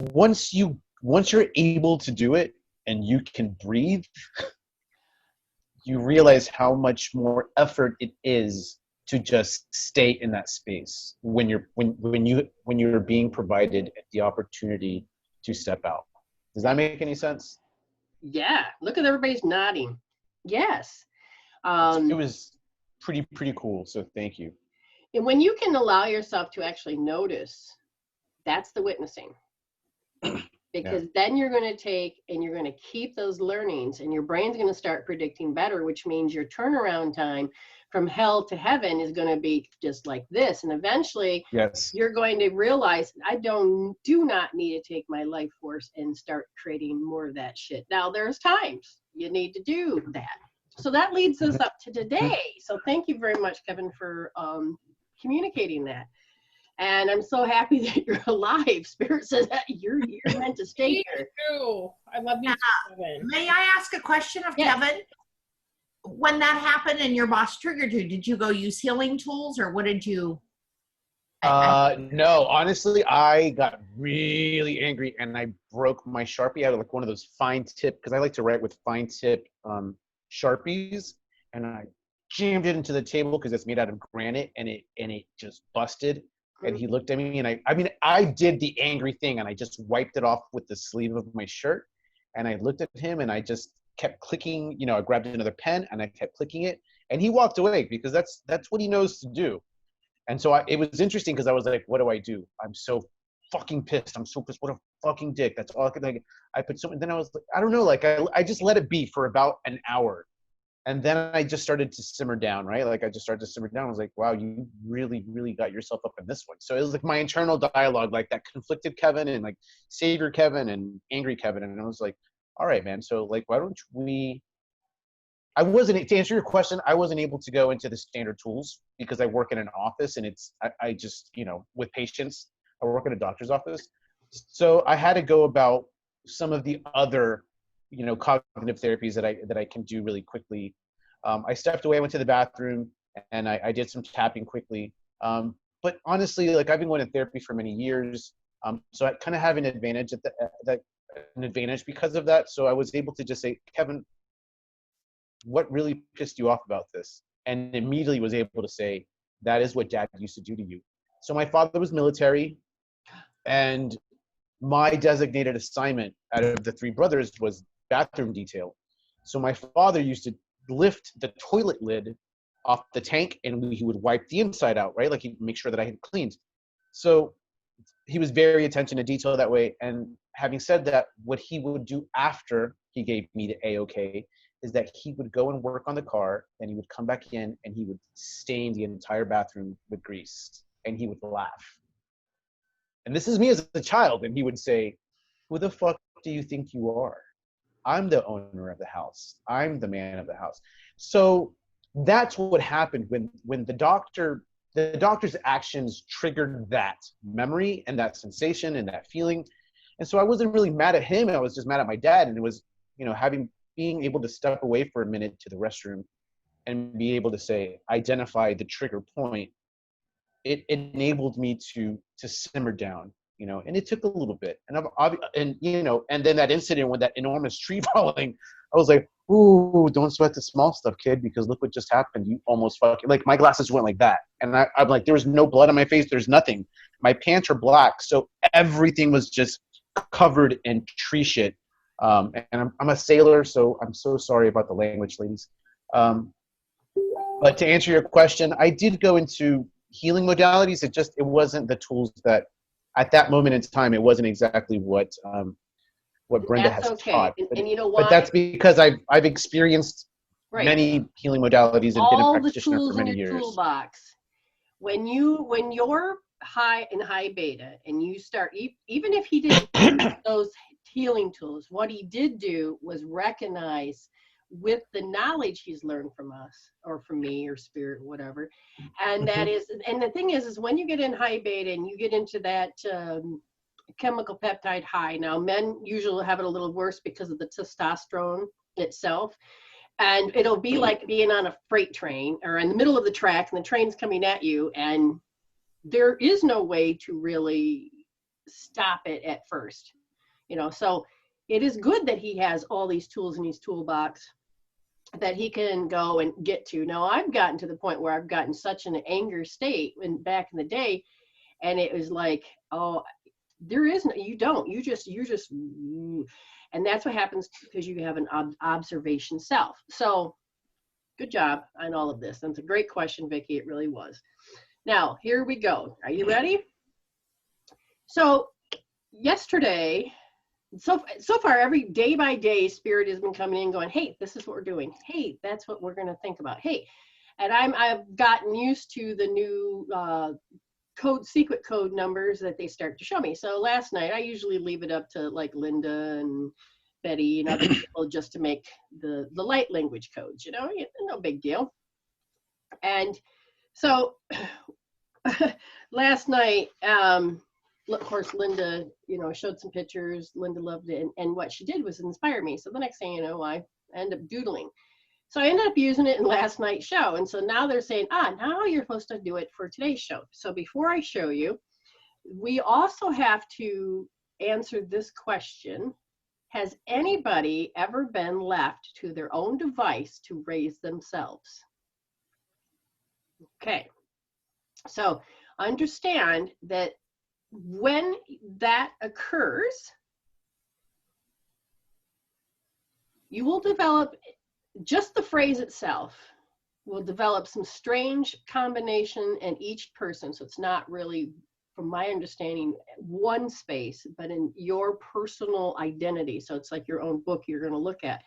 once you're able to do it and you can breathe, you realize how much more effort it is to just stay in that space when you're being provided the opportunity to step out. Does that make any sense? Yeah. Look at everybody's nodding. Yes. It was pretty cool. So thank you. And when you can allow yourself to actually notice, that's the witnessing. Because then you're going to take and you're going to keep those learnings, and your brain's going to start predicting better, which means your turnaround time from hell to heaven is going to be just like this. And eventually Yes. you're going to realize, I do not need to take my life force and start creating more of that shit. Now there's times you need to do that. So that leads us up to today. So thank you very much, Kevin, for communicating that. And I'm so happy that you're alive. Spirit says that you're meant to stay here. Too. I love you, Kevin. May I ask a question of Kevin? When that happened and your boss triggered you, did you go use healing tools, or what did you? No, honestly, I got really angry and I broke my Sharpie out of like one of those fine tip, because I like to write with fine tip Sharpies, and I jammed it into the table because it's made out of granite, and it just busted. And he looked at me, and I did the angry thing, and I just wiped it off with the sleeve of my shirt. And I looked at him, and I just kept clicking. I grabbed another pen, and I kept clicking it. And he walked away because that's what he knows to do. And so it was interesting because I was like, what do I do? I'm so fucking pissed. I'm so pissed. What a fucking dick. That's all I could like. I put something. Then I was like, I don't know. Like I just let it be for about an hour. And then I just started to simmer down, right? Like I just started to simmer down. I was like, wow, you really, really got yourself up in this one. So it was like my internal dialogue, like that conflicted Kevin and like savior Kevin and angry Kevin. And I was like, all right, man. So like, why don't we, to answer your question, I wasn't able to go into the standard tools because I work in an office, and I just, with patients, I work in a doctor's office. So I had to go about some of the other cognitive therapies that I can do really quickly. I stepped away, went to the bathroom, and I did some tapping quickly. But honestly, like I've been going to therapy for many years, so I kind of have an advantage because of that. So I was able to just say, Kevin, what really pissed you off about this? And immediately was able to say, that is what Dad used to do to you. So my father was military, and my designated assignment out of the three brothers was bathroom detail. So my father used to lift the toilet lid off the tank, and he would wipe the inside out, right? Like he'd make sure that I had cleaned. So he was very attention to detail that way. And having said that, what he would do after he gave me the A-OK is that he would go and work on the car, and he would come back in and he would stain the entire bathroom with grease, and he would laugh. And this is me as a child, and he would say, who the fuck do you think you are? I'm the owner of the house. I'm the man of the house. So that's what happened when the doctor's actions triggered that memory and that sensation and that feeling. And so I wasn't really mad at him. I was just mad at my dad. And it was, being able to step away for a minute to the restroom and be able to say, identify the trigger point. It enabled me to simmer down, and it took a little bit. And then that incident with that enormous tree falling, I was like, ooh, don't sweat the small stuff, kid, because look what just happened. You almost fucking, like my glasses went like that. And I'm like, there was no blood on my face. There's nothing. My pants are black. So everything was just covered in tree shit. And I'm a sailor, so I'm so sorry about the language, ladies. But to answer your question, I did go into healing modalities. It wasn't the tools that at that moment in time, it wasn't exactly what Brenda has taught. And you know why? But that's because I've experienced many healing modalities and been a practitioner for many years. All the toolbox. When you're in high beta and you start, even if he didn't use those healing tools, what he did do was recognize with the knowledge he's learned from us or from me or spirit, whatever. And that is, and the thing is when you get in high beta and you get into that chemical peptide high, now men usually have it a little worse because of the testosterone itself. And it'll be like being on a freight train or in the middle of the track and the train's coming at you, and there is no way to really stop it at first. You know, so it is good that he has all these tools in his toolbox that he can go and get to. Now, I've gotten to the point where I've gotten such an anger state when back in the day, and it was like, oh, there is no, you don't, you're just, and that's what happens because you have an observation self. So good job on all of this. That's a great question, Vicki. It really was. Now, here we go. Are you ready? So yesterday, so far, every day by day, Spirit has been coming in going, hey, this is what we're doing. Hey, that's what we're going to think about. Hey, and I've gotten used to the new secret code numbers that they start to show me. So last night, I usually leave it up to like Linda and Betty and other people just to make the light language codes, you know, no big deal. And so last night, of course, Linda, you know, showed some pictures. Linda loved it. And what she did was inspire me. So the next thing you know, I end up doodling. So I ended up using it in last night's show. And so now they're saying, now you're supposed to do it for today's show. So before I show you, we also have to answer this question. Has anybody ever been left to their own device to raise themselves? Okay. So understand that when that occurs, you will develop, just the phrase itself will develop some strange combination in each person. So it's not really, from my understanding, one space, but in your personal identity. So it's like your own book you're going to look at.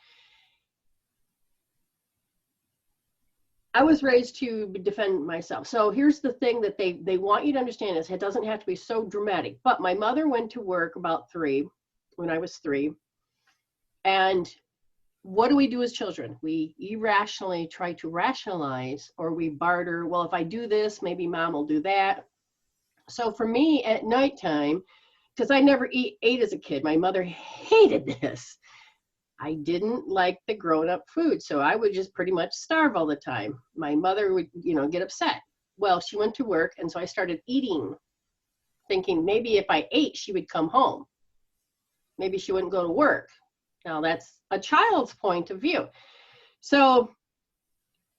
I was raised to defend myself. So here's the thing that they want you to understand is it doesn't have to be so dramatic. But my mother went to work about 3 when I was 3. And what do we do as children? We irrationally try to rationalize, or we barter. Well, if I do this, maybe mom will do that. So for me at nighttime, because I never ate as a kid, my mother hated this. I didn't like the grown-up food, so I would just pretty much starve all the time. My mother would, you know, get upset. Well, she went to work, and so I started eating, thinking maybe if I ate, she would come home. Maybe she wouldn't go to work. Now, that's a child's point of view. So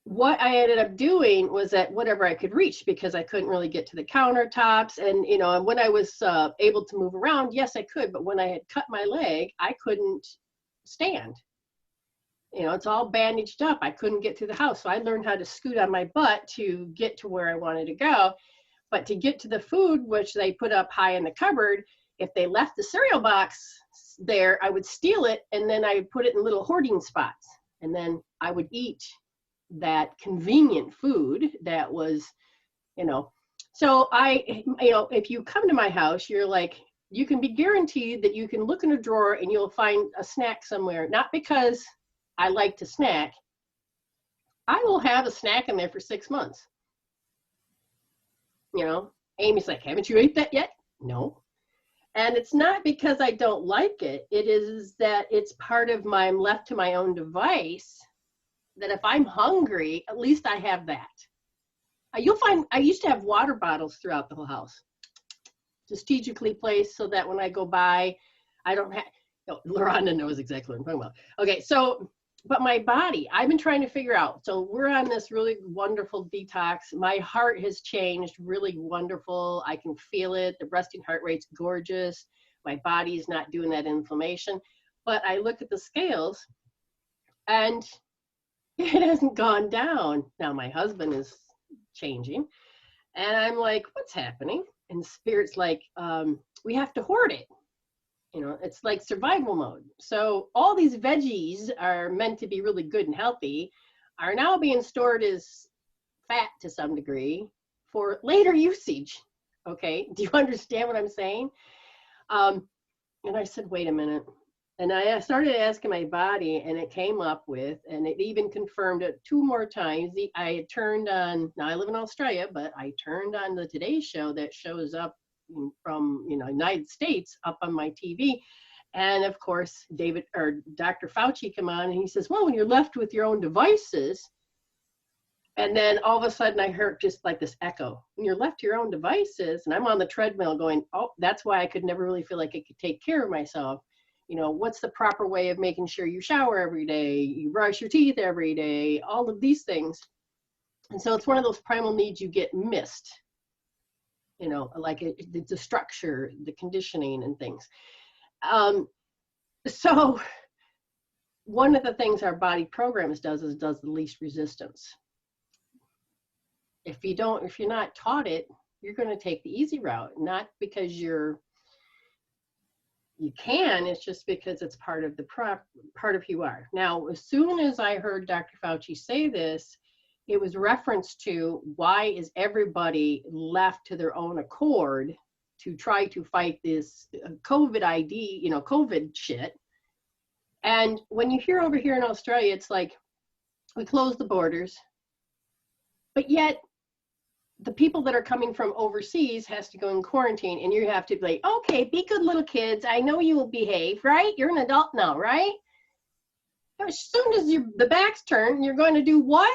what I ended up doing was that whatever I could reach, because I couldn't really get to the countertops, and, you know, and when I was able to move around, yes, I could, but when I had cut my leg, I couldn't stand. You know, it's all bandaged up. I couldn't get through the house. So I learned how to scoot on my butt to get to where I wanted to go. But to get to the food, which they put up high in the cupboard, if they left the cereal box there, I would steal it, and then I would put it in little hoarding spots. And then I would eat that convenient food that was, you know. So if you come to my house, you're like, you can be guaranteed that you can look in a drawer and you'll find a snack somewhere. Not because I like to snack. I will have a snack in there for 6 months. You know, Amy's like, haven't you ate that yet? No. And it's not because I don't like it. It is that it's part of I'm left to my own device, that if I'm hungry, at least I have that. You'll find I used to have water bottles throughout the whole house, strategically placed so that when I go by, I don't have, Loranda knows exactly what I'm talking about. Okay, so, but my body, I've been trying to figure out. So we're on this really wonderful detox. My heart has changed, really wonderful. I can feel it. The resting heart rate's gorgeous. My body's not doing that inflammation. But I look at the scales and it hasn't gone down. Now my husband is changing and I'm like, what's happening? And Spirit's like, we have to hoard it. You know, it's like survival mode. So all these veggies are meant to be really good and healthy, are now being stored as fat to some degree for later usage. Okay, do you understand what I'm saying? And I said, wait a minute. And I started asking my body, and it came up with, and it even confirmed it 2 more times. I had turned on, now I live in Australia, but I turned on the Today Show that shows up from, you know, United States up on my TV. And of course, Dr. Fauci come on and he says, well, when you're left with your own devices, And then all of a sudden I heard just like this echo. When you're left to your own devices, and I'm on the treadmill going, oh, that's why I could never really feel like I could take care of myself. You know, what's the proper way of making sure you shower every day, you brush your teeth every day, all of these things. And so it's one of those primal needs you get missed. You know, like the structure, the conditioning and things. So one of the things our body programs does is does the least resistance. If you're not taught it, you're going to take the easy route, not because you can, it's just because it's part of part of who you are. Now, as soon as I heard Dr. Fauci say this, it was reference to why is everybody left to their own accord to try to fight this COVID ID, you know, COVID shit. And when you hear over here in Australia, it's like, we close the borders, but yet the people that are coming from overseas has to go in quarantine, and you have to be like, okay, be good little kids. I know you will behave, right? You're an adult now, right? As soon as the back's turned, you're going to do what?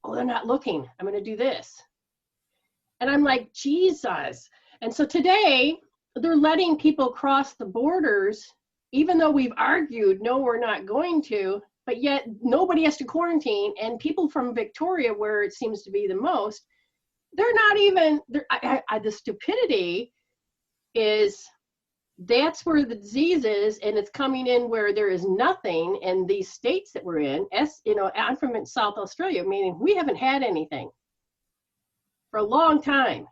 Oh, they're not looking. I'm going to do this. And I'm like, Jesus. And so today, they're letting people cross the borders, even though we've argued, no, we're not going to, but yet nobody has to quarantine. And people from Victoria, where it seems to be the most, they're not even, the stupidity is that's where the disease is, and it's coming in where there is nothing. And these states that we're in, you know, I'm from South Australia, meaning we haven't had anything for a long time.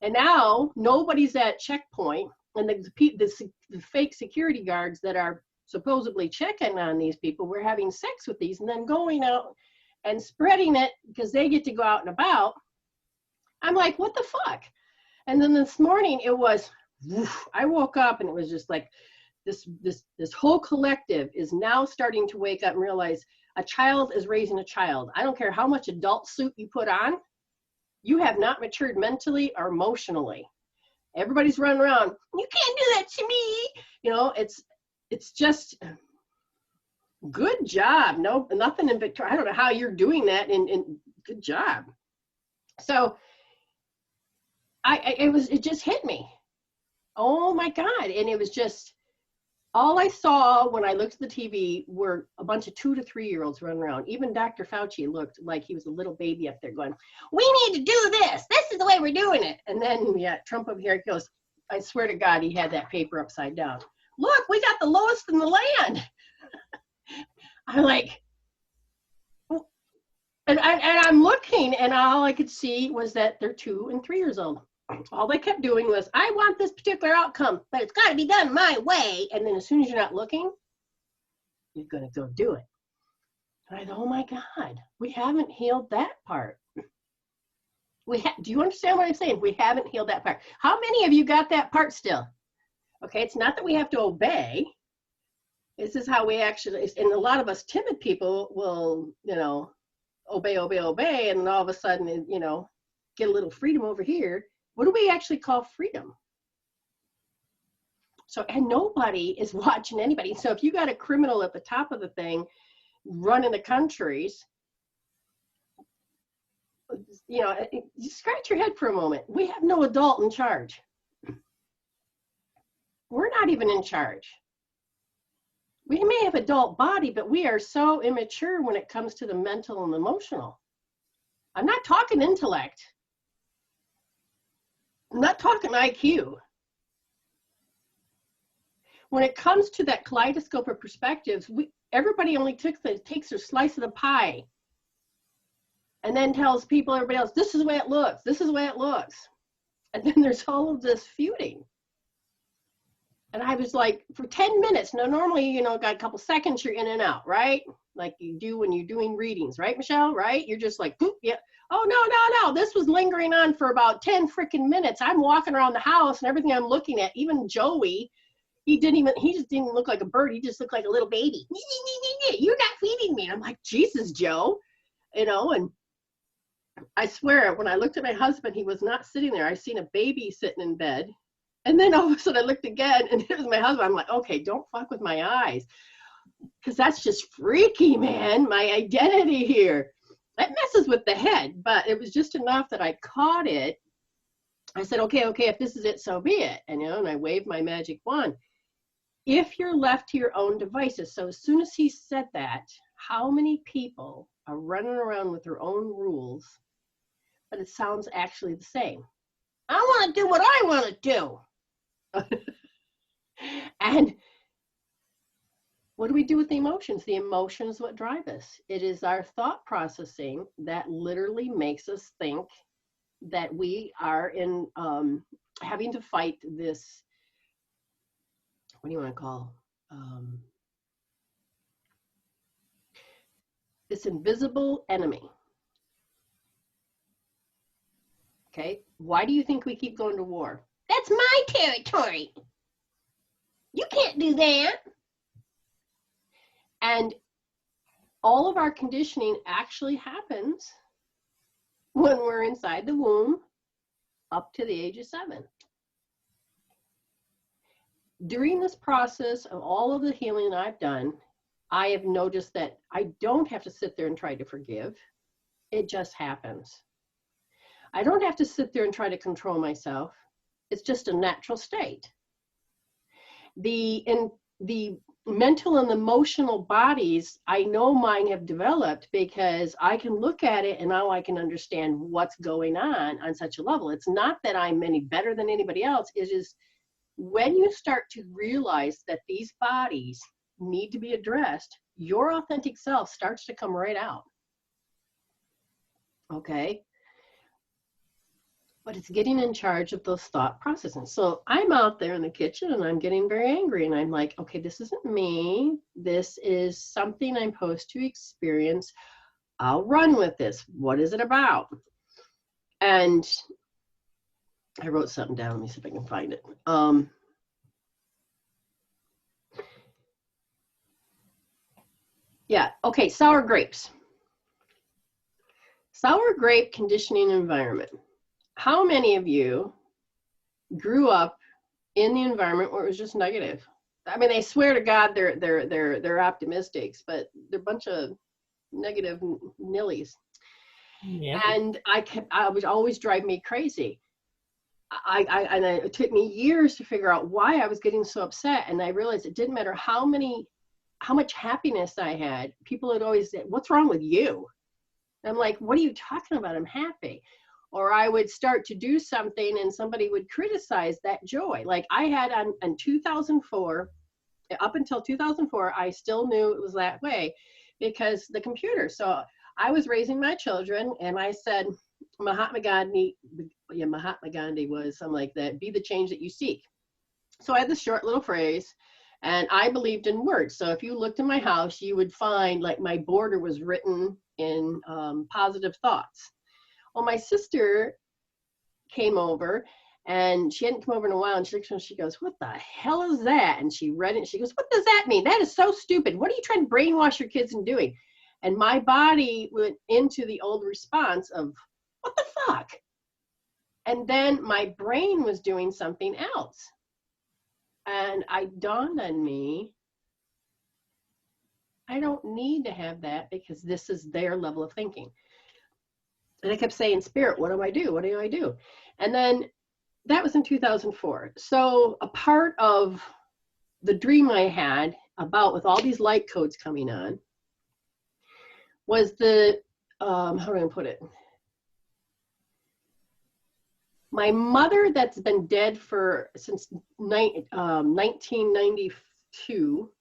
And now nobody's at checkpoint, and the fake security guards that are supposedly checking on these people, we're having sex with these and then going out and spreading it because they get to go out and about. I'm like, what the fuck? And then this morning it was, I woke up and it was just like this whole collective is now starting to wake up and realize a child is raising a child. I don't care how much adult suit you put on, you have not matured mentally or emotionally. Everybody's running around, you can't do that to me. You know, it's just, good job. No, nothing in Victoria. I don't know how you're doing that, and good job. So it just hit me. Oh my God. And it was just, all I saw when I looked at the TV were a bunch of 2 to 3 year olds running around. Even Dr. Fauci looked like he was a little baby up there going, we need to do this. This is the way we're doing it. And then, yeah, Trump over here goes, I swear to God, he had that paper upside down. Look, we got the lowest in the land. I'm like, and I'm looking, and all I could see was that they're 2 and 3 years old. All they kept doing was, I want this particular outcome, but it's got to be done my way. And then as soon as you're not looking, you're going to go do it. And I thought, oh my God, we haven't healed that part. Do you understand what I'm saying? We haven't healed that part. How many of you got that part still? Okay, it's not that we have to obey. This is how we actually, and a lot of us timid people will, you know, obey, and all of a sudden, you know, get a little freedom over here. What do we actually call freedom? So, and nobody is watching anybody. So if you got a criminal at the top of the thing running the countries, you know, you scratch your head for a moment. We have no adult in charge. We're not even in charge. We may have adult body, but we are so immature when it comes to the mental and emotional. I'm not talking intellect. I'm not talking IQ. When it comes to that kaleidoscope of perspectives, everybody only takes their slice of the pie and then tells people, everybody else, this is the way it looks. This is the way it looks. And then there's all of this feuding. And I was like, for 10 minutes, now normally, you know, got a couple seconds, you're in and out, right? Like you do when you're doing readings, right, Michelle? Right? You're just like, boop, yeah. Oh, no. This was lingering on for about 10 freaking minutes. I'm walking around the house and everything I'm looking at, even Joey, he just didn't look like a bird. He just looked like a little baby. You're not feeding me. And I'm like, Jesus, Joe, you know, and I swear, when I looked at my husband, he was not sitting there. I seen a baby sitting in bed. And then all of a sudden I looked again and it was my husband. I'm like, okay, don't fuck with my eyes. Because that's just freaky, man. My identity here. It messes with the head, but it was just enough that I caught it. I said, okay, if this is it, so be it. And, and I waved my magic wand. If you're left to your own devices, so as soon as he said that, how many people are running around with their own rules, but it sounds actually the same? I want to do what I want to do. And what do we do with the emotions? The emotions what drive us. It is our thought processing that literally makes us think that we are in having to fight this, what do you want to call, this invisible enemy. Okay, why do you think we keep going to war? That's my territory. You can't do that. And all of our conditioning actually happens when we're inside the womb up to the age of 7. During this process of all of the healing I've done, I have noticed that I don't have to sit there and try to forgive. It just happens. I don't have to sit there and try to control myself. It's just a natural state. The mental and emotional bodies, I know mine have developed because I can look at it and now I can understand what's going on such a level. It's not that I'm any better than anybody else. It is when you start to realize that these bodies need to be addressed, your authentic self starts to come right out. Okay? But it's getting in charge of those thought processes. So I'm out there in the kitchen and I'm getting very angry and I'm like, okay, this isn't me. This is something I'm supposed to experience. I'll run with this. What is it about? And I wrote something down. Let me see if I can find it. Yeah, okay, sour grapes. Sour grape conditioning environment. How many of you grew up in the environment where it was just negative? I mean, they swear to God they're optimistics, but they're a bunch of negative nillies. Yeah. And I would always drive me crazy. And it took me years to figure out why I was getting so upset. And I realized it didn't matter how much happiness I had. People would always say, "What's wrong with you?" And I'm like, "What are you talking about? I'm happy." Or I would start to do something and somebody would criticize that joy. Like I had in 2004, up until 2004, I still knew it was that way because the computer. So I was raising my children and I said, Mahatma Gandhi was something like that, be the change that you seek. So I had this short little phrase and I believed in words. So if you looked in my house, you would find like my border was written in positive thoughts. Well, my sister came over and she hadn't come over in a while and she looked at me and she goes, "What the hell is that?" And she read it and she goes, "What does that mean? That is so stupid. What are you trying to brainwash your kids into doing?" And my body went into the old response of, "What the fuck?" And then my brain was doing something else. And it dawned on me, I don't need to have that because this is their level of thinking. And I kept saying, "Spirit, what do I do? What do I do?" And then that was in 2004. So a part of the dream I had about with all these light codes coming on was the, how do I put it? My mother that's been dead since 1992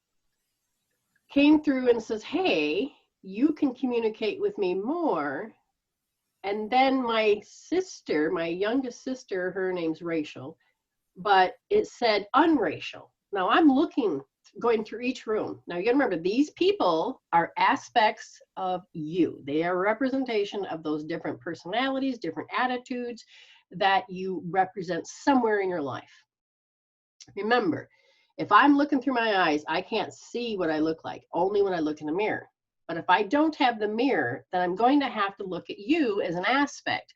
came through and says, "Hey, you can communicate with me more." And then my sister, my youngest sister, her name's Rachel, but it said unracial. Now I'm going through each room. Now you gotta remember, these people are aspects of you. They are a representation of those different personalities, different attitudes that you represent somewhere in your life. Remember, if I'm looking through my eyes, I can't see what I look like, only when I look in the mirror. But if I don't have the mirror, then I'm going to have to look at you as an aspect.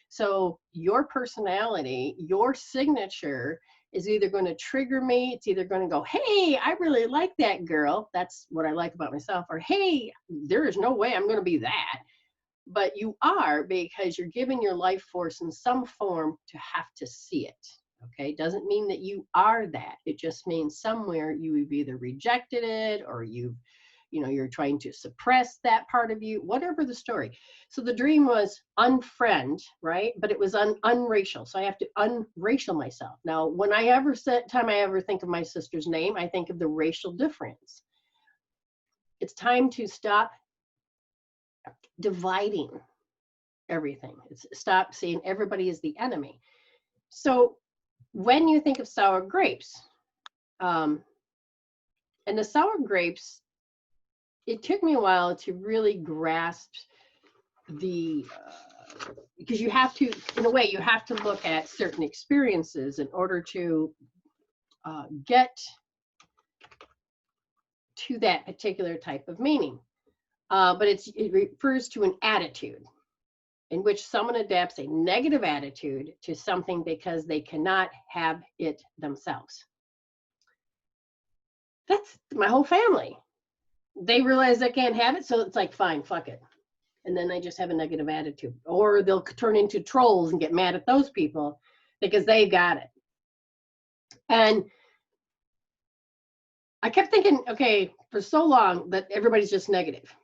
So your personality, your signature is either going to trigger me. It's either going to go, "Hey, I really like that girl. That's what I like about myself." Or, "Hey, there is no way I'm going to be that." but you are, because you're giving your life force in some form to have to see it. Okay, doesn't mean that you are that. It just means somewhere you've either rejected it, or you're trying to suppress that part of you, whatever the story. So the dream was unfriend, right? But it was unracial. So I have to unracial myself. Now, when time I ever think of my sister's name, I think of the racial difference. It's time to stop dividing everything. Stop seeing everybody as the enemy. So when you think of sour grapes, and the sour grapes, it took me a while to really grasp because you have to, in a way, you have to look at certain experiences in order to get to that particular type of meaning. But it refers to an attitude in which someone adapts a negative attitude to something because they cannot have it themselves. That's my whole family. They realize they can't have it, so it's like, fine, fuck it. And then they just have a negative attitude. Or they'll turn into trolls and get mad at those people because they got it. And I kept thinking, okay, for so long that everybody's just negative.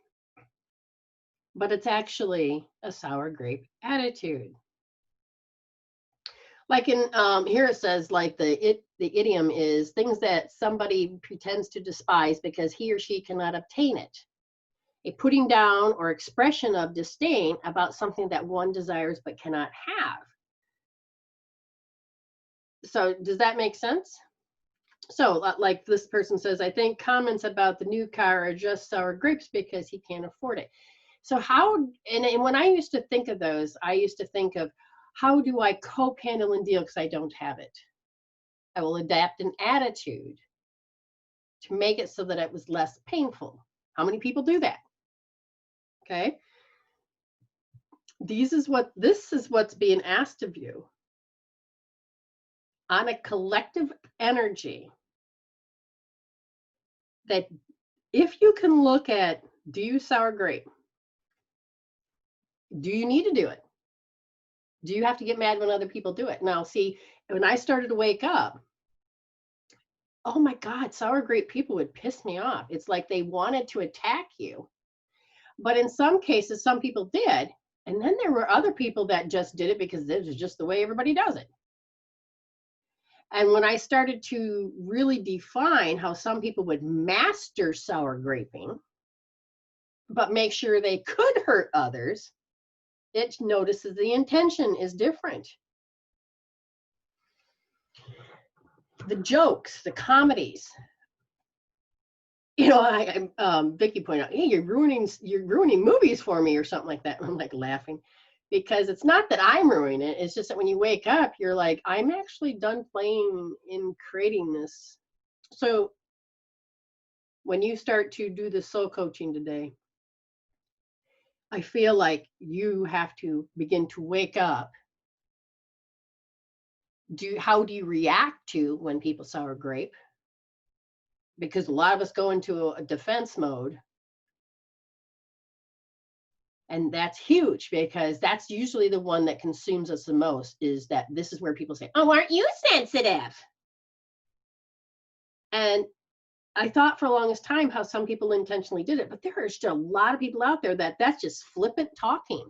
But it's actually a sour grape attitude. Like in here it says, like the idiom is things that somebody pretends to despise because he or she cannot obtain it. A putting down or expression of disdain about something that one desires but cannot have. So does that make sense? So like this person says, I think comments about the new car are just sour grapes because he can't afford it. So and when I used to think of those, I used to think of, how do I cope, handle, and deal because I don't have it? I will adapt an attitude to make it so that it was less painful. How many people do that? Okay. This is what's being asked of you on a collective energy, that if you can look at, do you sour grape? Do you need to do it? Do you have to get mad when other people do it? Now, see, when I started to wake up, oh my God, sour grape people would piss me off. It's like they wanted to attack you. But in some cases, some people did. And then there were other people that just did it because this is just the way everybody does it. And when I started to really define how some people would master sour graping, but make sure they could hurt others, it notices the intention is different. The jokes, the comedies. You know, Vicky pointed out, hey, you're ruining movies for me or something like that. I'm like laughing because it's not that I'm ruining it. It's just that when you wake up, you're like, I'm actually done playing in creating this. So when you start to do the soul coaching today, I feel like you have to begin to wake up. How do you react to when people sour grape? Because a lot of us go into a defense mode. And that's huge because that's usually the one that consumes us the most, is that this is where people say, oh, aren't you sensitive? And I thought for the longest time how some people intentionally did it, but there are still a lot of people out there that's just flippant talking,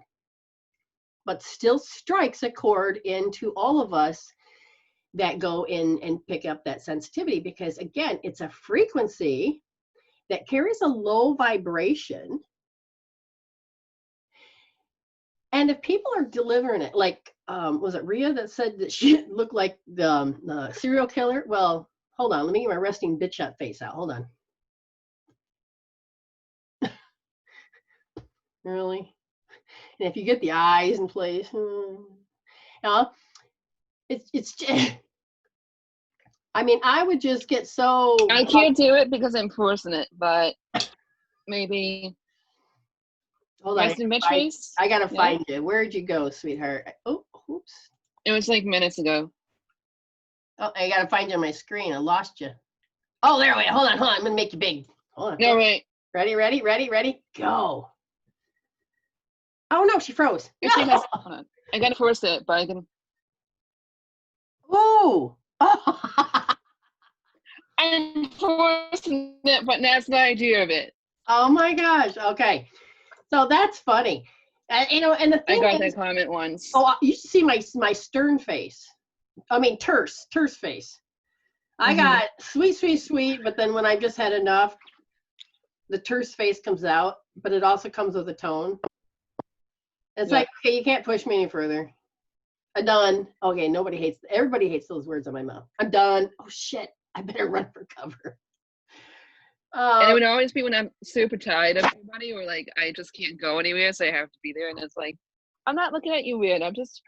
but still strikes a chord into all of us that go in and pick up that sensitivity, because again, it's a frequency that carries a low vibration. And if people are delivering it, like, was it Rhea that said that she looked like the serial killer? Well, hold on, let me get my resting bitch shot face out. Hold on. Really? And if you get the eyes in place, it's I mean, I would just get so. I can't do it because I'm forcing it, but maybe. Hold on. I gotta find you. Where'd you go, sweetheart? Oh, oops. It was like minutes ago. Oh, I gotta find you on my screen. I lost you. Oh, there we go. Hold on. I'm gonna make you big. Hold on. No, wait. Ready, go. Oh no, she froze. Actually, hold on. I gotta force it, but I can. Ooh. Oh. I'm forcing it, but that's the idea of it. Oh my gosh. Okay. So that's funny. And and the I thing got is, that comment once. oh, you should see my stern face. I mean, terse face. I got sweet, but then when I've just had enough, the terse face comes out, but it also comes with a tone. It's like, okay, you can't push me any further. I'm done. Okay, everybody hates those words on my mouth. I'm done. Oh shit, I better run for cover. And it would always be when I'm super tired of everybody, or like I just can't go anywhere, so I have to be there. And it's like, I'm not looking at you weird. I'm just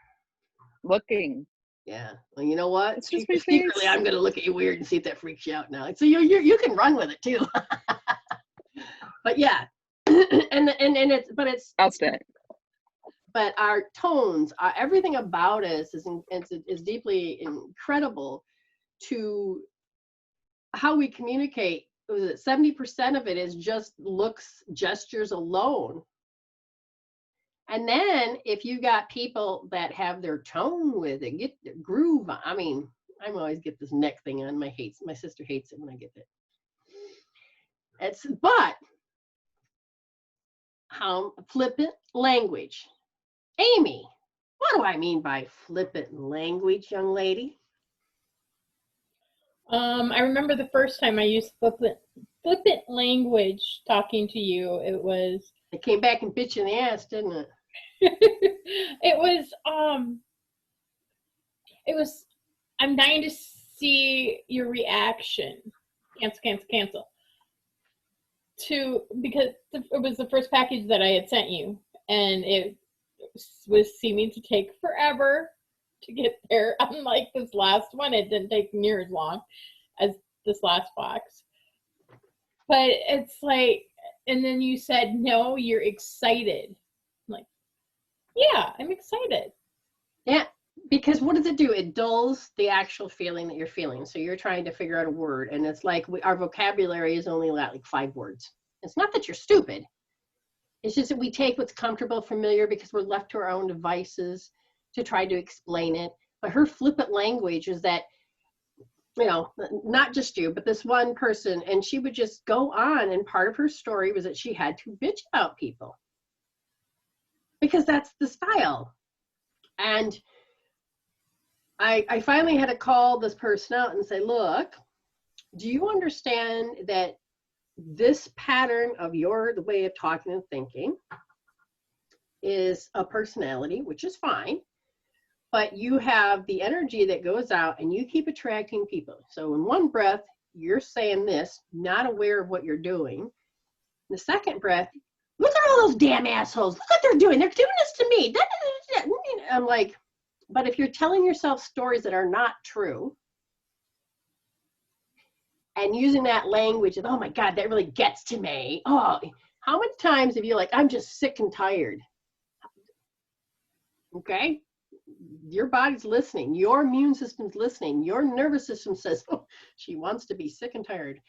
looking. Yeah. Well, you know what? It's just my Secretly, face. I'm gonna look at you weird and see if that freaks you out now. So you can run with it too. But yeah, and I'll stay. but our tones, everything about us is deeply incredible to how we communicate. Was it 70% of it is just looks, gestures alone. And then if you got people that have their tone with it, get the groove. I mean, I always get this neck thing on. My sister hates it when I get it. But how flippant language. Amy, what do I mean by flippant language, young lady? I remember the first time I used flippant language talking to you. It came back and bit you in the ass, didn't it? It was, I'm dying to see your reaction. Cancel. Because it was the first package that I had sent you, and it was seeming to take forever to get there. Unlike this last one, it didn't take near as long as this last box. But it's like, and then you said, no, you're excited. I'm like, yeah, I'm excited. Yeah, because what does it do? It dulls the actual feeling that you're feeling. So you're trying to figure out a word, and it's like our vocabulary is only like 5 words. It's not that you're stupid. It's just that we take what's comfortable, familiar, because we're left to our own devices to try to explain it. But her flippant language is that, not just you, but this one person, and she would just go on, and part of her story was that she had to bitch about people. Because that's the style. And I finally had to call this person out and say, look, do you understand that this pattern of the way of talking and thinking is a personality, which is fine, but you have the energy that goes out and you keep attracting people. So in one breath, you're saying this, not aware of what you're doing. In the second breath, look at all those damn assholes. Look what they're doing. They're doing this to me. I'm like, but if you're telling yourself stories that are not true and using that language of, oh my God, that really gets to me. Oh, how many times have you like, I'm just sick and tired? Okay. Your body's listening. Your immune system's listening. Your nervous system says, oh, she wants to be sick and tired.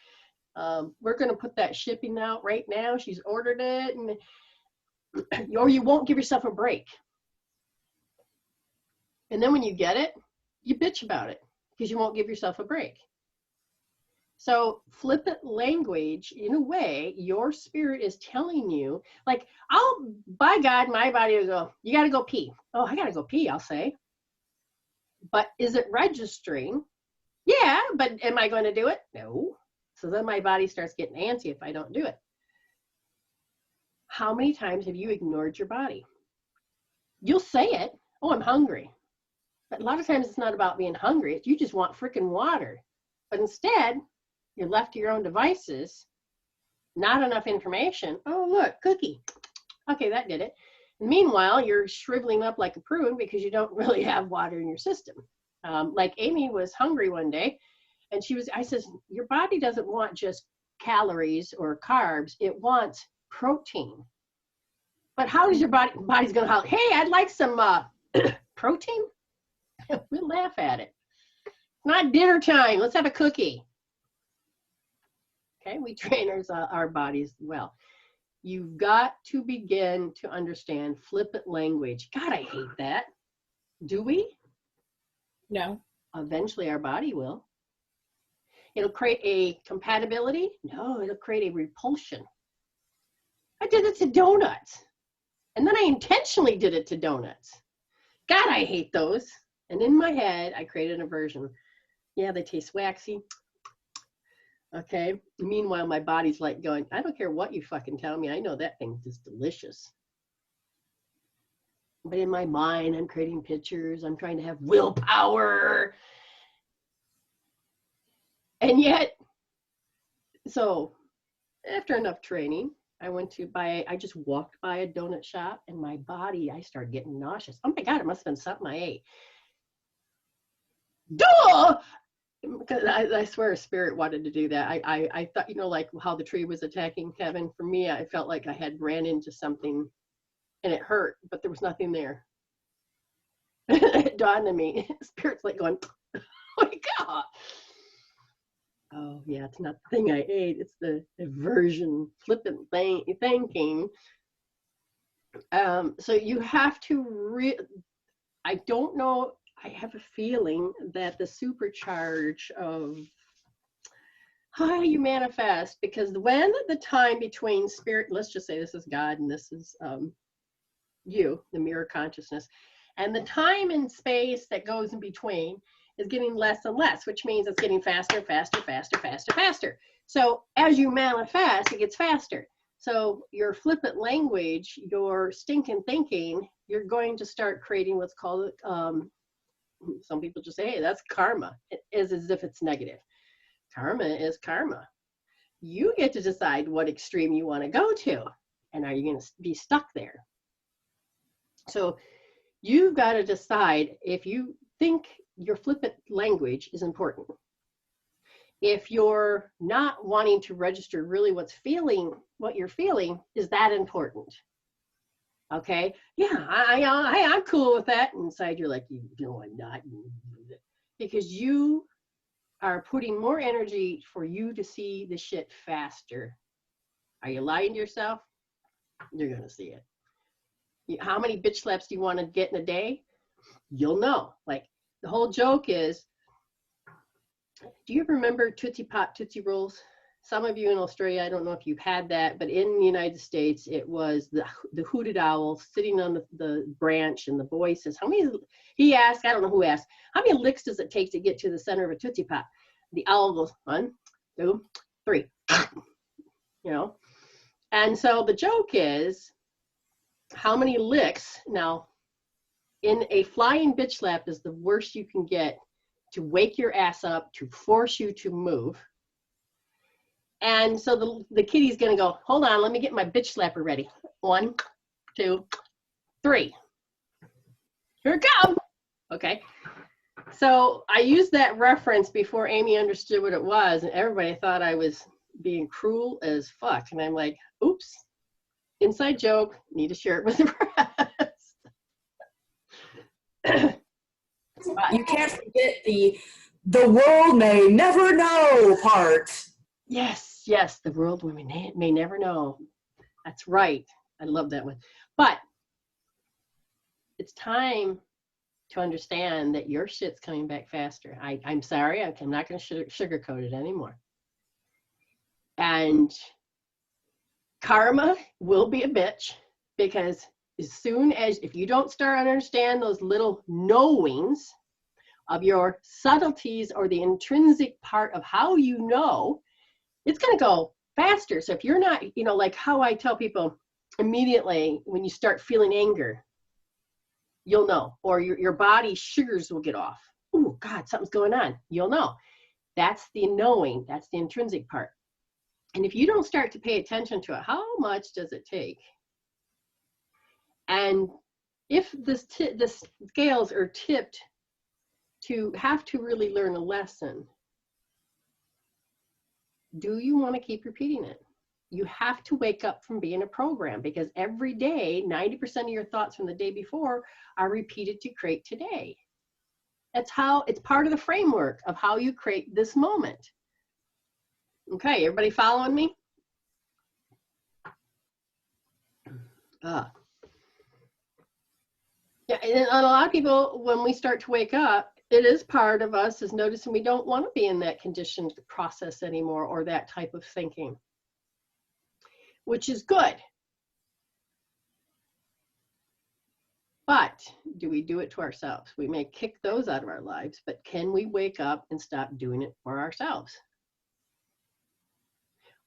We're going to put that shipping out right now. She's ordered it, or you won't give yourself a break. And then when you get it, you bitch about it because you won't give yourself a break. So flippant language, in a way, your spirit is telling you, like, by God, my body will go, you got to go pee. Oh, I got to go pee, I'll say. But is it registering? Yeah, but am I going to do it? No. So then my body starts getting antsy if I don't do it. How many times have you ignored your body? You'll say it. Oh, I'm hungry. But a lot of times it's not about being hungry. You just want freaking water. But instead, you're left to your own devices, not enough information. Oh, look, cookie. Okay, that did it. And meanwhile, you're shriveling up like a prune because you don't really have water in your system. Like Amy was hungry one day, and I says, your body doesn't want just calories or carbs. It wants protein. But how does your body's going to holler, hey, I'd like some protein? We'll laugh at it. It's not dinner time. Let's have a cookie. Okay, we train our bodies well. You've got to begin to understand flippant language. God, I hate that. Do we? No. Eventually our body will. It'll create a compatibility. No, it'll create a repulsion. I did it to donuts. And then I intentionally did it to donuts. God, I hate those. And in my head, I created an aversion. Yeah, they taste waxy. Okay. Meanwhile, my body's like going, I don't care what you fucking tell me. I know that thing is delicious. But in my mind, I'm creating pictures. I'm trying to have willpower. And yet, so after enough training, I just walked by a donut shop and my body, I started getting nauseous. Oh my God, it must have been something I ate. Duh! Because I swear a spirit wanted to do that. I thought, you know, like how the tree was attacking Kevin. For me, I felt like I had ran into something and it hurt, but there was nothing there. It dawned on me. Spirit's like going, oh my God. Oh yeah, it's not the thing I ate. It's the aversion, flippant thinking. So you have to I don't know. I have a feeling that the supercharge of how you manifest, because when the time between spirit, let's just say this is God and this is you, the mirror consciousness, and the time and space that goes in between is getting less and less, which means it's getting faster, faster, faster, faster, faster. So as you manifest, it gets faster. So your flippant language, your stinking thinking, you're going to start creating what's called, some people just say, hey, that's karma. It is as if it's negative. Karma is karma. You get to decide what extreme you want to go to. And are you going to be stuck there? So you've got to decide if you think your flippant language is important. If you're not wanting to register really what you're feeling, is that important? Okay, yeah, I'm cool with that. Inside you're like, no, I'm not. Because you are putting more energy for you to see the shit faster. Are you lying to yourself? You're gonna see it. How many bitch slaps do you want to get in a day? You'll know. Like, the whole joke is, do you remember Tootsie Pop Tootsie Rolls? Some of you in Australia, I don't know if you've had that, but in the United States, it was the hooted owl sitting on the branch, and the boy says, he asked, I don't know who asked, how many licks does it take to get to the center of a Tootsie Pop? The owl goes, 1, 2, 3, you know? And so the joke is, how many licks, now, in a flying bitch slap is the worst you can get to wake your ass up, to force you to move. And so the kitty's gonna go, hold on, let me get my bitch slapper ready. 1, 2, 3. Here it comes. Okay. So I used that reference before Amy understood what it was, and everybody thought I was being cruel as fuck. And I'm like, oops, inside joke, need to share it with the rest. You can't forget the world may never know part. Yes, yes, the world may never know. That's right. I love that one. But it's time to understand that your shit's coming back faster. I'm sorry, I'm not going to sugarcoat it anymore. And karma will be a bitch, because as soon as, if you don't start to understand those little knowings of your subtleties or the intrinsic part of how you know, it's going to go faster. So if you're not, you know, like how I tell people immediately when you start feeling anger, you'll know, or your body sugars will get off. Oh God, something's going on. You'll know. That's the knowing. That's the intrinsic part. And if you don't start to pay attention to it, how much does it take? And if the scales are tipped to have to really learn a lesson, do you want to keep repeating it? You have to wake up from being a program, because every day, 90% of your thoughts from the day before are repeated to create today. That's how, it's part of the framework of how you create this moment. Okay, everybody following me? Yeah, and a lot of people, when we start to wake up, it is part of us is noticing we don't want to be in that conditioned process anymore or that type of thinking, which is good. But do we do it to ourselves? We may kick those out of our lives, but can we wake up and stop doing it for ourselves?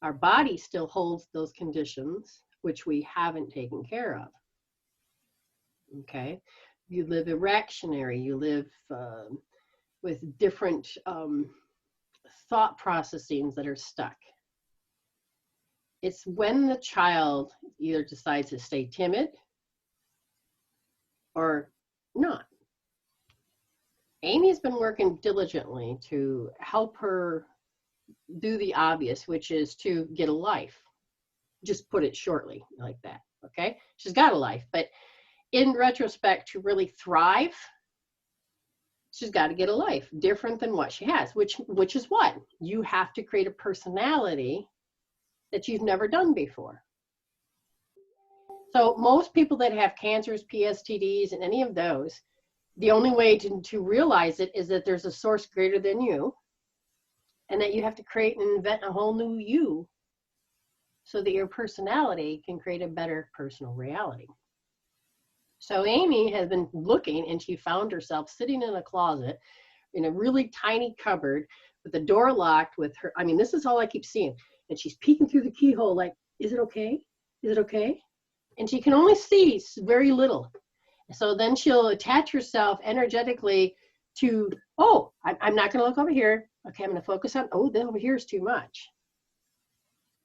Our body still holds those conditions, which we haven't taken care of. Okay, you live reactionary, you live with different thought processings that are stuck. It's when the child either decides to stay timid or not. Amy's been working diligently to help her do the obvious, which is to get a life. Just put it shortly like that, okay? She's got a life, but in retrospect, to really thrive, she's got to get a life different than what she has, which is what? You have to create a personality that you've never done before. So most people that have cancers, PSTDs, and any of those, the only way to realize it is that there's a source greater than you, and that you have to create and invent a whole new you so that your personality can create a better personal reality. So Amy has been looking, and she found herself sitting in a closet in a really tiny cupboard with the door locked with her. I mean, this is all I keep seeing. And she's peeking through the keyhole like, is it okay? Is it okay? And she can only see very little. So then she'll attach herself energetically to, oh, I'm not going to look over here. Okay, I'm going to focus on, oh, then over here is too much.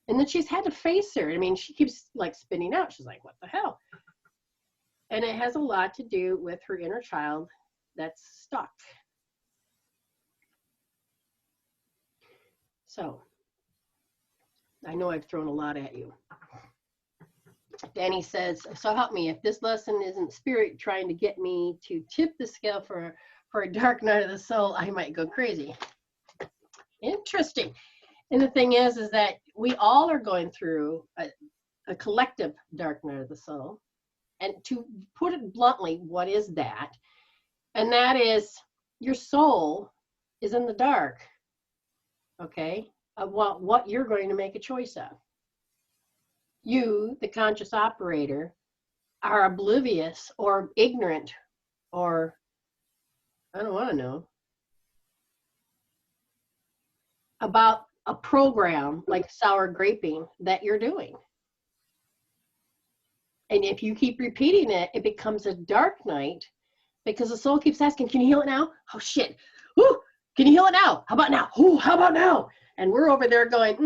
And then she's had to face her. I mean, she keeps like spinning out. She's like, what the hell? And it has a lot to do with her inner child that's stuck. So, I know I've thrown a lot at you. Danny says, so help me, if this lesson isn't spirit trying to get me to tip the scale for a dark night of the soul, I might go crazy. Interesting. And the thing is that we all are going through a collective dark night of the soul. And to put it bluntly, what is that? And that is your soul is in the dark, okay, of what you're going to make a choice of. You, the conscious operator, are oblivious or ignorant or, I don't want to know, about a program like sour graping that you're doing. And if you keep repeating it, it becomes a dark night because the soul keeps asking, can you heal it now? Oh, shit. Ooh, can you heal it now? How about now? Ooh, how about now? And we're over there going,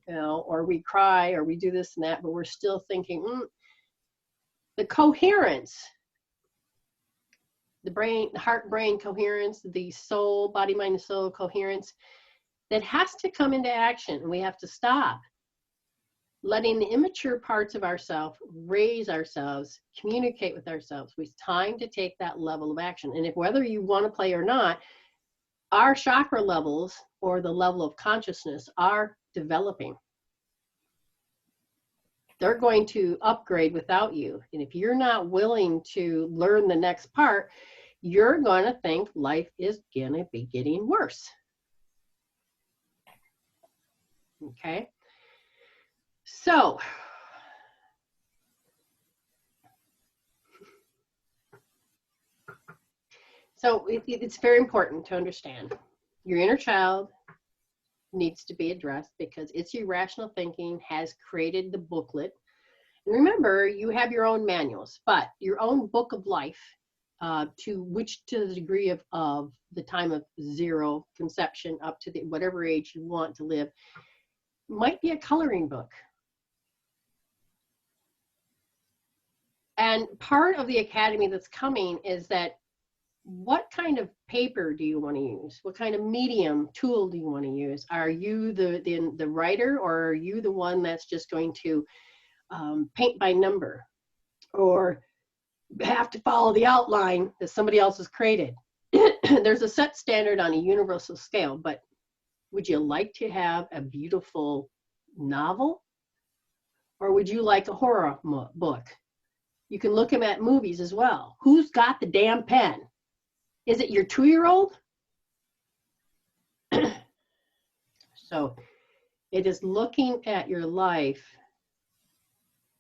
you know, or we cry or we do this and that, but we're still thinking, the coherence, the brain, heart-brain coherence, the soul, body, mind, and soul coherence, that has to come into action. And we have to stop letting the immature parts of ourselves raise ourselves, communicate with ourselves. It's time to take that level of action. And if whether you want to play or not, our chakra levels or the level of consciousness are developing. They're going to upgrade without you. And if you're not willing to learn the next part, you're going to think life is going to be getting worse. Okay? So, it's very important to understand your inner child needs to be addressed because its irrational thinking has created the booklet. And remember, you have your own manuals, but your own book of life, to the degree of the time of zero conception up to whatever age you want to live, might be a coloring book. And part of the academy that's coming is that what kind of paper do you want to use? What kind of medium tool do you want to use? Are you the writer, or are you the one that's just going to paint by number or have to follow the outline that somebody else has created? There's a set standard on a universal scale, but would you like to have a beautiful novel? Or would you like a horror book? You can look them at movies as well. Who's got the damn pen? Is it your 2-year-old? So it is looking at your life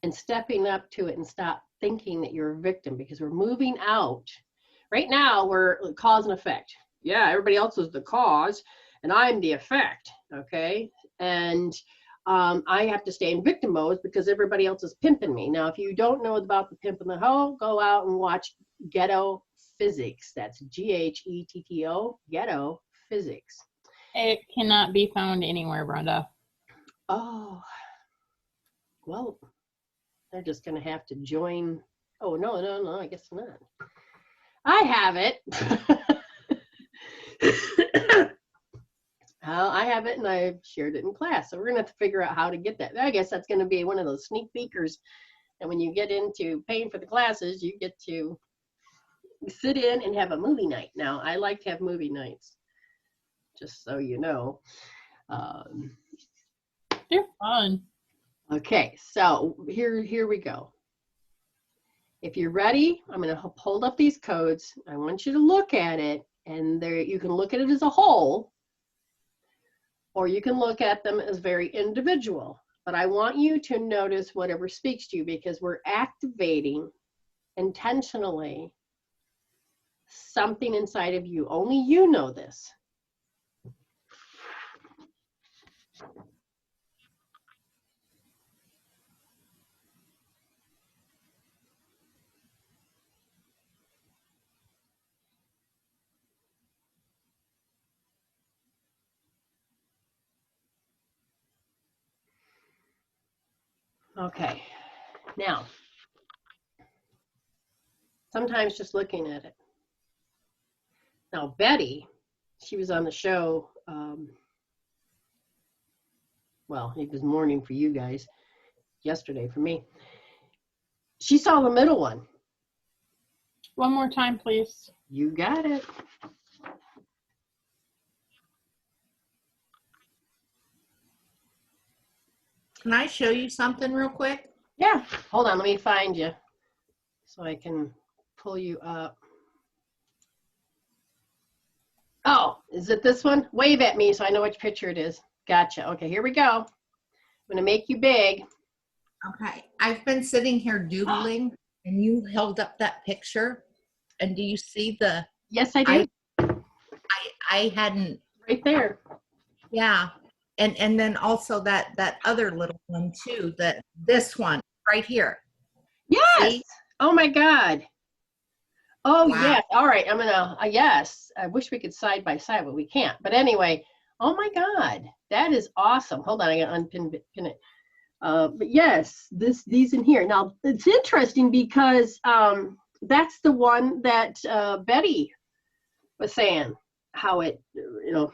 and stepping up to it and stop thinking that you're a victim, because we're moving out. Right now, we're cause and effect. Yeah, everybody else is the cause, and I'm the effect, okay? And I have to stay in victim mode because everybody else is pimping me. Now, if you don't know about the pimp and the hoe, go out and watch Ghetto Physics. That's Ghetto, Ghetto Physics. It cannot be found anywhere, Brenda. Oh, well, they're just going to have to join. Oh, no, I guess not. I have it. I have it, and I shared it in class. So we're going to have to figure out how to get that. I guess that's going to be one of those sneak peekers. And when you get into paying for the classes, you get to sit in and have a movie night. Now, I like to have movie nights, just so you know. They're fun. Okay, so here we go. If you're ready, I'm going to hold up these codes. I want you to look at it, and there you can look at it as a whole, or you can look at them as very individual. But I want you to notice whatever speaks to you, because we're activating intentionally something inside of you. Only you know this. Okay, now, sometimes just looking at it. Now, Betty, she was on the show, well, it was morning for you guys, yesterday for me. She saw the middle one. One more time, please. You got it. Can I show you something real quick? Yeah, hold on, let me find you so I can pull you up. Oh, is it this one? Wave at me so I know which picture it is. Gotcha. Okay, here we go. I'm gonna make you big. Okay, I've been sitting here doodling, and you held up that picture. And do you see the? Yes, I do. I hadn't. Right there. Yeah, and then also that other little one too. This one right here. Yes. See? Oh my God. Oh Wow. yes. All right. I'm gonna. Yes. I wish we could side by side, but we can't. But anyway. Oh my God. That is awesome. Hold on. I gotta pin it. But yes, these in here. Now it's interesting because that's the one that Betty was saying how it, you know.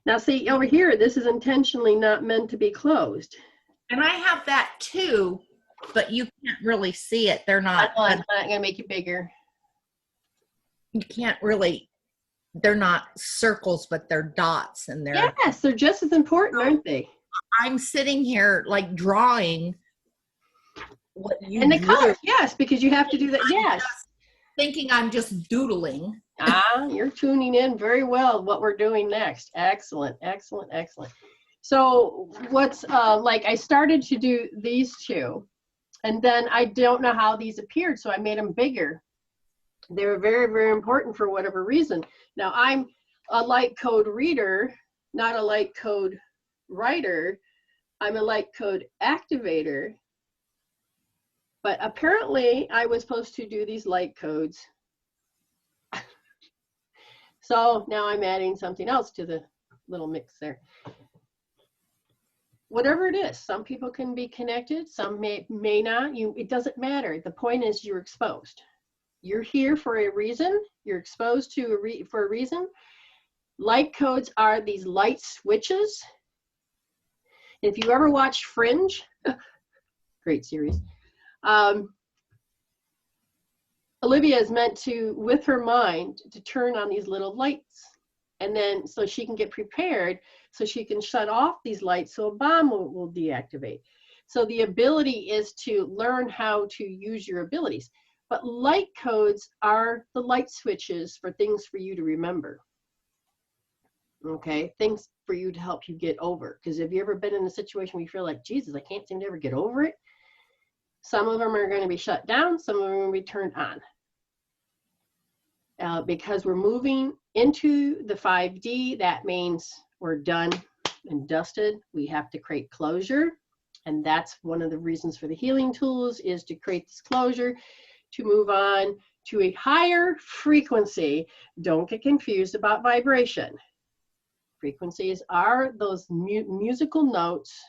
Now see over here, this is intentionally not meant to be closed. And I have that too, but you can't really see it. They're not. I'm not gonna make it bigger. You can't really. They're not circles, but they're dots, and they're. Yes, they're just as important, aren't they? I'm sitting here like drawing what you And the drew. colors, yes, because you have to do that. Yes. Thinking I'm just doodling. You're tuning in very well what we're doing next. Excellent, excellent, excellent. So what's like I started to do these two, and then I don't know how these appeared, so I made them bigger. They're very, very important for whatever reason. Now I'm a light code reader, not a light code writer. I'm a light code activator. But apparently I was supposed to do these light codes. So now I'm adding something else to the little mix there. Whatever it is, some people can be connected, some may not. It doesn't matter. The point is you're exposed. You're here for a reason. You're exposed to for a reason. Light codes are these light switches. If you ever watch Fringe, great series. Olivia is meant to, with her mind, to turn on these little lights. And then, so she can get prepared, so she can shut off these lights so a bomb will deactivate. So the ability is to learn how to use your abilities. But light codes are the light switches for things for you to remember. Okay, things for you to help you get over. Because have you ever been in a situation where you feel like, Jesus, I can't seem to ever get over it? Some of them are going to be shut down, some of them are going to be turned on. Because we're moving into the 5D, that means we're done and dusted. We have to create closure. And that's one of the reasons for the healing tools, is to create this closure, to move on to a higher frequency. Don't get confused about vibration. Frequencies are those musical notes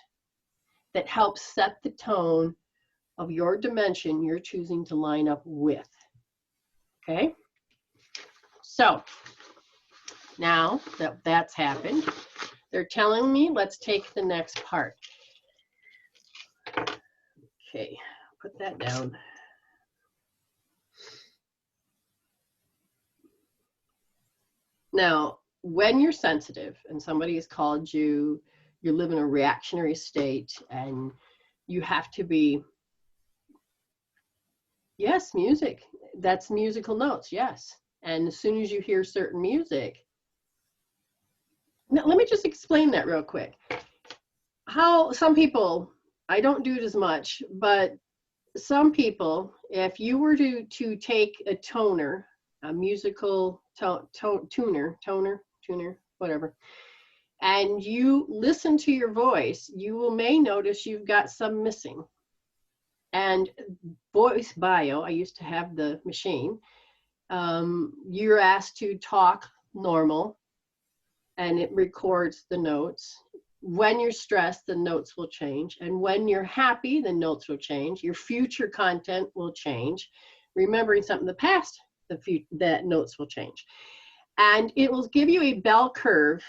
that help set the tone of your dimension you're choosing to line up with. Okay? So, now that that's happened, they're telling me, let's take the next part. Okay, put that down. Now, when you're sensitive and somebody has called you, you live in a reactionary state and you have to be, yes, music, that's musical notes, yes. And as soon as you hear certain music, now let me just explain that real quick. How some people, I don't do it as much, but some people, if you were to take a toner, a musical tuner, whatever, and you listen to your voice, you may notice you've got some missing. And Voice Bio, I used to have the machine, you're asked to talk normal and it records the notes. When you're stressed, the notes will change. And when you're happy, the notes will change. Your future content will change. Remembering something in the past, the notes will change. And it will give you a bell curve.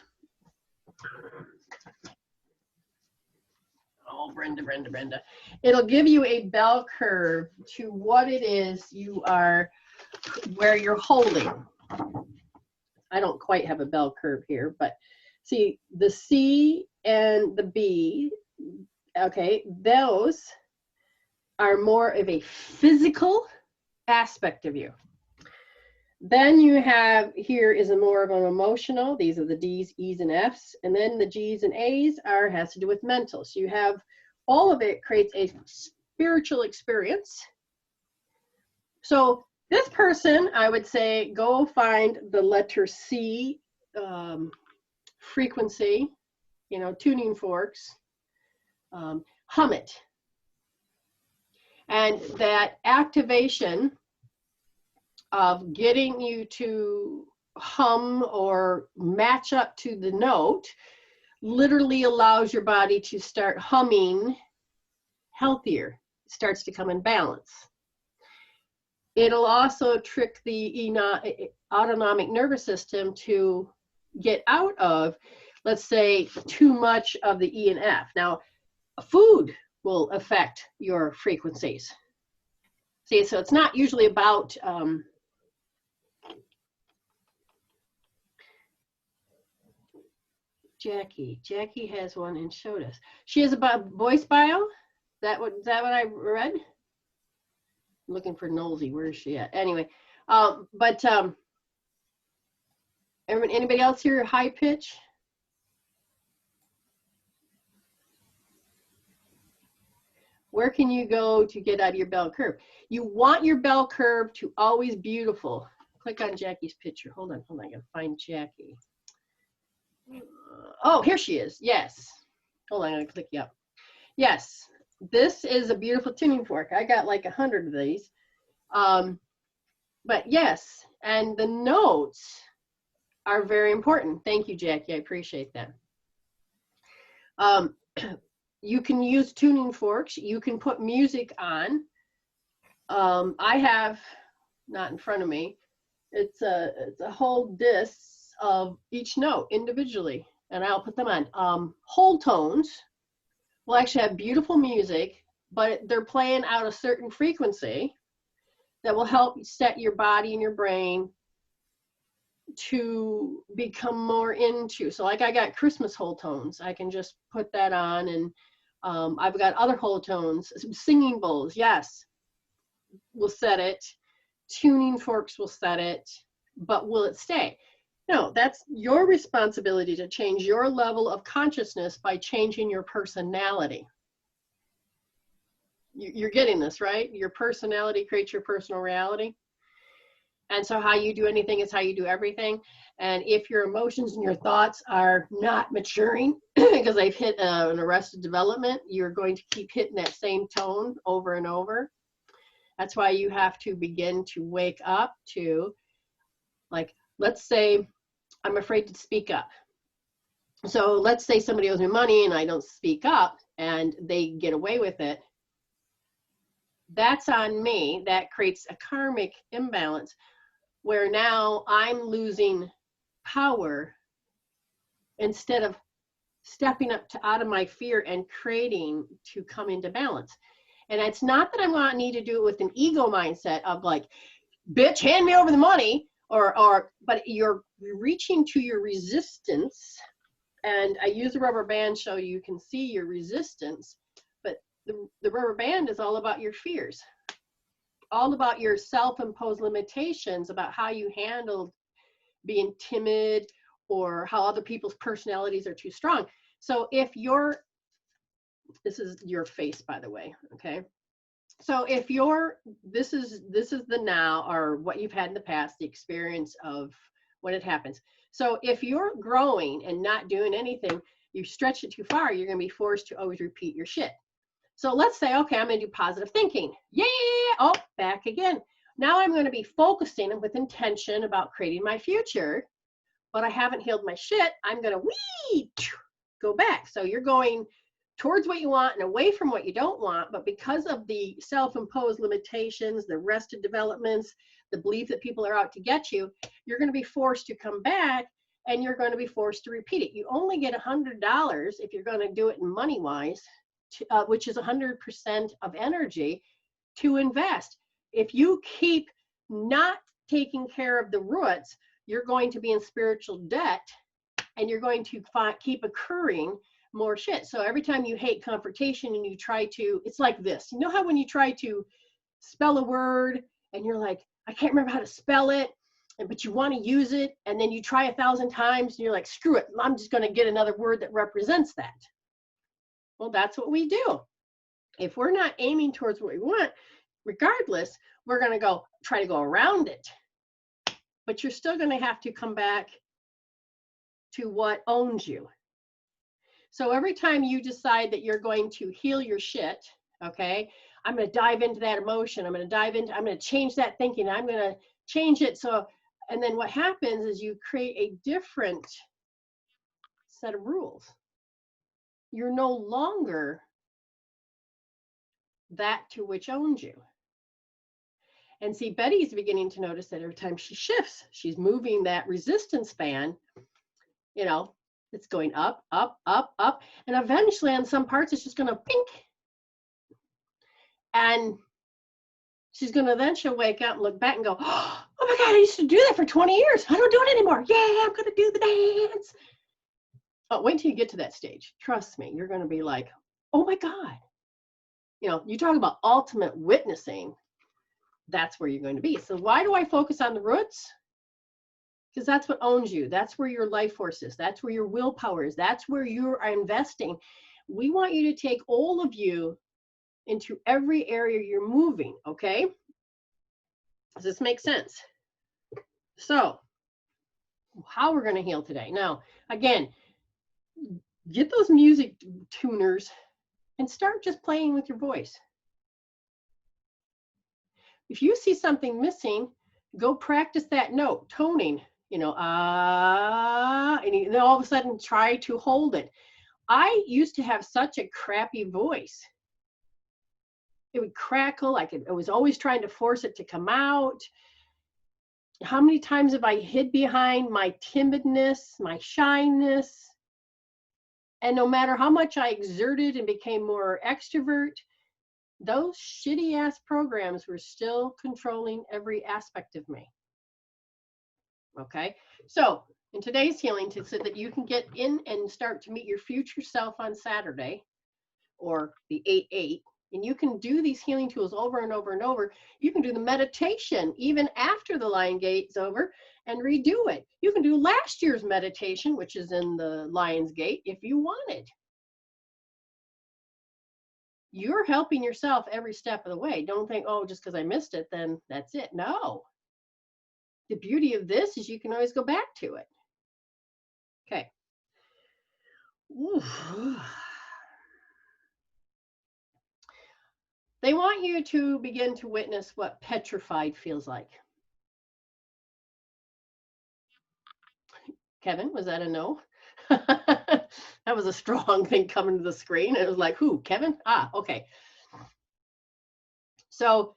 Oh, Brenda. It'll give you a bell curve to what it is you are, where you're holding. I don't quite have a bell curve here, but see the C and the B, okay, those are more of a physical aspect of you. Then you have, here is a more of an emotional, these are the D's, E's, and F's, and then the G's and A's has to do with mental. So you have, all of it creates a spiritual experience. So this person, I would say, go find the letter C frequency, you know, tuning forks, hum it. And that activation of getting you to hum or match up to the note literally allows your body to start humming healthier. It starts to come in balance. It'll also trick the autonomic nervous system to get out of, let's say, too much of the E and F. Now, food will affect your frequencies. See, so it's not usually about Jackie. Jackie has one and showed us. She has a Voice Bio. Is that what I read? I'm looking for Nosy. Where is she at? Anyway, anybody else here high pitch? Where can you go to get out of your bell curve? You want your bell curve to always beautiful. Click on Jackie's picture. Hold on. I gotta find Jackie. Oh, here she is. Yes. Hold on, I'm gonna click you up. Yes, this is a beautiful tuning fork. I got like 100 of these. But yes, and the notes are very important. Thank you, Jackie. I appreciate that. You can use tuning forks. You can put music on. I have, not in front of me, it's a whole disc of each note individually, and I'll put them on. Whole tones will actually have beautiful music, but they're playing out a certain frequency that will help set your body and your brain to become more into. So like I got Christmas whole tones. I can just put that on, and I've got other whole tones, singing bowls, yes, will set it. Tuning forks will set it, but will it stay? No, that's your responsibility to change your level of consciousness by changing your personality. You're getting this, right? Your personality creates your personal reality. And so how you do anything is how you do everything. And if your emotions and your thoughts are not maturing because they've hit an arrested development, you're going to keep hitting that same tone over and over. That's why you have to begin to wake up to, like, let's say I'm afraid to speak up. So let's say somebody owes me money and I don't speak up and they get away with it. That's on me. That creates a karmic imbalance where now I'm losing power instead of stepping up to out of my fear and creating to come into balance. And it's not that I'm going to need to do it with an ego mindset of like, bitch, hand me over the money, but you're reaching to your resistance. And I use a rubber band so you can see your resistance, but the rubber band is all about your fears, all about your self-imposed limitations about how you handled being timid or how other people's personalities are too strong. So if this is your face, by the way, okay? So if this is the now, or what you've had in the past, the experience of when it happens. So if you're growing and not doing anything, you stretch it too far, you're gonna be forced to always repeat your shit. So let's say, okay, I'm gonna do positive thinking. Yeah, oh, back again. Now I'm gonna be focusing with intention about creating my future, but I haven't healed my shit. I'm gonna go back. So you're going towards what you want and away from what you don't want, but because of the self-imposed limitations, the arrested developments, the belief that people are out to get you, you're going to be forced to come back and you're going to be forced to repeat it. You only get $100 if you're going to do it in money-wise, which is 100% of energy to invest. If you keep not taking care of the roots, you're going to be in spiritual debt and you're going to keep accruing more shit. So every time you hate confrontation and you try to, it's like this. You know how when you try to spell a word and you're like, I can't remember how to spell it, but you want to use it, and then you try 1,000 times and you're like, screw it, I'm just going to get another word that represents that. Well, that's what we do. If we're not aiming towards what we want, regardless, we're going to try to go around it. But you're still going to have to come back to what owns you. So every time you decide that you're going to heal your shit, okay, I'm going to dive into that emotion. I'm going to change that thinking. I'm going to change it. So, and then what happens is you create a different set of rules. You're no longer that to which owns you. And see, Betty's beginning to notice that every time she shifts, she's moving that resistance band, you know, it's going up, up, up, up. And eventually on some parts, it's just going to pink. And she's going to, then she'll wake up and look back and go, oh my God, I used to do that for 20 years. I don't do it anymore. Yeah, I'm going to do the dance. Oh, wait till you get to that stage. Trust me, you're going to be like, oh my God. You know, you talk about ultimate witnessing. That's where you're going to be. So why do I focus on the roots? Because that's what owns you. That's where your life force is. That's where your willpower is. That's where you are investing. We want you to take all of you into every area you're moving, okay? Does this make sense? So, how we're going to heal today. Now, again, get those music tuners and start just playing with your voice. If you see something missing, go practice that note, toning. You know, and then all of a sudden try to hold it. I used to have such a crappy voice. It would crackle, I was always trying to force it to come out. How many times have I hid behind my timidness, my shyness? And no matter how much I exerted and became more extrovert, those shitty ass programs were still controlling every aspect of me. Okay, so in today's healing, so that you can get in and start to meet your future self on Saturday, or the 8-8. And you can do these healing tools over and over and over. You can do the meditation even after the Lion Gate's over and redo it. You can do last year's meditation, which is in the Lion's Gate, if you wanted. You're helping yourself every step of the way. Don't think, oh, just because I missed it, then that's it. No. The beauty of this is you can always go back to it. Okay. Ooh. They want you to begin to witness what petrified feels like. Kevin, was that a no? That was a strong thing coming to the screen. It was like, who? Kevin? Ah, okay. So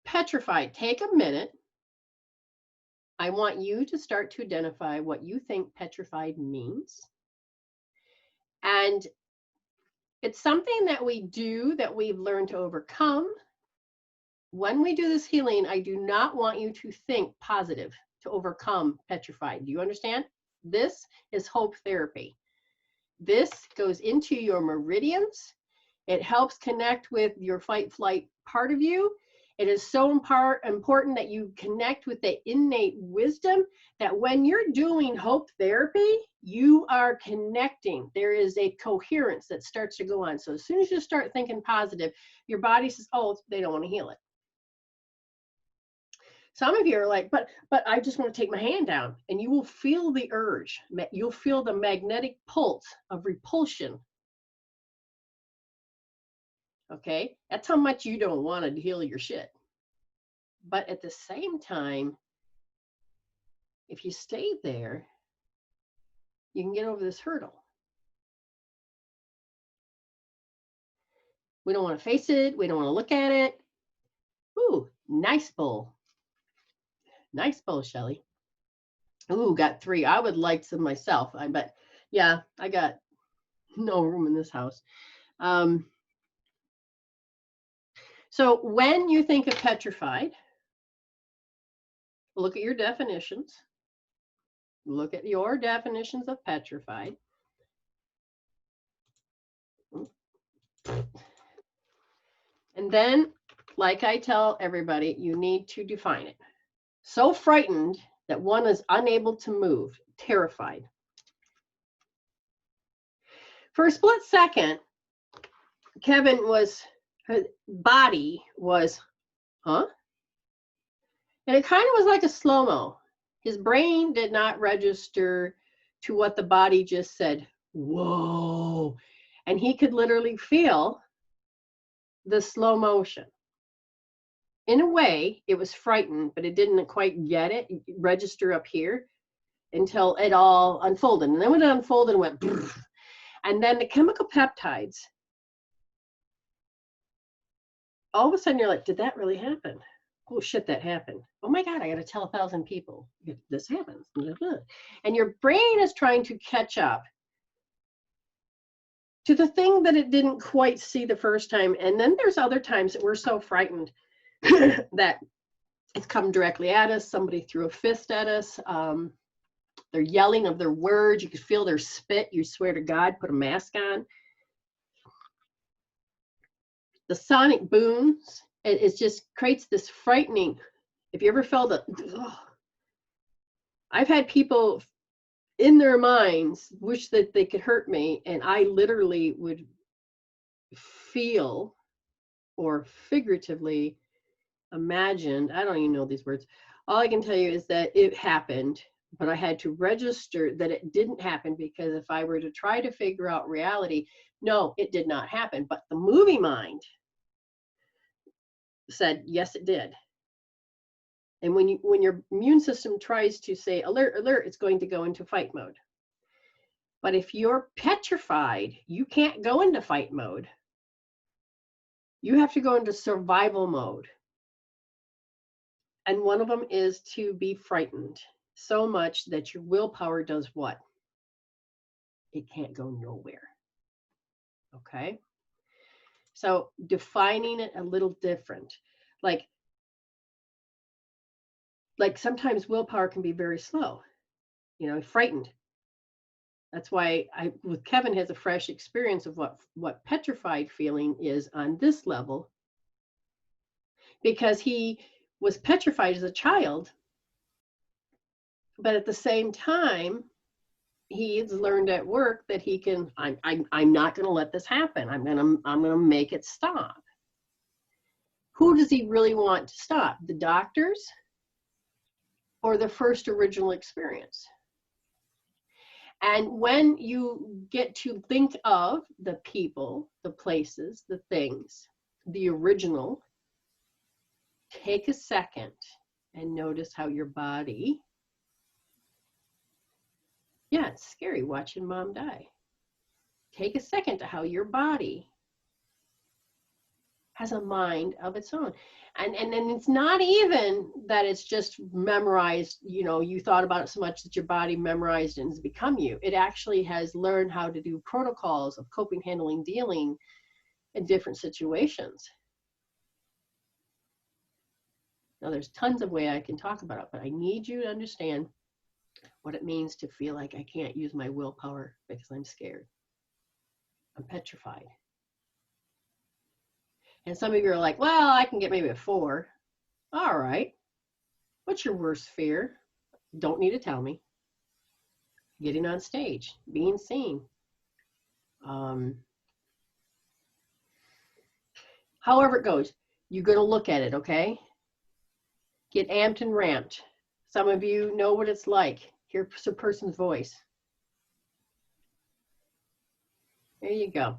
petrified, take a minute. I want you to start to identify what you think petrified means. And it's something that we do that we've learned to overcome. When we do this healing, I do not want you to think positive to overcome petrified. Do you understand? This is hope therapy. This goes into your meridians. It helps connect with your fight flight part of you. It is so important that you connect with the innate wisdom that when you're doing hope therapy, you are connecting. There is a coherence that starts to go on. So as soon as you start thinking positive, your body says, oh, they don't want to heal it. Some of you are like, but I just want to take my hand down, and you will feel the urge. You'll feel the magnetic pulse of repulsion. Okay, that's how much you don't want to heal your shit. But at the same time, if you stay there, you can get over this hurdle. We don't want to face it. We don't want to look at it. Ooh, nice bowl. Nice bowl, Shelly. Ooh, got 3. I would like some myself. I bet. Yeah, I got no room in this house. So when you think of petrified, look at your definitions. Look at your definitions of petrified. And then, like I tell everybody, you need to define it. So frightened that one is unable to move, terrified. For a split second, her body was, huh? And it kind of was like a slow-mo. His brain did not register to what the body just said, whoa. And he could literally feel the slow motion. In a way, it was frightened, but it didn't quite get it, register up here until it all unfolded. And then when it unfolded, it went, brrr. And then the chemical peptides, all of a sudden you're like, did that really happen? Oh shit, that happened. Oh my God, I got to tell 1,000 people if this happens. And your brain is trying to catch up to the thing that it didn't quite see the first time. And then there's other times that we're so frightened that it's come directly at us. Somebody threw a fist at us. They're yelling of their words. You can feel their spit. You swear to God, put a mask on. The sonic booms, it just creates this frightening. If you ever felt it, I've had people in their minds wish that they could hurt me, and I literally would feel or figuratively imagined, I don't even know these words. All I can tell you is that it happened, but I had to register that it didn't happen, because if I were to try to figure out reality, no, it did not happen. But the movie mind said, yes, it did. And when your immune system tries to say, alert, alert, it's going to go into fight mode. But if you're petrified, you can't go into fight mode. You have to go into survival mode. And one of them is to be frightened so much that your willpower does what? It can't go nowhere. Okay? So defining it a little different. Like sometimes willpower can be very slow. You know, frightened. That's why with Kevin has a fresh experience of what petrified feeling is on this level, because he was petrified as a child, but at the same time, he's learned at work that he can. I'm not going to let this happen. I'm gonna make it stop. Who does he really want to stop? The doctors or the first original experience? And when you get to think of the people, the places, the things, the original, take a second and notice how your body, yeah, it's scary watching mom die. Take a second to how your body has a mind of its own. And it's not even that it's just memorized, you know, you thought about it so much that your body memorized and has become you. It actually has learned how to do protocols of coping, handling, dealing in different situations. Now, there's tons of ways I can talk about it, but I need you to understand what it means to feel like I can't use my willpower because I'm scared. I'm petrified. And some of you are like, well, I can get maybe a 4. All right. What's your worst fear? Don't need to tell me. Getting on stage, being seen. However it goes, you're going to look at it, okay? Get amped and ramped. Some of you know what it's like. Hear a person's voice. There you go.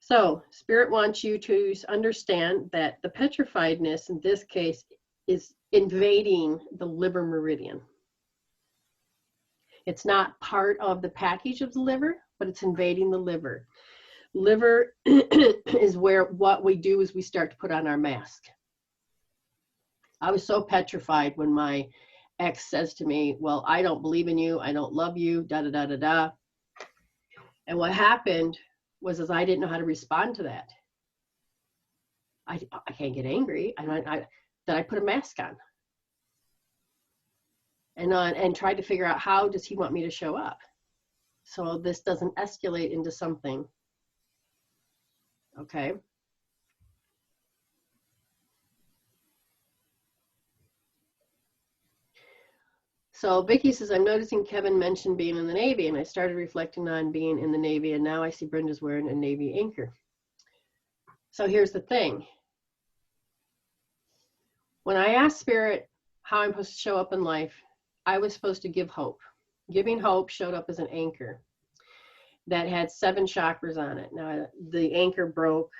So Spirit wants you to understand that the petrifiedness in this case is invading the liver meridian. It's not part of the package of the liver, but it's invading the liver. Liver is where what we do is we start to put on our mask. I was so petrified when my ex says to me, well, I don't believe in you. I don't love you, da, da, da, da, da. And what happened was I didn't know how to respond to that. I can't get angry. Then I put a mask on. And tried to figure out how does he want me to show up so this doesn't escalate into something. Okay. So Vicki says, I'm noticing Kevin mentioned being in the Navy, and I started reflecting on being in the Navy, and now I see Brenda's wearing a Navy anchor. So here's the thing. When I asked Spirit how I'm supposed to show up in life, I was supposed to give hope. Giving hope showed up as an anchor that had 7 chakras on it. Now, the anchor broke.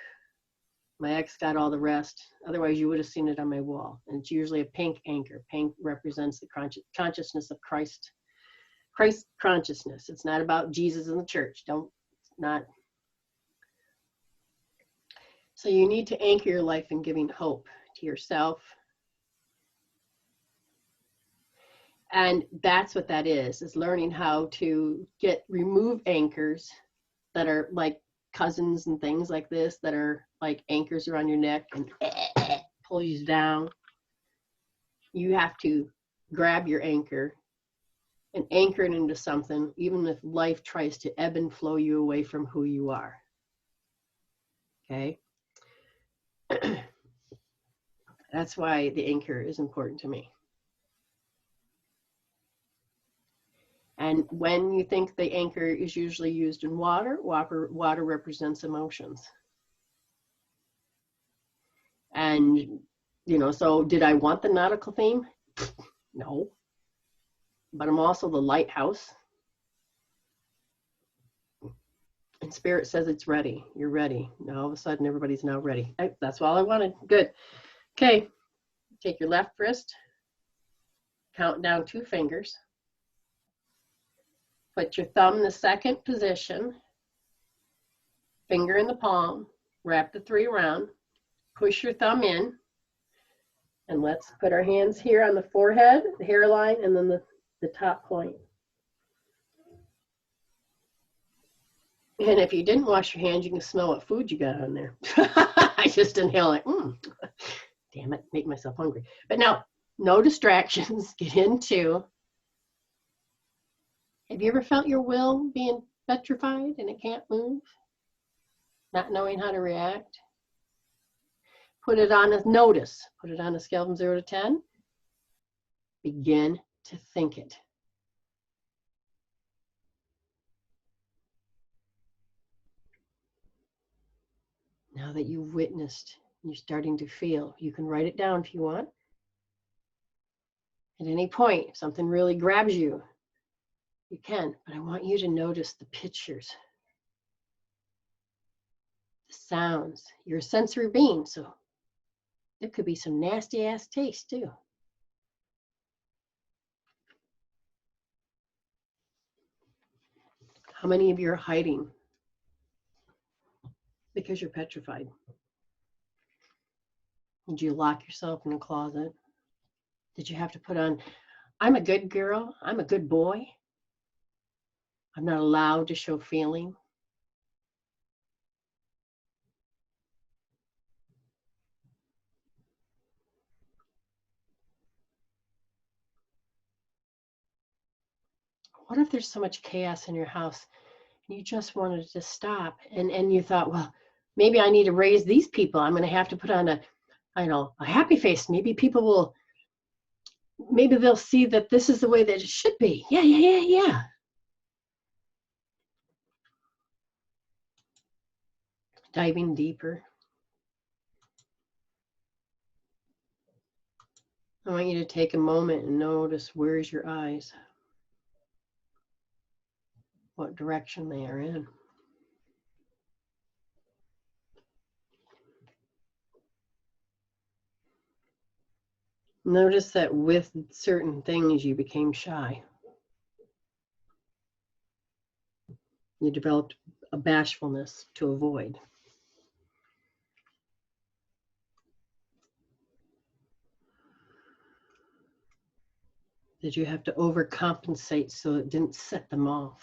My ex got all the rest. Otherwise, you would have seen it on my wall. And it's usually a pink anchor. Pink represents the consciousness of Christ. Christ consciousness. It's not about Jesus in the church. So you need to anchor your life in giving hope to yourself. And that's what that is learning how to remove anchors that are like cousins and things like this that are like anchors around your neck and pull you down. You have to grab your anchor and anchor it into something, even if life tries to ebb and flow you away from who you are. Okay? That's why the anchor is important to me. And when you think the anchor is usually used in water, water represents emotions. And, you know, so did I want the nautical theme? No. But I'm also the lighthouse. And Spirit says it's ready. You're ready. Now all of a sudden everybody's now ready. That's all I wanted. Good. Okay. Take your left wrist. Count down 2 fingers. Put your thumb in the second position, finger in the palm, wrap the 3 around, push your thumb in, and let's put our hands here on the forehead, the hairline, and then the top point. And if you didn't wash your hands, you can smell what food you got on there. I just inhale like, damn it, make myself hungry. But now, no distractions, get into Have you ever felt your will being petrified and it can't move? Not knowing how to react? Put it on a notice. Put it on a scale from 0 to 10. Begin to think it. Now that you've witnessed, you're starting to feel, you can write it down if you want. At any point, if something really grabs you, you can, but I want you to notice the pictures, the sounds. You're a sensory being, so there could be some nasty ass taste too. How many of you are hiding because you're petrified? Did you lock yourself in a closet? Did you have to put on, I'm a good girl, I'm a good boy, I'm not allowed to show feeling? What if there's so much chaos in your house and you just wanted to stop and you thought, well, maybe I need to raise these people. I'm going to have to put on a happy face. Maybe people will, maybe they'll see that this is the way that it should be. Yeah. Diving deeper. I want you to take a moment and notice, where's your eyes? What direction they are in. Notice that with certain things you became shy. You developed a bashfulness to avoid. Did you have to overcompensate so it didn't set them off?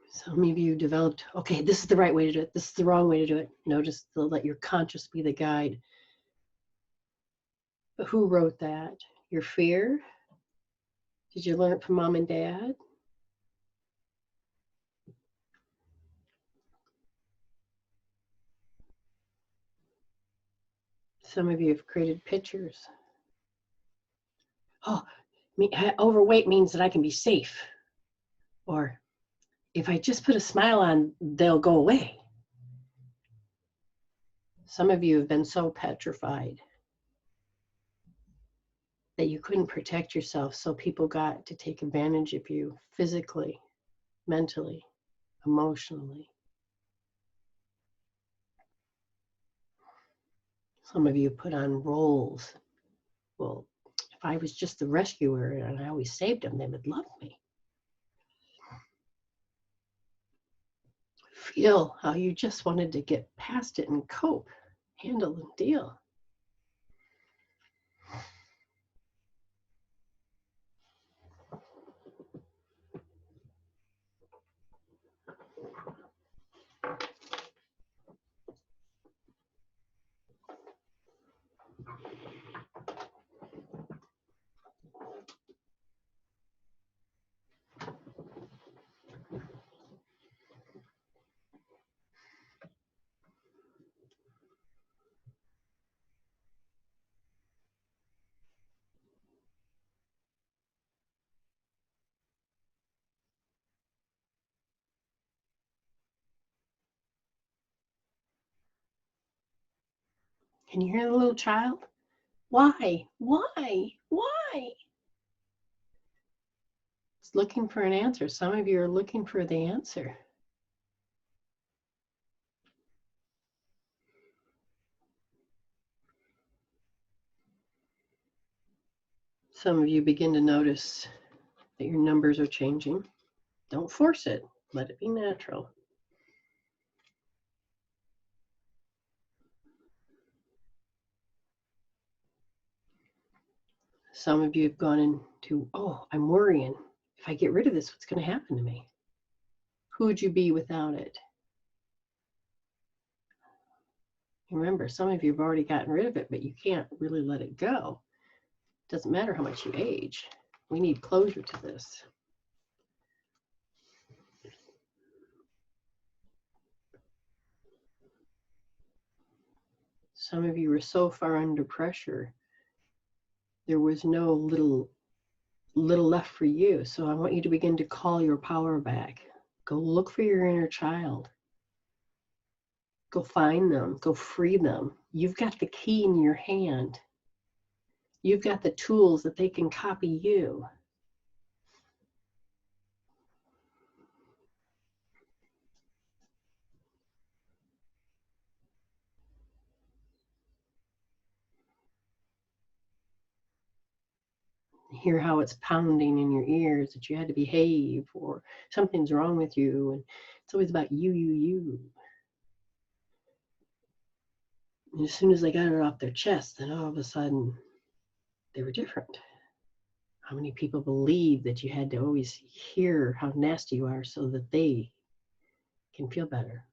Some of you developed, okay, this is the right way to do it. This is the wrong way to do it. Notice to let your conscious be the guide. But who wrote that? Your fear? Did you learn it from mom and dad? Some of you have created pictures. Oh, overweight means that I can be safe. Or if I just put a smile on, they'll go away. Some of you have been so petrified that you couldn't protect yourself, so people got to take advantage of you physically, mentally, emotionally. Some of you put on roles. Well, if I was just the rescuer and I always saved them, they would love me. Feel how you just wanted to get past it and cope, handle and deal. Can you hear the little child? Why? It's looking for an answer. Some of you are looking for the answer. Some of you begin to notice that your numbers are changing. Don't force it. Let it be natural. Some of you have gone into, oh, I'm worrying. If I get rid of this, what's going to happen to me? Who would you be without it? Remember, some of you have already gotten rid of it, but you can't really let it go. Doesn't matter how much you age. We need closure to this. Some of you were so far under pressure, there was no little left for you. So I want you to begin to call your power back. Go look for your inner child. Go find them. Go free them. You've got the key in your hand. You've got the tools that they can copy you. Hear how it's pounding in your ears that you had to behave or something's wrong with you, and it's always about you. And as soon as they got it off their chest, then all of a sudden they were different. How many people believe that you had to always hear how nasty you are so that they can feel better?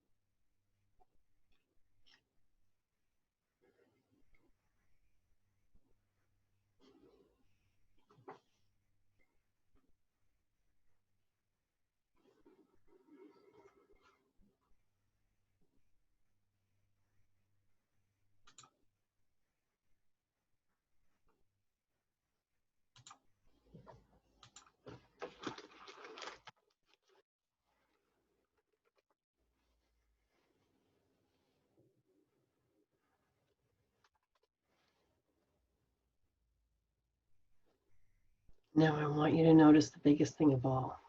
Now I want you to notice the biggest thing of all.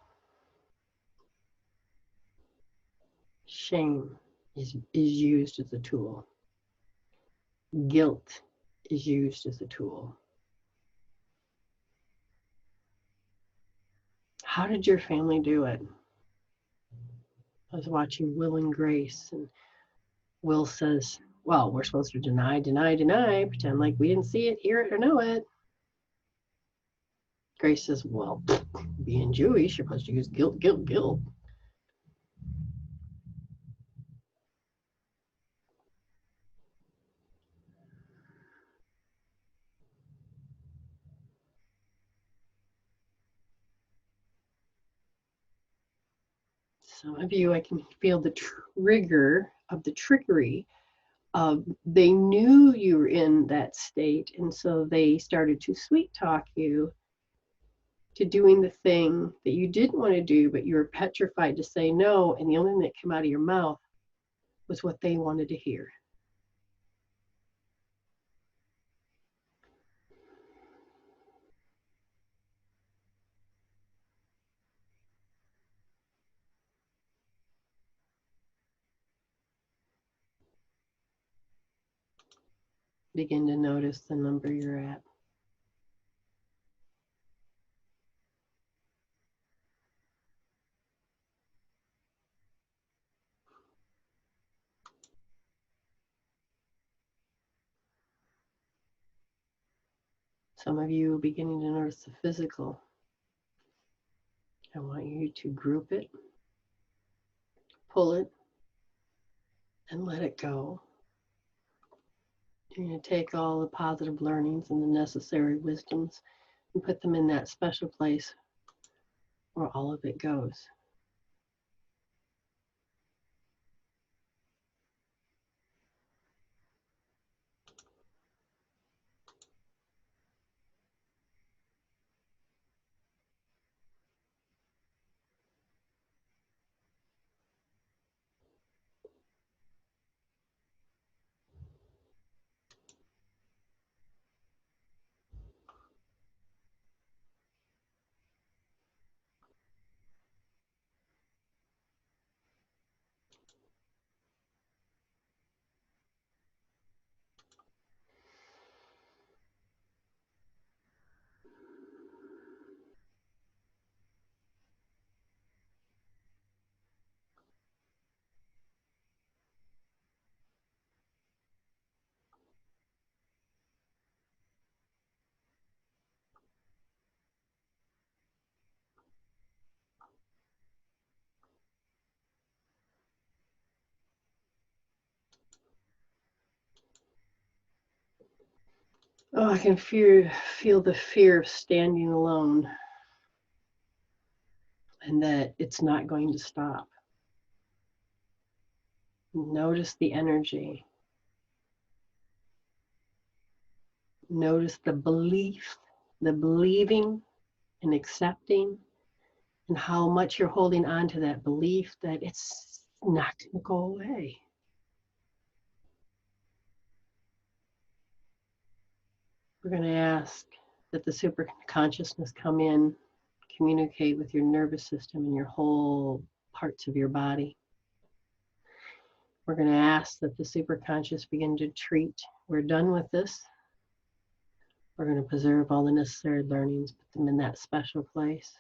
Shame is used as a tool. Guilt is used as a tool. How did your family do it? I was watching Will and Grace, and Will says, well, we're supposed to deny, pretend like we didn't see it, hear it, or know it. Grace says, well, being Jewish, you're supposed to use guilt. Some of you, I can feel the trigger of the trickery of they knew you were in that state, and so they started to sweet talk you to doing the thing that you didn't want to do, but you were petrified to say no, and the only thing that came out of your mouth was what they wanted to hear. Begin to notice the number you're at. Some of you are beginning to notice the physical. I want you to group it, pull it, and let it go. You're going to take all the positive learnings and the necessary wisdoms and put them in that special place where all of it goes. Oh, I can feel the fear of standing alone, and that it's not going to stop. Notice the energy. Notice the belief, the believing and accepting, and how much you're holding on to that belief that it's not going to go away. We're going to ask that the super consciousness come in, communicate with your nervous system and your whole parts of your body. We're going to ask that the super conscious begin to treat. We're done with this. We're going to preserve all the necessary learnings, put them in that special place.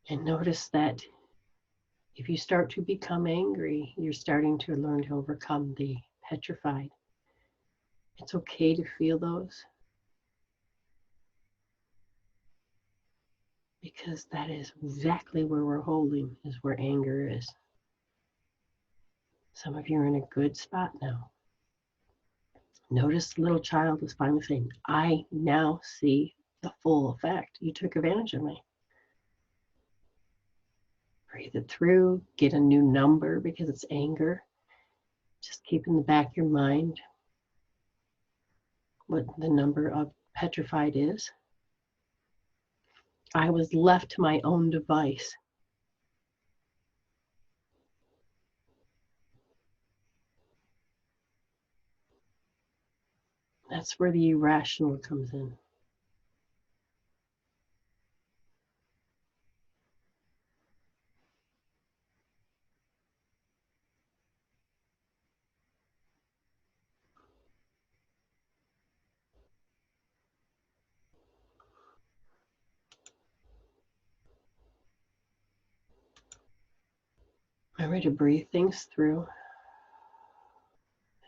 And notice that if you start to become angry, you're starting to learn to overcome the petrified. It's okay to feel those, because that is exactly where we're holding, is where anger is. Some of you are in a good spot now. Notice the little child is finally saying, I now see the full effect. You took advantage of me. Breathe it through, get a new number because it's anger. Just keep in the back of your mind what the number of petrified is. I was left to my own device. That's where the irrational comes in. Remember to breathe things through.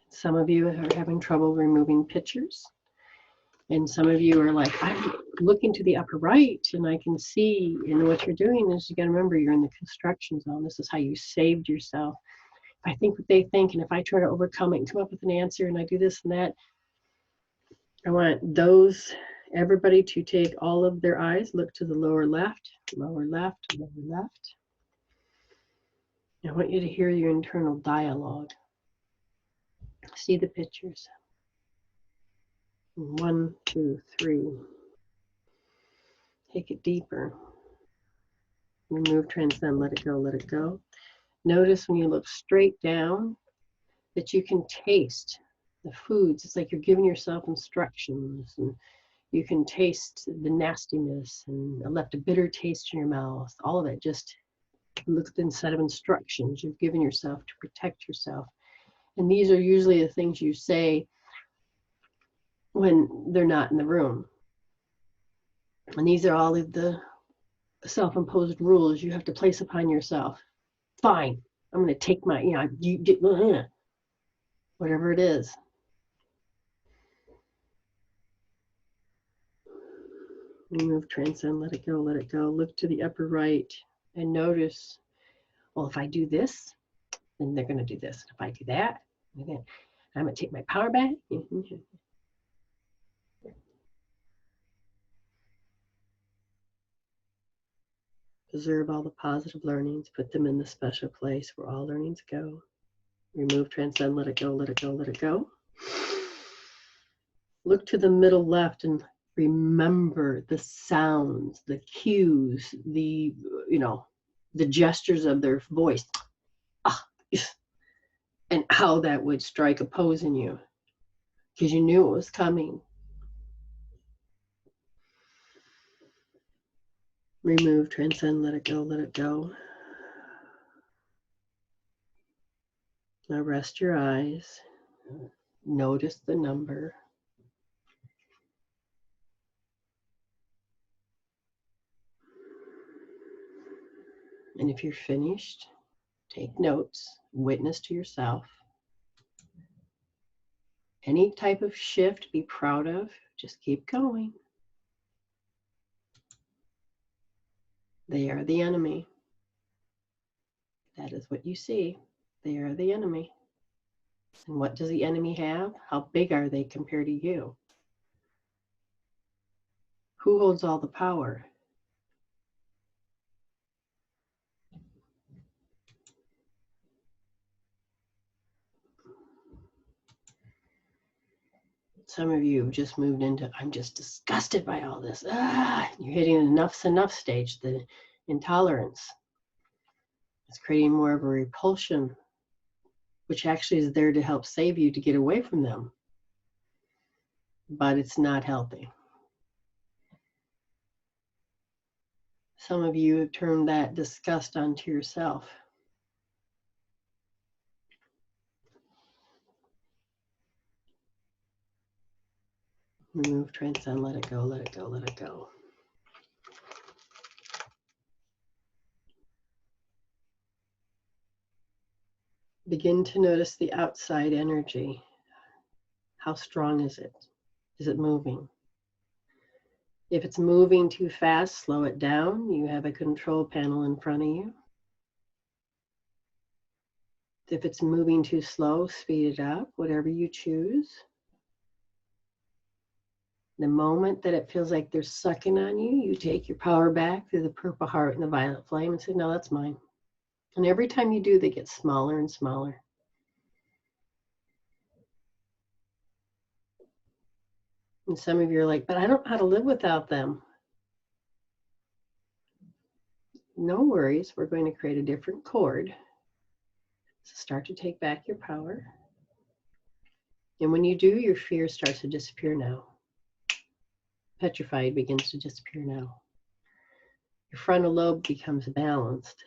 Some of you are having trouble removing pictures. And some of you are like, I'm looking to the upper right and I can see, and what you're doing is you got to remember you're in the construction zone. This is how you saved yourself. If I think what they think, and if I try to overcome it and come up with an answer and I do this and that, I want everybody to take all of their eyes, look to the lower left, lower left, lower left. I want you to hear your internal dialogue. See the pictures. 1, 2, 3. Take it deeper. Remove, transcend, let it go, let it go. Notice when you look straight down that you can taste the foods. It's like you're giving yourself instructions, and you can taste the nastiness and left a bitter taste in your mouth. All of it just looks instead of instructions you've given yourself to protect yourself. And these are usually the things you say when they're not in the room. And these are all of the self-imposed rules you have to place upon yourself. Fine, I'm going to take my, you did, whatever it is. Remove, transcend, let it go, let it go. Look to the upper right and notice, well, if I do this, then they're going to do this. If I do that, I'm going to take my power back. Preserve all the positive learnings, put them in the special place where all learnings go. Remove, transcend, let it go, let it go, let it go. Look to the middle left and remember the sounds, the cues, the gestures of their voice. And how that would strike a pose in you because you knew it was coming. Remove, transcend, let it go, let it go. Now rest your eyes. Notice the number. And if you're finished, take notes, witness to yourself. Any type of shift, be proud of, just keep going. They are the enemy. That is what you see. They are the enemy. And what does the enemy have? How big are they compared to you? Who holds all the power? Some of you have just moved into, I'm just disgusted by all this. You're hitting an enough's enough stage, the intolerance. It's creating more of a repulsion, which actually is there to help save you to get away from them. But it's not healthy. Some of you have turned that disgust onto yourself. Remove, transcend, let it go, let it go, let it go. Begin to notice the outside energy. How strong is it? Is it moving? If it's moving too fast, slow it down. You have a control panel in front of you. If it's moving too slow, speed it up, whatever you choose. The moment that it feels like they're sucking on you, you take your power back through the purple heart and the violet flame and say, no, that's mine. And every time you do, they get smaller and smaller. And some of you are like, but I don't know how to live without them. No worries, we're going to create a different chord. So start to take back your power. And when you do, your fear starts to disappear now. Petrified begins to disappear now. Your frontal lobe becomes balanced.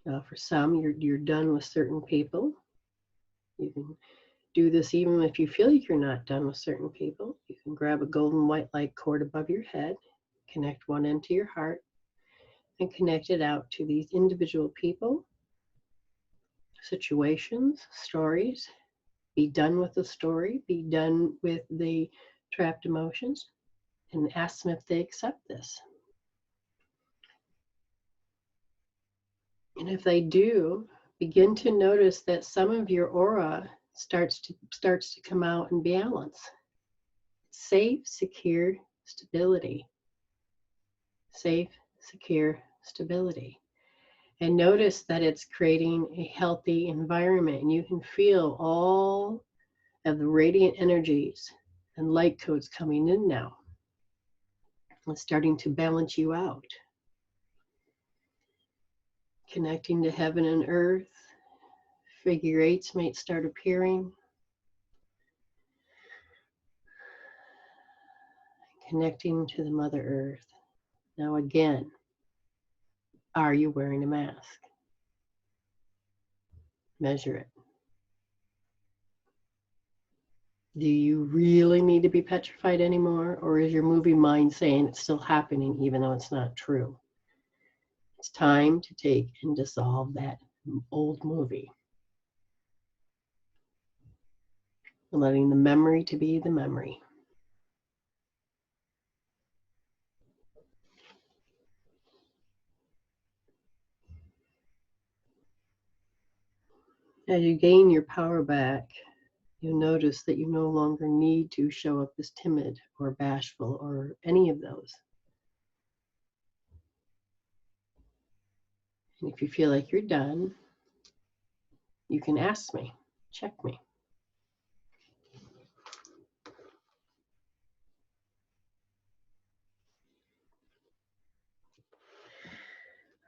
Now for some, you're done with certain people. You can do this even if you feel like you're not done with certain people. You can grab a golden white light cord above your head, connect one end to your heart, and connect it out to these individual people, situations, stories. Be done with the story, be done with the trapped emotions, and ask them if they accept this. And if they do, begin to notice that some of your aura starts to come out in balance. Safe, secure, stability. Safe, secure, stability. And notice that it's creating a healthy environment, and you can feel all of the radiant energies and light codes coming in now. It's starting to balance you out. Connecting to heaven and earth. Figure eights might start appearing. Connecting to the Mother Earth. Now again, are you wearing a mask? Measure it. Do you really need to be petrified anymore? Or is your movie mind saying it's still happening even though it's not true? It's time to take and dissolve that old movie. Letting the memory to be the memory. As you gain your power back, you'll notice that you no longer need to show up as timid or bashful or any of those. And if you feel like you're done, you can ask me, check me.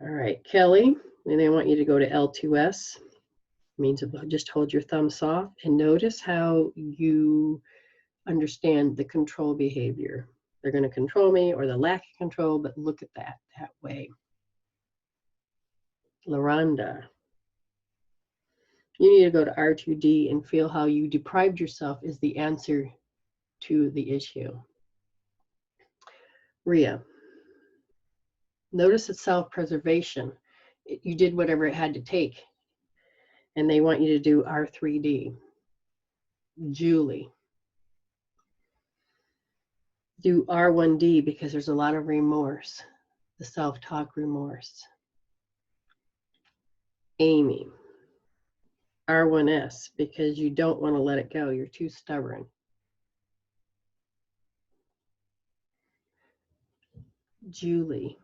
All right, Kelly, and I want you to go to L2S. It means just hold your thumb soft and notice how you understand the control behavior. They're going to control me or the lack of control, but look at that way. LaRonda, you need to go to R2D and feel how you deprived yourself is the answer to the issue. Rhea, notice it's self-preservation. You did whatever it had to take, and they want you to do R3D. Julie, Do R1D because there's a lot of remorse, the self-talk remorse. Amy, R1S because you don't want to let it go. You're too stubborn. Julie,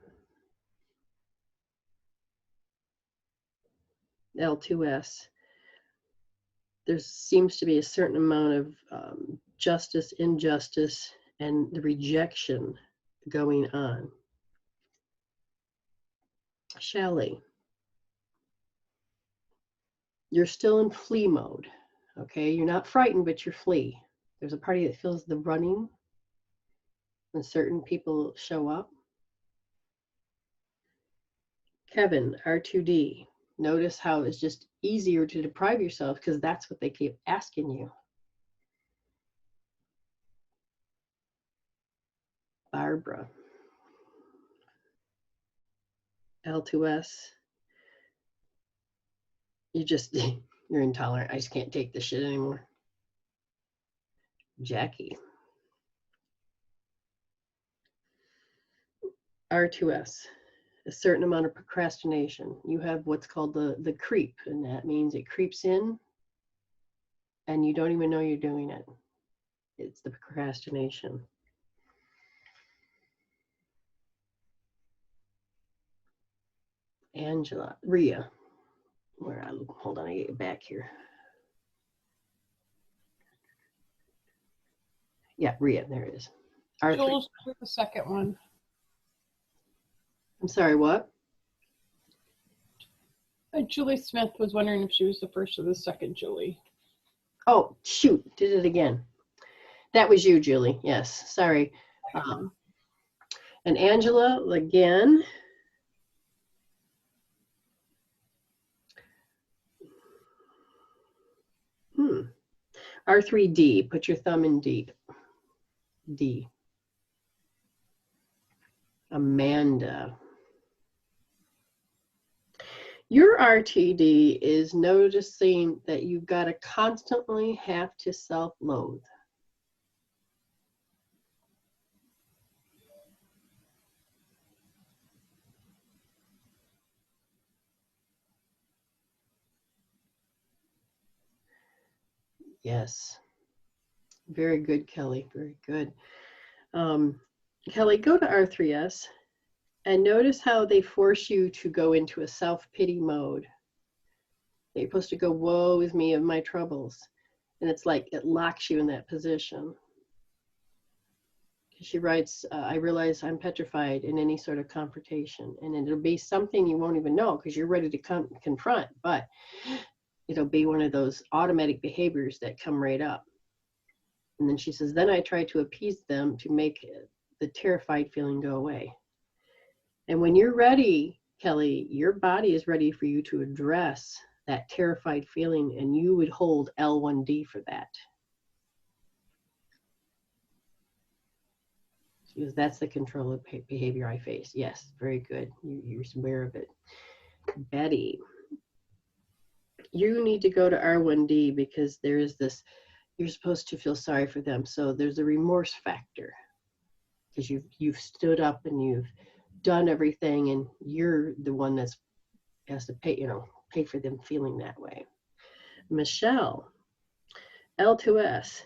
L2S. There seems to be a certain amount of justice, injustice, and the rejection going on. Shelley, you're still in flee mode, okay? You're not frightened, but you're flee. There's a party that feels the running when certain people show up. Kevin, R2D, notice how it's just easier to deprive yourself because that's what they keep asking you. Barbara, L2S, you're intolerant. I just can't take this shit anymore. Jackie, R2S, a certain amount of procrastination. You have what's called the creep, and that means it creeps in and you don't even know you're doing it. It's the procrastination. Angela, Rhea, hold on, I get back here. Yeah, Rhea, there it is. Jules was the second one. I'm sorry, what? Julie Smith was wondering if she was the first or the second Julie. Oh, shoot, did it again. That was you, Julie. Yes, sorry. And Angela, again. R3D, put your thumb in D. D. Amanda. Your RTD is noticing that you've got to constantly have to self-loathe. Yes. Very good, Kelly. Very good. Kelly, go to R3S and notice how they force you to go into a self-pity mode. You're supposed to go, woe is me of my troubles. And it's like it locks you in that position. She writes, I realize I'm petrified in any sort of confrontation. And it'll be something you won't even know because you're ready to confront. But it'll be one of those automatic behaviors that come right up. And then she says, then I try to appease them to make the terrified feeling go away. And when you're ready, Kelly, your body is ready for you to address that terrified feeling, and you would hold L1D for that. Because that's the control of behavior I face. Yes, very good. You're aware of it. Betty, you need to go to R1D because there is this, you're supposed to feel sorry for them. So there's a remorse factor because you've stood up and you've done everything, and you're the one that's has to pay for them feeling that way. Michelle, L2S,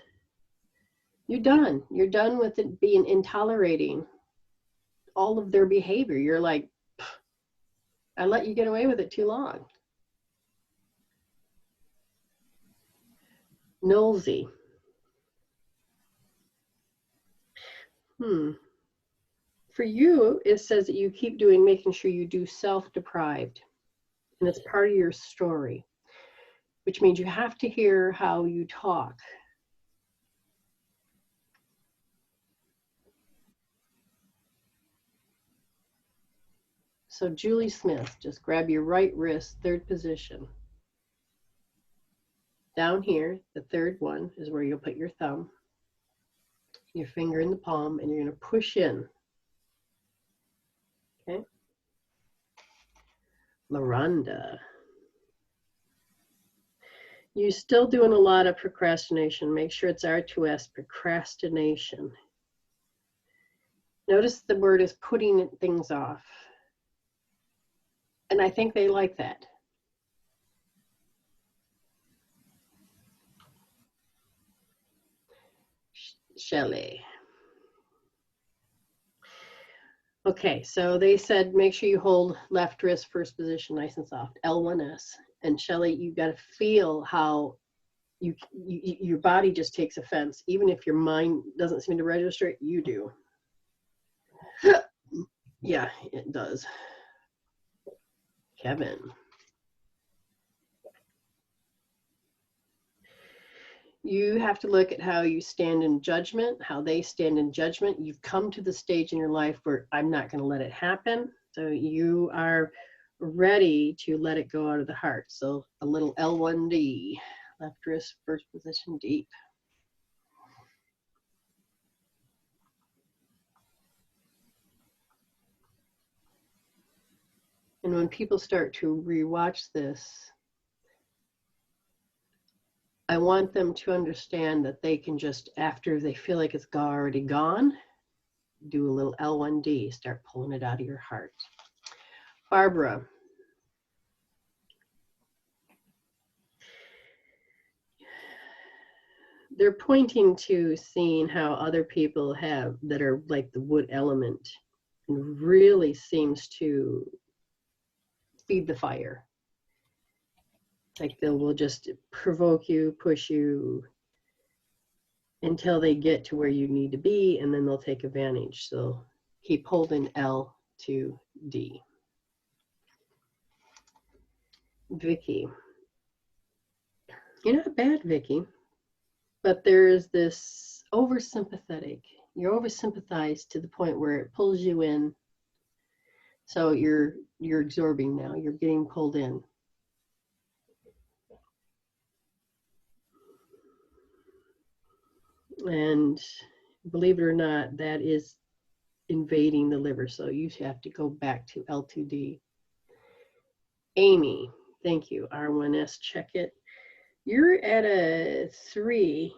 you're done. You're done with it being intolerating all of their behavior. You're like, I let you get away with it too long. Nolsey. For you, it says that you keep making sure you do self-deprived. And it's part of your story, which means you have to hear how you talk. So Julie Smith, just grab your right wrist, third position. Down here, the third one is where you'll put your thumb, your finger in the palm, and you're going to push in. Okay? LaRonda. You're still doing a lot of procrastination. Make sure it's R2S, procrastination. Notice the word is putting things off. And I think they like that. Shelley. Okay, so they said make sure you hold left wrist first position nice and soft, L1S. And Shelley, you got to feel how your body just takes offense. Even if your mind doesn't seem to register it, you do. Yeah, it does. Kevin. You have to look at how you stand in judgment, how they stand in judgment. You've come to the stage in your life where I'm not going to let it happen. So you are ready to let it go out of the heart. So a little L1D, left wrist, first position, deep. And when people start to rewatch this, I want them to understand that they can just, after they feel like it's already gone, do a little L1D, start pulling it out of your heart. Barbara. They're pointing to seeing how other people have, that are like the wood element, and really seems to feed the fire. Like they will just provoke you, push you until they get to where you need to be, and then they'll take advantage. So keep holding L to D. Vicky. You're not bad, Vicky, but there's this oversympathetic. You're oversympathized to the point where it pulls you in. So you're absorbing now. You're getting pulled in. And believe it or not, that is invading the liver. So you have to go back to L2D. Amy, thank you. R1S, check it. You're at a 3.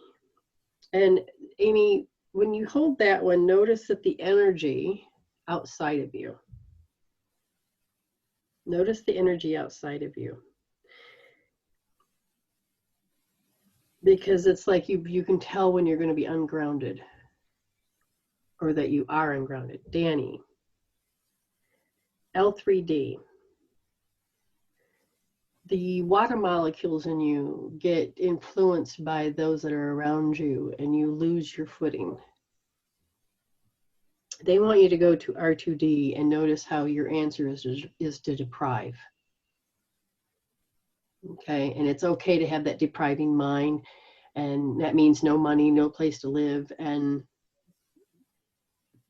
And Amy, when you hold that one, notice that the energy outside of you. Notice the energy outside of you. Because it's like you can tell when you're going to be ungrounded or that you are ungrounded. Danny. L3D. The water molecules in you get influenced by those that are around you and you lose your footing. They want you to go to R2D and notice how your answer is to deprive. Okay, and it's okay to have that depriving mind, and that means no money, no place to live, and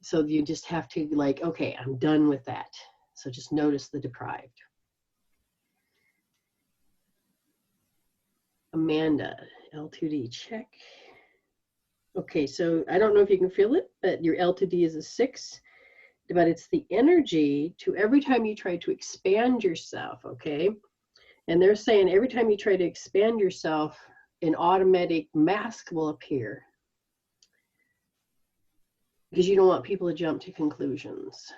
so you just have to like, okay, I'm done with that. So just notice the deprived. Amanda, L2D, check. Okay, so I don't know if you can feel it, but your L2D is a 6, but it's the energy to every time you try to expand yourself, okay? And they're saying every time you try to expand yourself, an automatic mask will appear because you don't want people to jump to conclusions.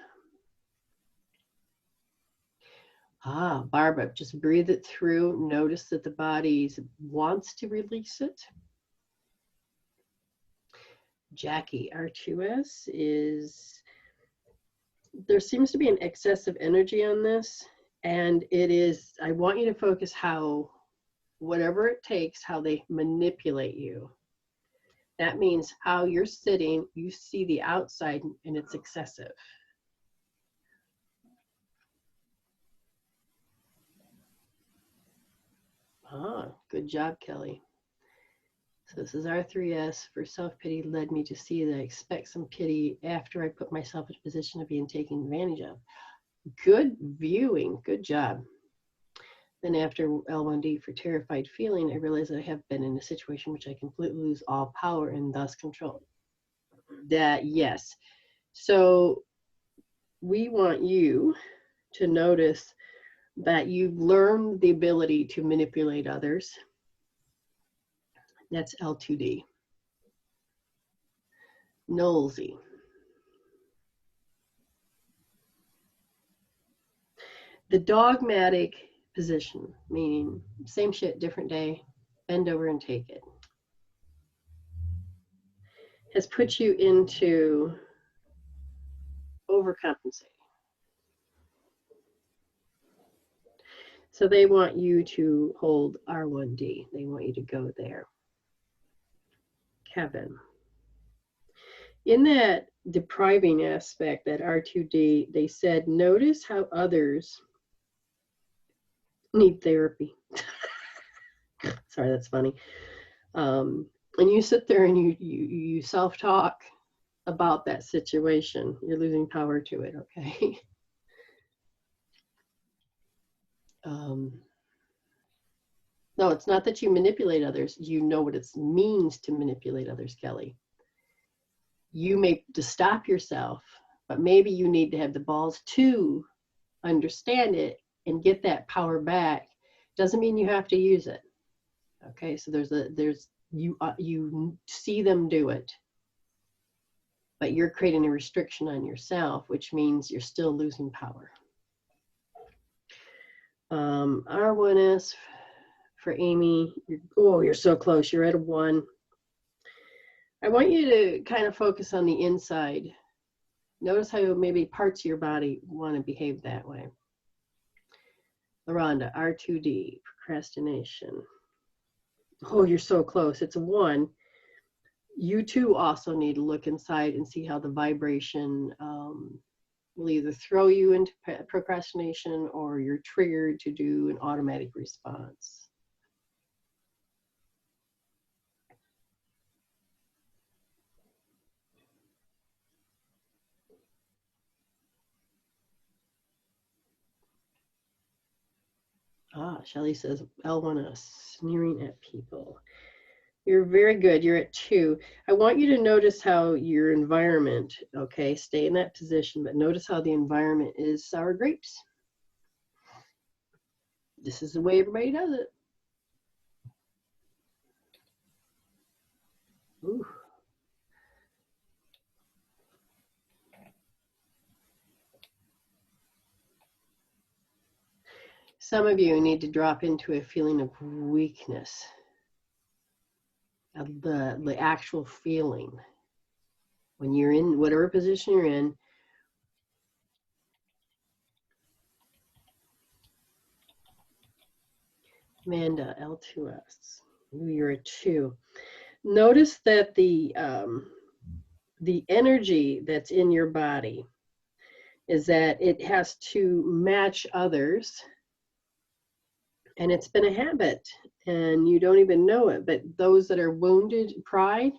Ah, Barbara, just breathe it through. Notice that the body wants to release it. Jackie, R2S is, there seems to be an excessive energy on this. And it is, I want you to focus how, whatever it takes, how they manipulate you. That means how you're sitting, you see the outside and it's excessive. Ah, good job, Kelly. So this is R3S. For self-pity led me to see that I expect some pity after I put myself in a position of being taken advantage of. Good viewing, good job. Then after L1D for terrified feeling, I realized that I have been in a situation which I completely lose all power and thus control. That, yes. So we want you to notice that you've learned the ability to manipulate others. That's L2D. Nosy. The dogmatic position, meaning same shit, different day, bend over and take it, has put you into overcompensating. So they want you to hold R1D. They want you to go there. Kevin. In that depriving aspect, that R2D, they said, notice how others need therapy. Sorry, that's funny. And you sit there and you self-talk about that situation. You're losing power to it, okay? No, it's not that you manipulate others. You know what it means to manipulate others, Kelly. You may to stop yourself, but maybe you need to have the balls to understand it and get that power back. Doesn't mean you have to use it. Okay, so you see them do it, but you're creating a restriction on yourself, which means you're still losing power. R1S for Amy. You're so close. You're at a 1. I want you to kind of focus on the inside. Notice how maybe parts of your body want to behave that way. LaRonda, R2D, procrastination. Oh, you're so close. It's a 1. You too also need to look inside and see how the vibration will either throw you into procrastination or you're triggered to do an automatic response. Shelley says, L1S, sneering at people. You're very good. You're at 2. I want you to notice how your environment, okay, stay in that position, but notice how the environment is sour grapes. This is the way everybody does it. Ooh. Some of you need to drop into a feeling of weakness, of the actual feeling. When you're in whatever position you're in, Amanda, L2S, you're a 2. Notice that the energy that's in your body is that it has to match others. And it's been a habit and you don't even know it, but those that are wounded, pride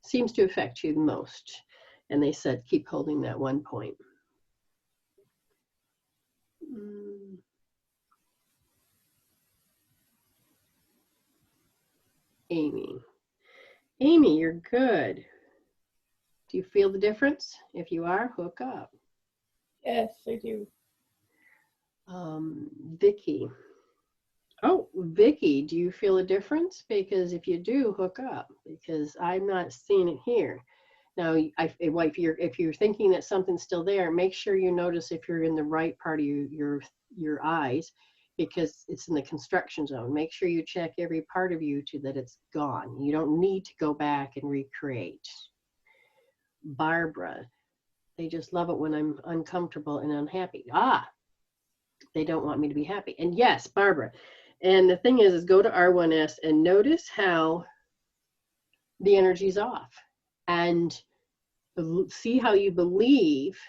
seems to affect you the most. And they said, keep holding that 1 point. Amy, you're good. Do you feel the difference? If you are, hook up. Yes, I do. Vicky. Oh, Vicky, do you feel a difference? Because if you do, hook up, because I'm not seeing it here. Now, if you're thinking that something's still there, make sure you notice if you're in the right part of your eyes, because it's in the construction zone. Make sure you check every part of you to that it's gone. You don't need to go back and recreate. Barbara, they just love it when I'm uncomfortable and unhappy. They don't want me to be happy. And yes, Barbara. And the thing is go to R1S and notice how the energy's off and see how you believe.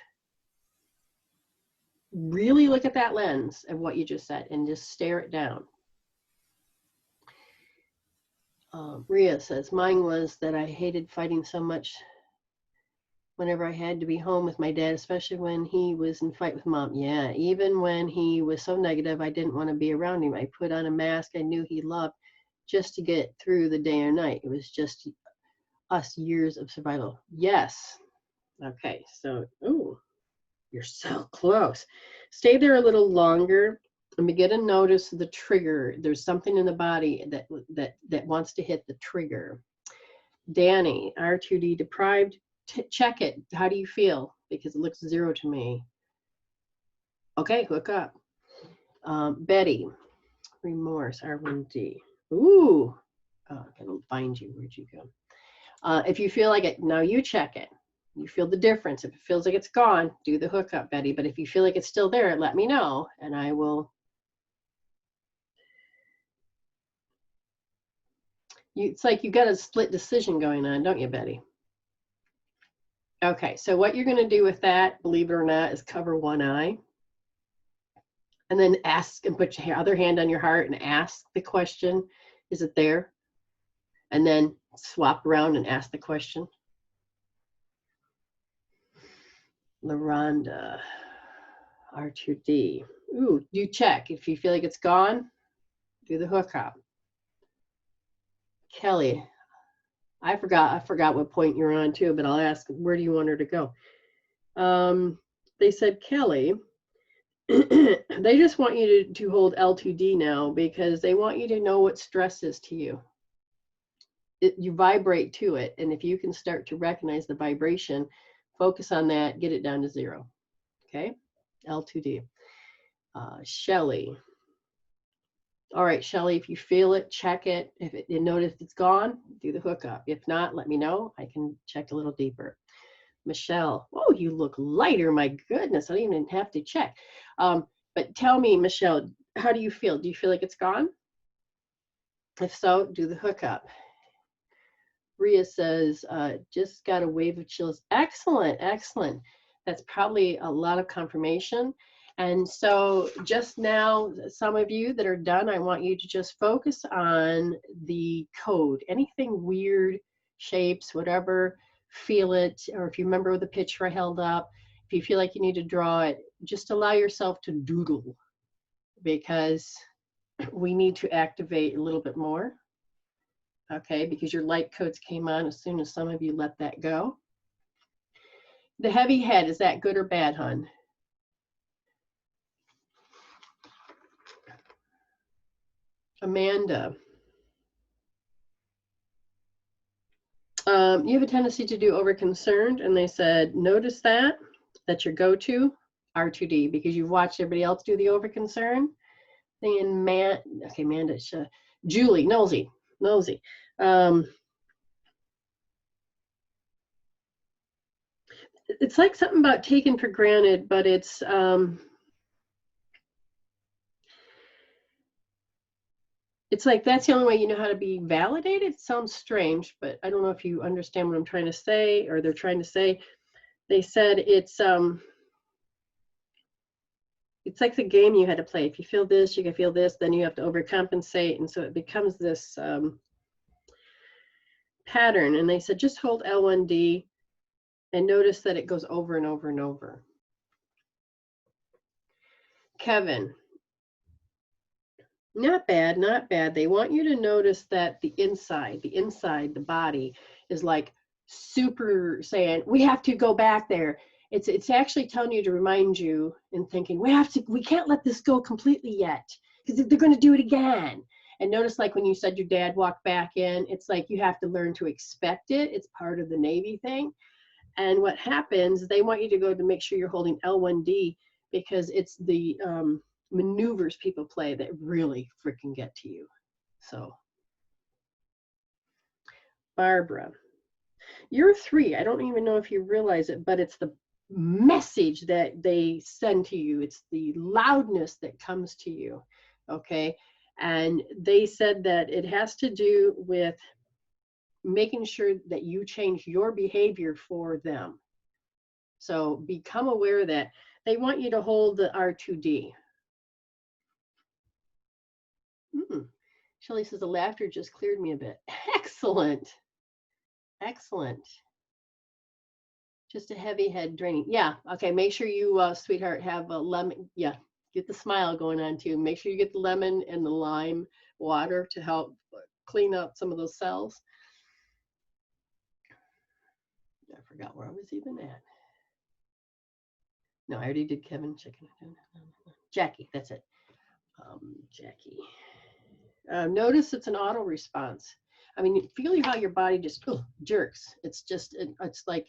Really look at that lens of what you just said and just stare it down. Ria says, mine was that I hated fighting so much whenever I had to be home with my dad, especially when he was in fight with mom. Yeah, even when he was so negative, I didn't want to be around him. I put on a mask I knew he loved just to get through the day or night. It was just us, years of survival. Yes. Okay, so, ooh, you're so close. Stay there a little longer and begin to notice the trigger. There's something in the body that wants to hit the trigger. Danny, R2D deprived. Check it. How do you feel? Because it looks 0 to me. Okay, hook up. Betty, remorse, R1D. Ooh, oh, it'll find you. Where'd you go? If you feel like it, now you check it. You feel the difference. If it feels like it's gone, do the hookup, Betty. But if you feel like it's still there, let me know, and I will. It's like you got a split decision going on, don't you, Betty? Okay, so what you're going to do with that, believe it or not, is cover one eye. And then ask and put your other hand on your heart and ask the question, is it there? And then swap around and ask the question. LaRonda, R2D. Ooh, you check. If you feel like it's gone, do the hookup. Kelly, I forgot what point you're on too, but I'll ask, where do you want her to go? They said, Kelly, they just want you to hold L2D now because they want you to know what stress is to you. You vibrate to it, and if you can start to recognize the vibration, focus on that, get it down to 0. Okay, L2D. Shelly. All right, Shelly, if you feel it, check it. If you notice it's gone, do the hookup. If not, let me know. I can check a little deeper. Michelle, oh, you look lighter. My goodness, I don't even have to check. But tell me, Michelle, how do you feel? Do you feel like it's gone? If so, do the hookup. Ria says, just got a wave of chills. Excellent, excellent. That's probably a lot of confirmation. And so just now, some of you that are done, I want you to just focus on the code. Anything weird, shapes, whatever, feel it. Or if you remember the picture I held up, if you feel like you need to draw it, just allow yourself to doodle, because we need to activate a little bit more. Okay, because your light codes came on as soon as some of you let that go. The heavy head, is that good or bad, hon? Amanda. You have a tendency to do over-concerned, and they said, notice that's your go-to, R2D, because you've watched everybody else do the over-concern. Then okay, Amanda, Julie, nosy. It's like something about taken for granted, but it's like that's the only way you know how to be validated. It sounds strange, but I don't know if you understand what I'm trying to say, or they're trying to say. They said it's like the game you had to play. If you feel this, you can feel this, then you have to overcompensate, and so it becomes this pattern. And they said just hold L1D and notice that it goes over and over and over. Kevin. Not bad, not bad. They want you to notice that the inside, the body is like super saying, we have to go back there. It's actually telling you to remind you and thinking, we can't let this go completely yet, because they're going to do it again. And notice, like when you said your dad walked back in, it's like you have to learn to expect it. It's part of the Navy thing. And what happens, they want you to go to make sure you're holding L1D, because it's the maneuvers people play that really freaking get to you. So, Barbara, you're 3. I don't even know if you realize it, but it's the message that they send to you. It's the loudness that comes to you. Okay. And they said that it has to do with making sure that you change your behavior for them. So become aware that they want you to hold the R2D. Shelley says the laughter just cleared me a bit. Excellent. Excellent. Just a heavy head draining. Yeah. Okay. Make sure you, sweetheart, have a lemon. Yeah. Get the smile going on too. Make sure you get the lemon and the lime water to help clean up some of those cells. I forgot where I was even at. No, I already did Kevin. Chicken. Jackie, that's it. Jackie. Notice it's an auto response. I mean, feel how your body just jerks. It's just, it's like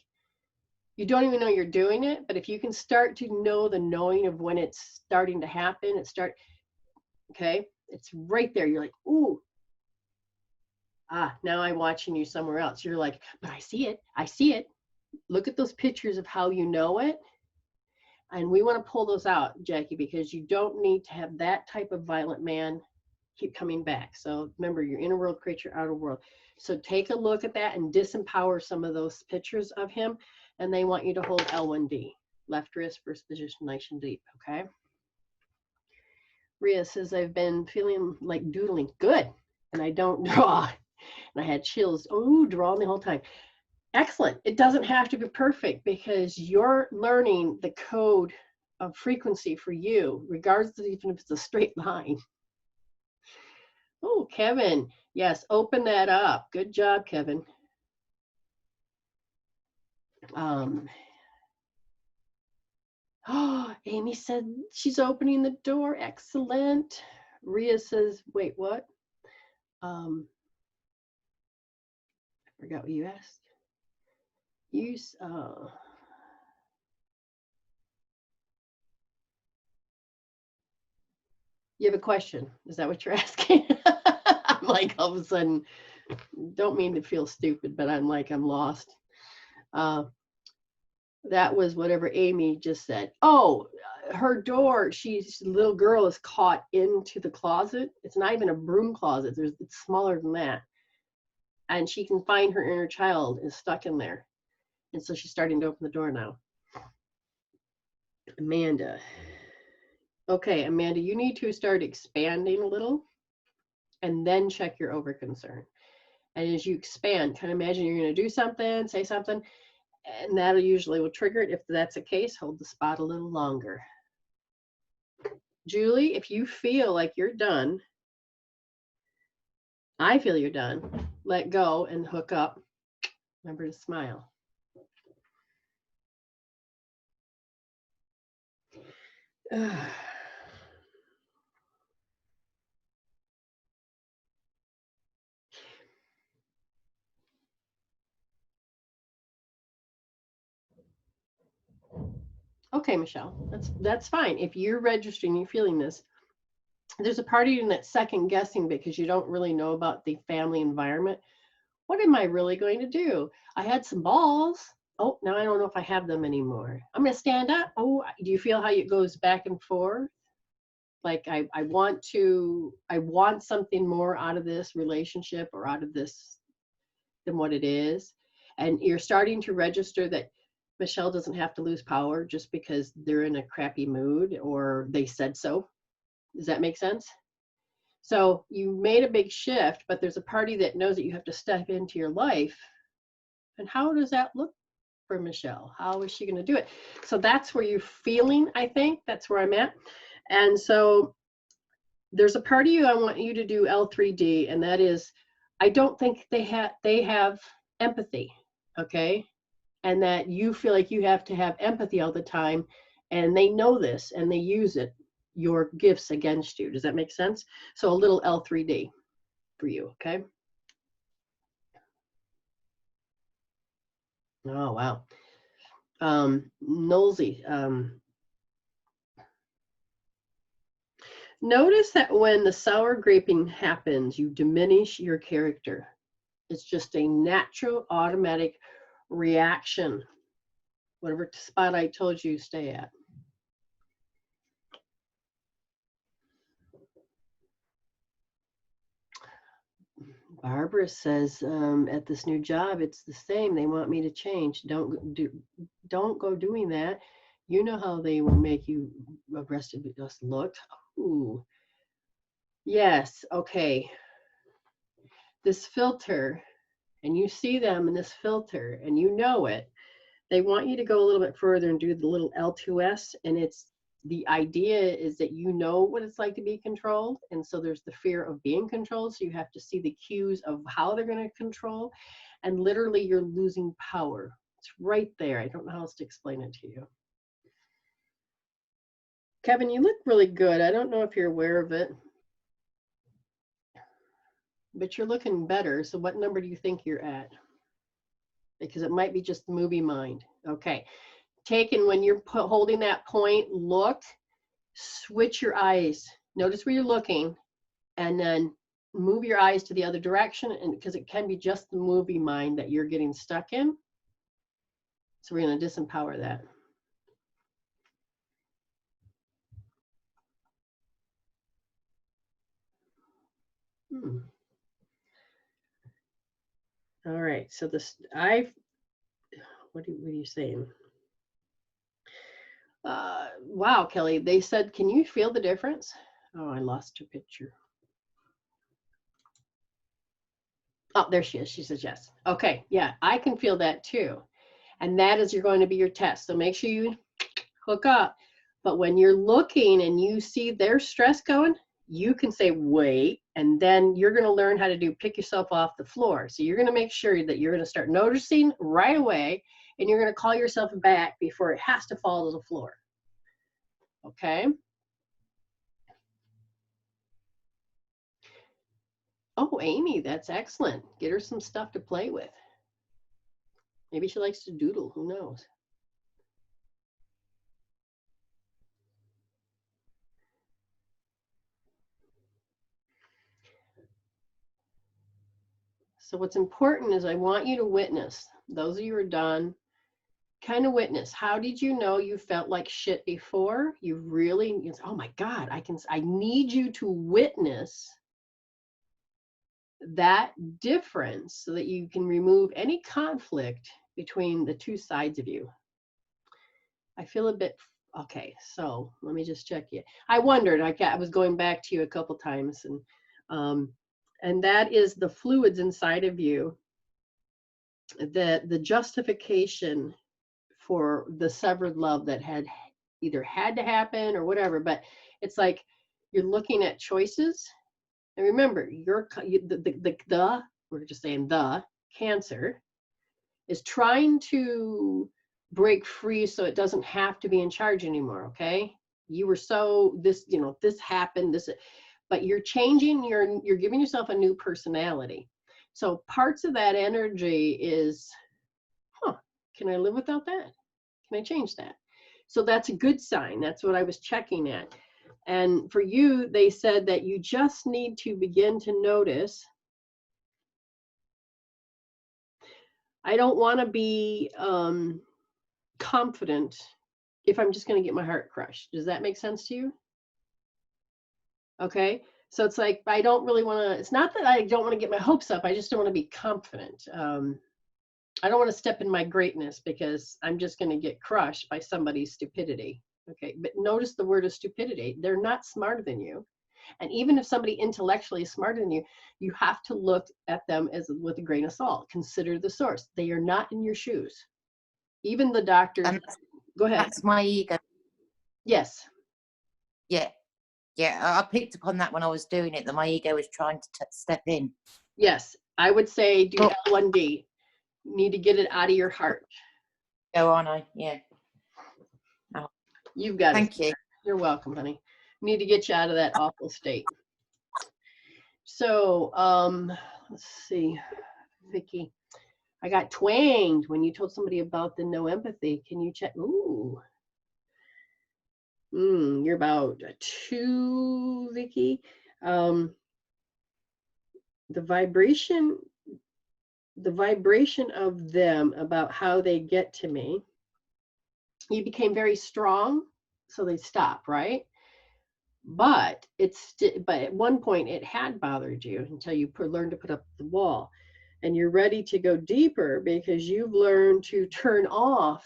you don't even know you're doing it, but if you can start to know the knowing of when it's starting to happen, Okay, it's right there. You're like, ooh. Now I'm watching you somewhere else. You're like, but I see it. I see it. Look at those pictures of how you know it. And we want to pull those out, Jackie, because you don't need to have that type of violent man keep coming back. So remember, your inner world creates your outer world. So take a look at that and disempower some of those pictures of him. And they want you to hold L1D, left wrist, first position, nice and deep, okay? Rhea says, I've been feeling like doodling. Good. And I don't draw. And I had chills. Oh, drawing the whole time. Excellent. It doesn't have to be perfect because you're learning the code of frequency for you, regardless of even if it's a straight line. Oh, Kevin. Yes, open that up. Good job, Kevin. Oh, Amy said she's opening the door. Excellent. Rhea says, wait, what? I forgot what you asked. You have a question. Is that what you're asking? I'm like, all of a sudden, don't mean to feel stupid, but I'm like, I'm lost. That was whatever Amy just said. Oh, her door, the little girl is caught into the closet. It's not even a broom closet. It's smaller than that. And she can find her inner child is stuck in there. And so she's starting to open the door now. Amanda. Okay, Amanda, you need to start expanding a little and then check your overconcern. And as you expand, kind of imagine you're going to do something, say something, and that'll usually will trigger it. If that's the case, hold the spot a little longer. Julie, if you feel like you're done, I feel you're done, let go and hook up. Remember to smile. Okay, Michelle, that's fine. If you're registering, you're feeling this, there's a part of you that's second guessing because you don't really know about the family environment. What am I really going to do? I had some balls. Oh, now I don't know if I have them anymore. I'm going to stand up. Oh, do you feel how it goes back and forth? Like I want something more out of this relationship or out of this than what it is. And you're starting to register that Michelle doesn't have to lose power just because they're in a crappy mood or they said so. Does that make sense? So you made a big shift, but there's a party that knows that you have to step into your life. And how does that look for Michelle? How is she going to do it? So that's where you're feeling, I think. That's where I'm at. And so there's a part of you I want you to do L3D, and that is, I don't think they have empathy, okay? And that you feel like you have to have empathy all the time, and they know this, and they use it, your gifts against you. Does that make sense? So a little L3D for you, okay? Oh, wow. Nosy. Notice that when the sour graping happens, you diminish your character. It's just a natural, automatic reaction. Whatever spot I told you, stay at. Barbara says, at this new job, it's the same. They want me to change. Don't go doing that. You know how they will make you aggressive just look. Ooh. Yes, okay. This filter, and you see them in this filter, and you know it. They want you to go a little bit further and do the little L2S, and the idea is that you know what it's like to be controlled, and so there's the fear of being controlled, so you have to see the cues of how they're going to control, and literally you're losing power. It's right there. I don't know how else to explain it to you. Kevin, you look really good. I don't know if you're aware of it, but you're looking better. So what number do you think you're at? Because it might be just the movie mind. Okay. When you're holding that point, look, switch your eyes. Notice where you're looking, and then move your eyes to the other direction, and because it can be just the movie mind that you're getting stuck in. So we're going to disempower that. All right, so this, what are you saying? Wow, Kelly, they said, can you feel the difference? Oh, I lost her picture. Oh, there she is. She says yes. Okay, yeah, I can feel that too. And that is going to be your test. So make sure you hook up. But when you're looking and you see their stress going, you can say, wait, and then you're going to learn how to do pick yourself off the floor. So you're going to make sure that you're going to start noticing right away, and you're going to call yourself back before it has to fall to the floor. Okay? Oh, Amy, that's excellent. Get her some stuff to play with. Maybe she likes to doodle, who knows? So what's important is I want you to witness, those of you who are done, kind of witness. How did you know you felt like shit before? You really, oh my God, I need you to witness that difference so that you can remove any conflict between the two sides of you. I feel a bit, okay, so let me just check you. I wondered, I was going back to you a couple times, and that is the fluids inside of you, the justification for the severed love that had either had to happen or whatever. But it's like you're looking at choices, and remember, we're just saying the Cancer is trying to break free so it doesn't have to be in charge anymore. Okay, you were so this, this happened, this, but you're changing, you're giving yourself a new personality. So parts of that energy is, can I live without that? Can I change that? So that's a good sign. That's what I was checking at. And for you, they said that you just need to begin to notice, I don't want to be confident if I'm just going to get my heart crushed. Does that make sense to you? Okay, so it's like, I don't really want to, it's not that I don't want to get my hopes up, I just don't want to be confident. I don't want to step in my greatness because I'm just going to get crushed by somebody's stupidity. Okay, but notice the word of stupidity. They're not smarter than you. And even if somebody intellectually is smarter than you, you have to look at them as with a grain of salt. Consider the source. They are not in your shoes. Even the doctors. Go ahead. That's my ego. Yes. Yeah. I picked up on that when I was doing it, that my ego was trying to step in. Yes. I would say do L1D. You need to get it out of your heart. Go on, yeah. Oh. You've got it. Thank you. You're welcome, honey. We need to get you out of that awful state. So, let's see, Vicky. I got twanged when you told somebody about the no empathy. Can you check? Ooh. You're about 2, Vicky. The vibration of them about how they get to me, you became very strong, so they stop, right? But but at one point it had bothered you until you learned to put up the wall, and you're ready to go deeper because you've learned to turn off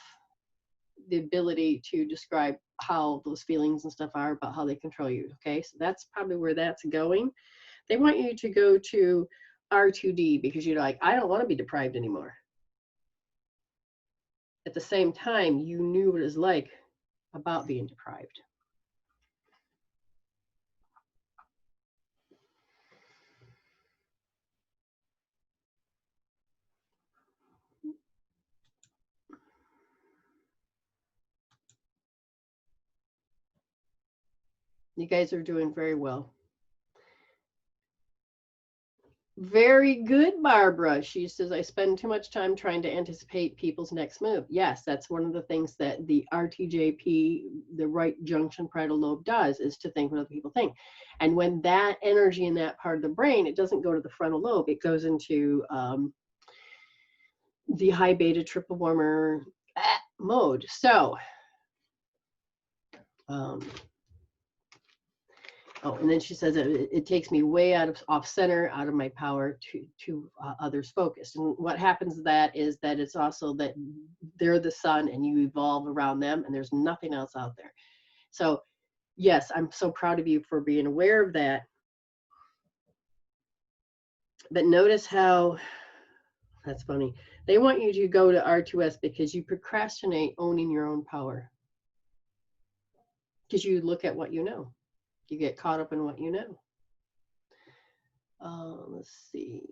the ability to describe how those feelings and stuff are, about how they control you. Okay, so that's probably where that's going. They want you to go to R2D because you're like, I don't want to be deprived anymore. At the same time, you knew what it was like about being deprived. You guys are doing very well. Very good, Barbara. She says, I spend too much time trying to anticipate people's next move. Yes, that's one of the things that the RTJP, the right junction parietal lobe, does, is to think what other people think. And when that energy in that part of the brain, it doesn't go to the frontal lobe, it goes into the high beta triple warmer mode. So, oh, and then she says it takes me way off center, out of my power to others focused. And what happens to that is that it's also that they're the sun and you evolve around them and there's nothing else out there. So yes, I'm so proud of you for being aware of that. But notice how, that's funny. They want you to go to R2S because you procrastinate owning your own power. Because you look at what you know. You get caught up in what you know. Let's see.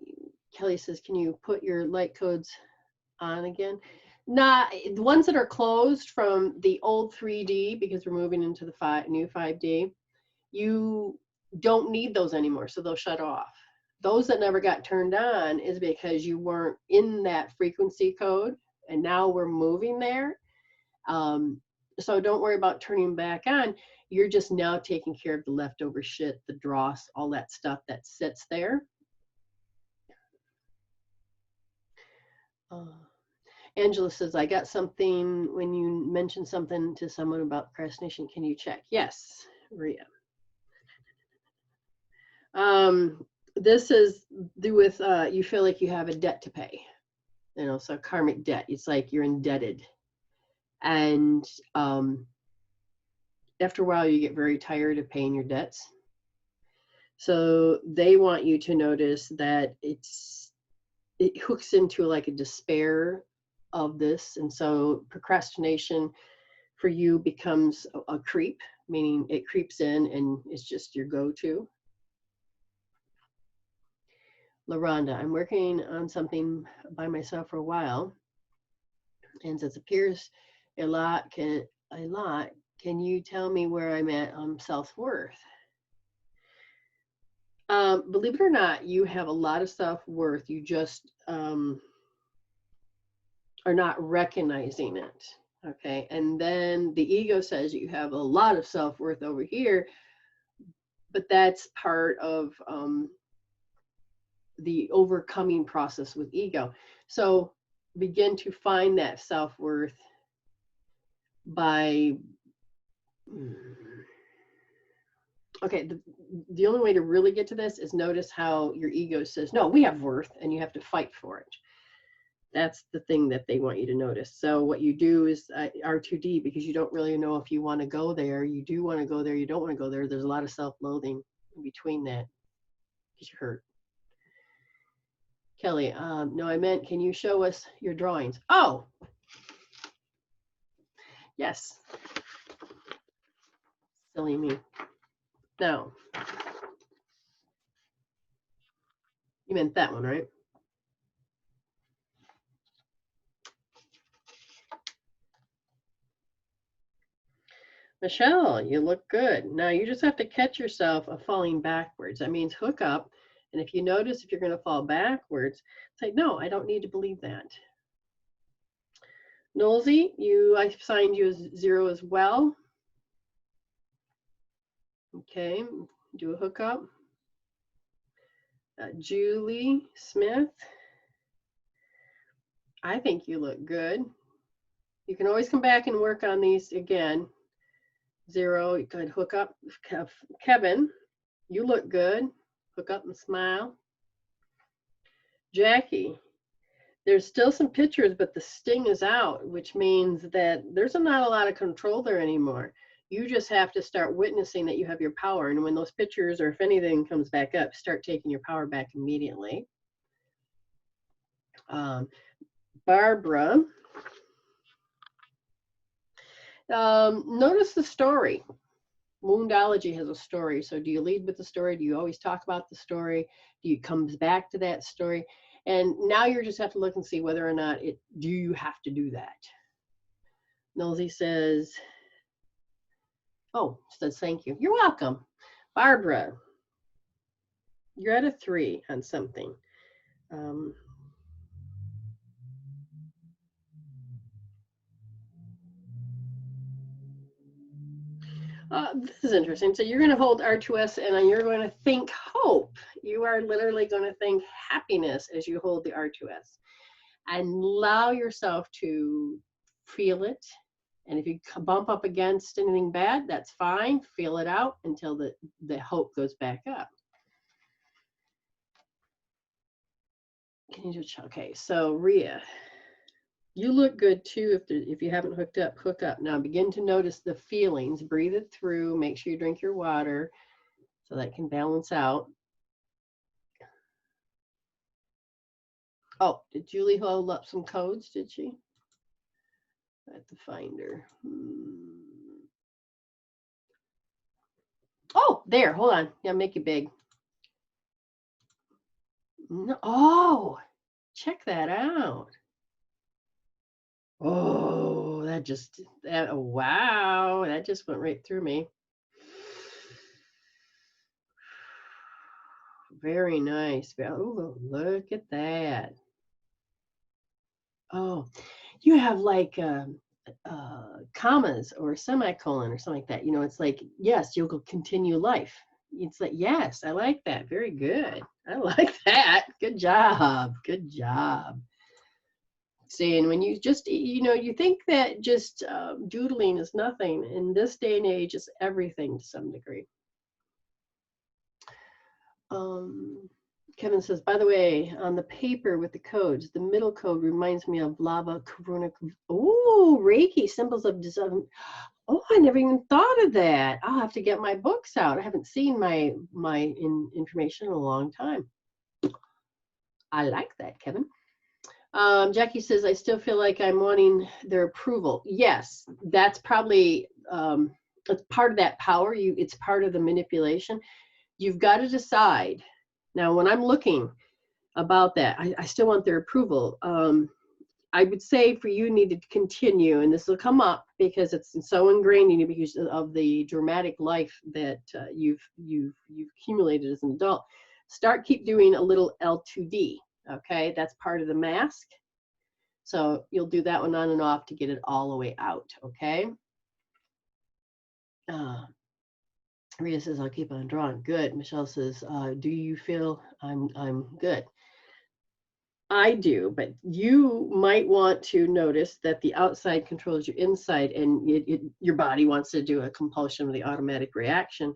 Kelly says, can you put your light codes on again? Nah, the ones that are closed from the old 3D, because we're moving into the new 5D, you don't need those anymore, so they'll shut off. Those that never got turned on is because you weren't in that frequency code, and now we're moving there. So don't worry about turning back on. You're just now taking care of the leftover shit, the dross, all that stuff that sits there. Angela says, I got something when you mentioned something to someone about procrastination. Can you check? Yes, Maria. This is do with you feel like you have a debt to pay. You know, so karmic debt. It's like you're indebted. And after a while, you get very tired of paying your debts. So they want you to notice that it hooks into like a despair of this. And so procrastination for you becomes a creep, meaning it creeps in and it's just your go-to. LaRonda, I'm working on something by myself for a while. And it appears a lot. Can you tell me where I'm at on self-worth? Believe it or not, you have a lot of self-worth. You just are not recognizing it. Okay. And then the ego says you have a lot of self-worth over here, but that's part of the overcoming process with ego. So begin to find that self-worth by, okay, the only way to really get to this is notice how your ego says, no, we have worth, and you have to fight for it. That's the thing that they want you to notice. So what you do is R2D, because you don't really know if you want to go there. You do want to go there. You don't want to go there. There's a lot of self-loathing in between that because you're hurt. Kelly, no, I meant, can you show us your drawings? Oh, yes. Silly me. No. You meant that one, right? Michelle, you look good. Now you just have to catch yourself of falling backwards. That means hook up. And if you notice, if you're going to fall backwards, say, no, I don't need to believe that. Nolsey, I signed you as 0 as well. Okay, do a hookup. Julie Smith, I think you look good. You can always come back and work on these again. 0, you could hook up. Kevin, you look good. Hook up and smile. Jackie, there's still some pictures, but the sting is out, which means that there's not a lot of control there anymore. You just have to start witnessing that you have your power. And when those pictures, or if anything comes back up, start taking your power back immediately. Barbara, notice the story. Woundology has a story. So do you lead with the story? Do you always talk about the story? Do you come back to that story? And now you just have to look and see whether or not do you have to do that? Nosy says, oh, says thank you. You're welcome. Barbara, You're at a 3 on something. This is interesting. So you're going to hold R2S and you're going to think hope. You are literally going to think happiness as you hold the R2S. And allow yourself to feel it. And if you bump up against anything bad, that's fine. Feel it out until the hope goes back up. Can you just, okay, so Rhea, you look good too. If you haven't hooked up, hook up. Now begin to notice the feelings. Breathe it through. Make sure you drink your water so that can balance out. Oh, did Julie hold up some codes? Did she? I have to find her. Oh, there. Hold on. Yeah, make it big. No, oh, check that out. Oh, wow, that just went right through me. Very nice. Oh, look at that. Oh, you have like commas or a semicolon or something like that. You know, it's like, yes, you'll continue life. It's like, yes, I like that. Very good. I like that. Good job. Good job. See, and when you just, you know, you think that just doodling is nothing. In this day and age, it's everything to some degree. Kevin says, by the way, on the paper with the codes, the middle code reminds me of Lava Karuna. Oh, Reiki, symbols of design. Oh, I never even thought of that. I'll have to get my books out. I haven't seen my information in a long time. I like that, Kevin. Jackie says, I still feel like I'm wanting their approval. Yes, that's probably it's part of that power. It's part of the manipulation. You've got to decide. Now, when I'm looking about that, I still want their approval. I would say for you need to continue, and this will come up because it's so ingrained in you because of the dramatic life that you've accumulated as an adult. Keep doing a little L2D. Okay, that's part of the mask. So you'll do that one on and off to get it all the way out. Okay. Rita says, I'll keep on drawing. Good. Michelle says, do you feel I'm good? I do, but you might want to notice that the outside controls your inside, and your body wants to do a compulsion of the automatic reaction.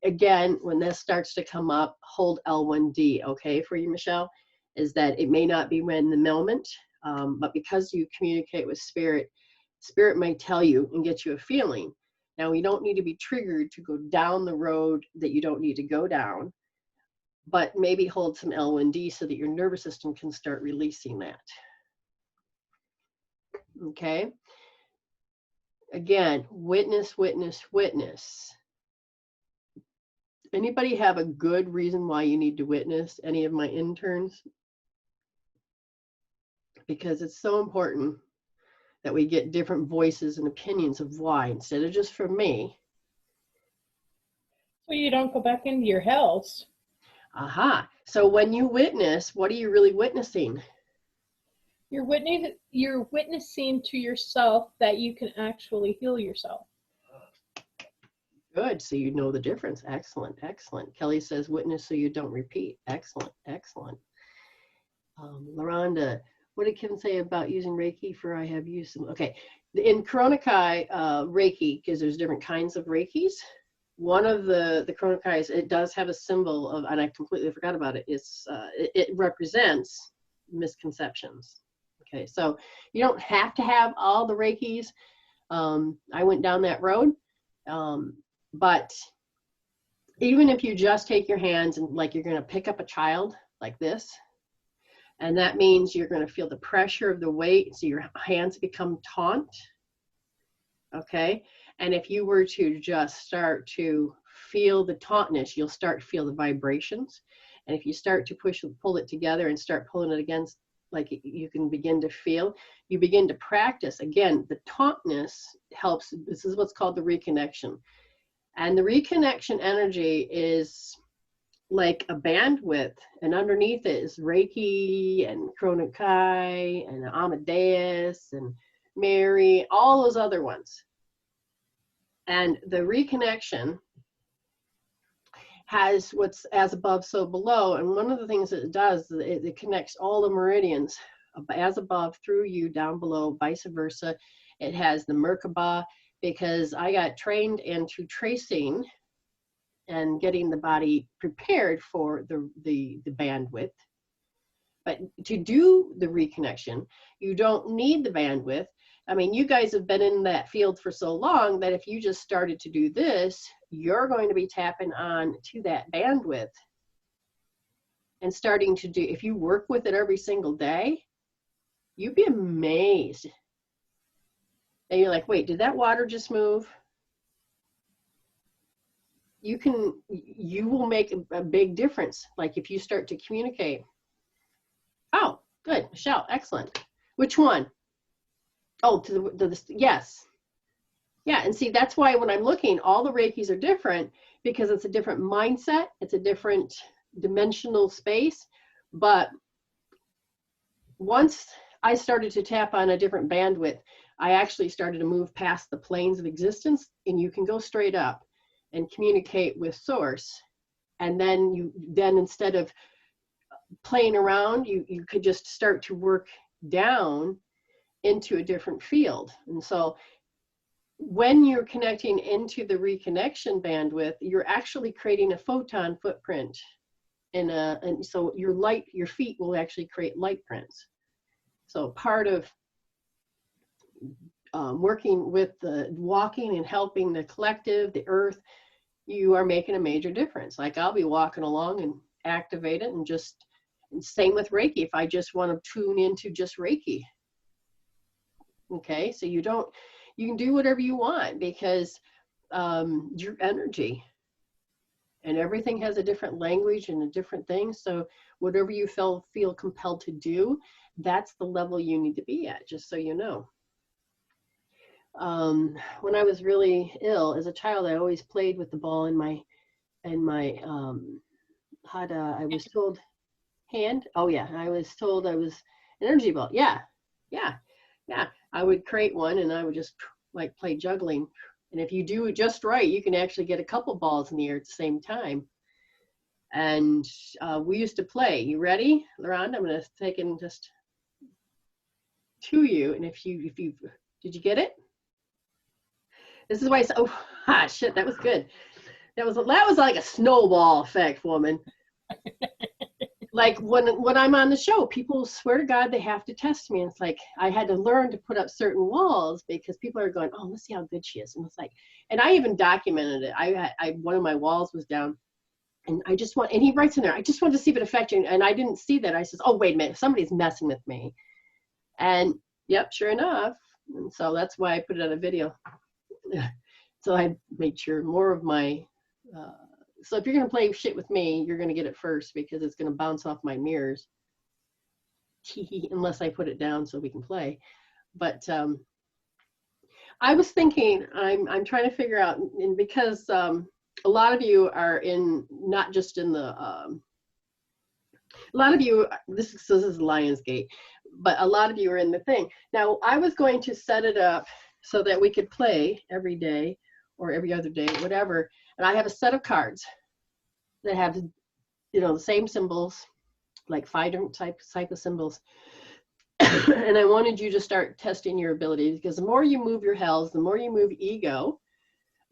Again, when this starts to come up, hold L1D, okay, for you, Michelle, is that it may not be in the moment, but because you communicate with spirit, spirit might tell you and get you a feeling. Now, you don't need to be triggered to go down the road that you don't need to go down, but maybe hold some L1D so that your nervous system can start releasing that. Okay? Again, witness, witness, witness. Anybody have a good reason why you need to witness? Any of my interns? Because it's so important that we get different voices and opinions of why, instead of just from me. So you don't go back into your house. Aha. So when you witness, what are you really witnessing? You're witnessing to yourself that you can actually heal yourself. Good. So you know the difference. Excellent. Excellent. Kelly says, witness so you don't repeat. Excellent. Excellent. LaRonda, what did Kim say about using Reiki for I have used some? Okay. In Koronakai Reiki, because there's different kinds of Reikis, one of the Koronakais, it does have a symbol of, and I completely forgot about it, it represents misconceptions. Okay. So you don't have to have all the Reikis. I went down that road. But even if you just take your hands and like you're going to pick up a child like this, and that means you're going to feel the pressure of the weight, so your hands become taut. Okay. And if you were to just start to feel the tautness, you'll start to feel the vibrations. And if you start to pull it together and start pulling it against, like you can begin to feel, you begin to practice. Again, the tautness helps. This is what's called the reconnection. And the reconnection energy is like a bandwidth, and underneath it is Reiki and Chronic Kai and Amadeus and Mary, all those other ones. And the reconnection has what's as above, so below. And one of the things that it does, it connects all the meridians as above through you, down below, vice versa. It has the Merkaba, because I got trained into tracing and getting the body prepared for the bandwidth. But to do the reconnection, you don't need the bandwidth. I mean, you guys have been in that field for so long that if you just started to do this, you're going to be tapping on to that bandwidth and starting to do, if you work with it every single day, you'd be amazed. And you're like, wait, did that water just move? You will make a big difference. Like if you start to communicate. Oh, good, Michelle, excellent. Which one? Oh, to the yes. Yeah, and see, that's why when I'm looking, all the Reikis are different because it's a different mindset, it's a different dimensional space. But once I started to tap on a different bandwidth, I actually started to move past the planes of existence, and you can go straight up and communicate with source. And then instead of playing around, you could just start to work down into a different field. And so when you're connecting into the reconnection bandwidth, you're actually creating a photon footprint and so your feet will actually create light prints. So part of working with the walking and helping the collective, the earth, you are making a major difference. Like I'll be walking along and activate it, and same with Reiki. If I just want to tune into just Reiki. Okay, so you can do whatever you want because your energy and everything has a different language and a different thing. So whatever you feel compelled to do, that's the level you need to be at, just so you know. When I was really ill as a child, I always played with the ball in my I was told hand. Oh yeah, I was told I was an energy ball. Yeah. I would create one and I would just like play juggling. And if you do it just right, you can actually get a couple balls in the air at the same time. And we used to play. You ready, LaRonda? I'm going to take it just to you. And if you did you get it? This is why I said, oh, shit, that was good. That was like a snowball effect, woman. Like when I'm on the show, people swear to God they have to test me. And it's like, I had to learn to put up certain walls because people are going, oh, let's see how good she is. And it's like, and I even documented it. One of my walls was down and and he writes in there, I just wanted to see if it affected you. And I didn't see that. I says, oh, wait a minute, somebody's messing with me. And yep, sure enough. And so that's why I put it on a video. So I made sure more of my, so if you're going to play shit with me, you're going to get it first because it's going to bounce off my mirrors. Unless I put it down so we can play. But I was thinking, I'm trying to figure out, and because a lot of you are in, not just in the, a lot of you, this is Lionsgate, but a lot of you are in the thing. Now, I was going to set it up so that we could play every day or every other day, whatever. And I have a set of cards that have, the same symbols, like 5 different types of symbols. And I wanted you to start testing your abilities because the more you move your hells, the more you move ego,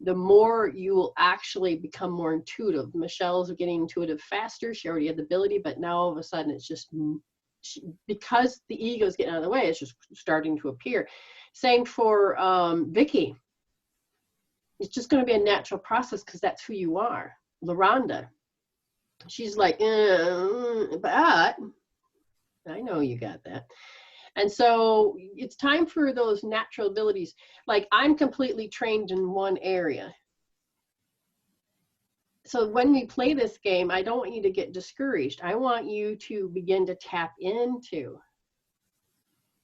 the more you will actually become more intuitive. Michelle's getting intuitive faster. She already had the ability, but now all of a sudden it's just, because the ego is getting out of the way, it's just starting to appear. Same for Vicky. It's just going to be a natural process because that's who you are. LaRonda, she's like, but I know you got that. And so it's time for those natural abilities. Like I'm completely trained in one area. So when we play this game, I don't want you to get discouraged. I want you to begin to tap into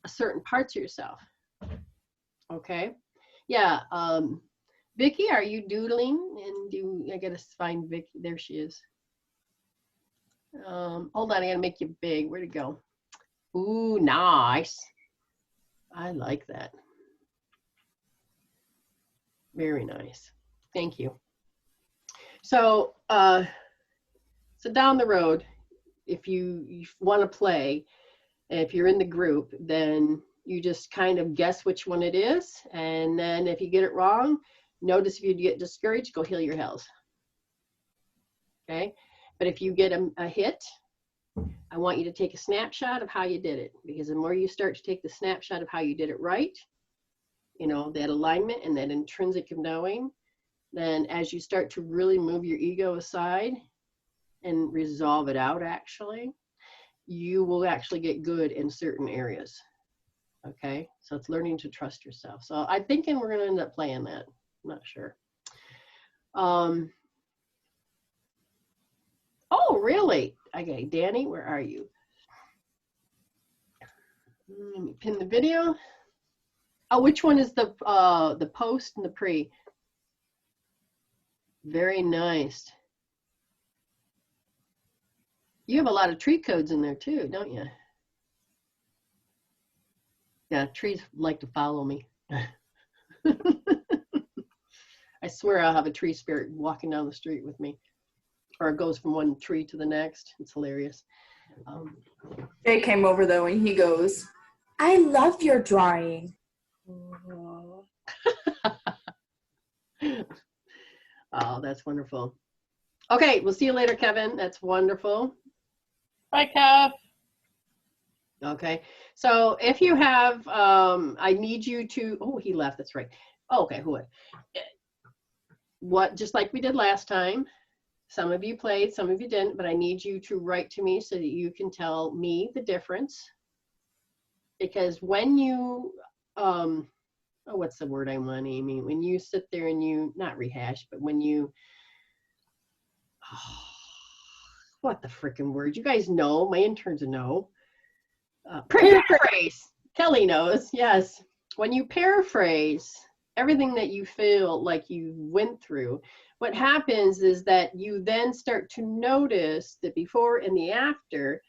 certain parts of yourself. Okay? Yeah. Vicky, are you doodling? And I gotta find Vicky. There she is. Hold on, I gotta make you big. Where'd it go? Ooh, nice. I like that. Very nice. Thank you. So, so down the road, if you want to play, if you're in the group, then you just kind of guess which one it is. And then if you get it wrong, notice if you get discouraged, go heal your hells. Okay? But if you get a hit, I want you to take a snapshot of how you did it, because the more you start to take the snapshot of how you did it right, you know, that alignment and that intrinsic of knowing, then as you start to really move your ego aside and resolve it out, actually, you will actually get good in certain areas. Okay, so it's learning to trust yourself. So I'm thinking we're going to end up playing that. I'm not sure. Oh, really? Okay, Danny, where are you? Let me pin the video. Oh, which one is the post and the pre? Very nice. You have a lot of tree codes in there too, don't you? Yeah, trees like to follow me. I swear I'll have a tree spirit walking down the street with me. Or it goes from one tree to the next. It's hilarious. Jay came over though and he goes, I love your drawing. Oh, that's wonderful. Okay, we'll see you later, Kevin. That's wonderful. Bye, Kev. Okay, so if you have, I need you to, oh, he left, that's right. Oh, okay, what, just like we did last time, some of you played, some of you didn't, but I need you to write to me so that you can tell me the difference. Because when you, oh, what's the word I want, Amy? When you sit there and you, not rehash, but when you, oh, what the freaking word? You guys know, my interns know. Paraphrase. Kelly knows, yes. When you paraphrase everything that you feel like you went through, what happens is that you then start to notice the before and the after,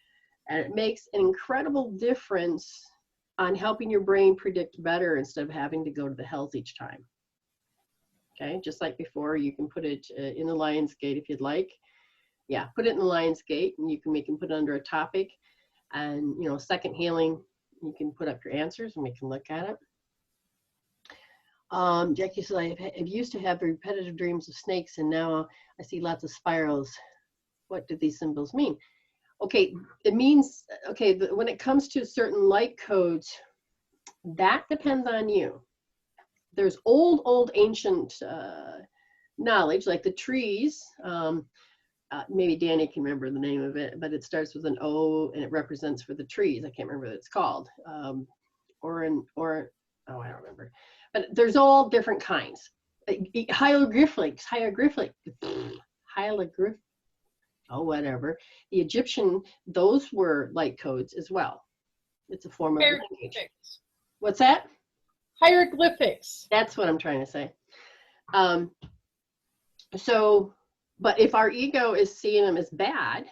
and it makes an incredible difference on helping your brain predict better instead of having to go to the hells each time. Okay, just like before, you can put it in the Lion's Gate if you'd like. Yeah, put it in the Lion's Gate, and we can put it under a topic. And, you know, second healing, you can put up your answers and we can look at it. Jackie says, I used to have repetitive dreams of snakes and now I see lots of spirals. What do these symbols mean? Okay, it means, okay, when it comes to certain light codes, that depends on you. There's old ancient knowledge, like the trees. Maybe Danny can remember the name of it, but it starts with an O and it represents for the trees. I can't remember what it's called. Oh, I don't remember. But there's all different kinds. Hieroglyphics, oh, whatever. The Egyptian, those were light codes as well. It's a form of language. What's that? Hieroglyphics. That's what I'm trying to say. But if our ego is seeing them as bad,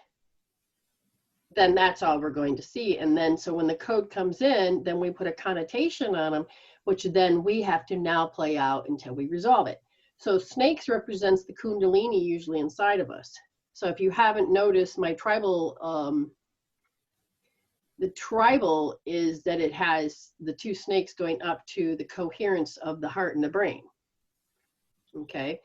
then that's all we're going to see. And then, so when the code comes in, then we put a connotation on them, which then we have to now play out until we resolve it. So snakes represents the Kundalini usually inside of us. So if you haven't noticed, my tribal, the tribal is that it has the two snakes going up to the coherence of the heart and the brain. Okay.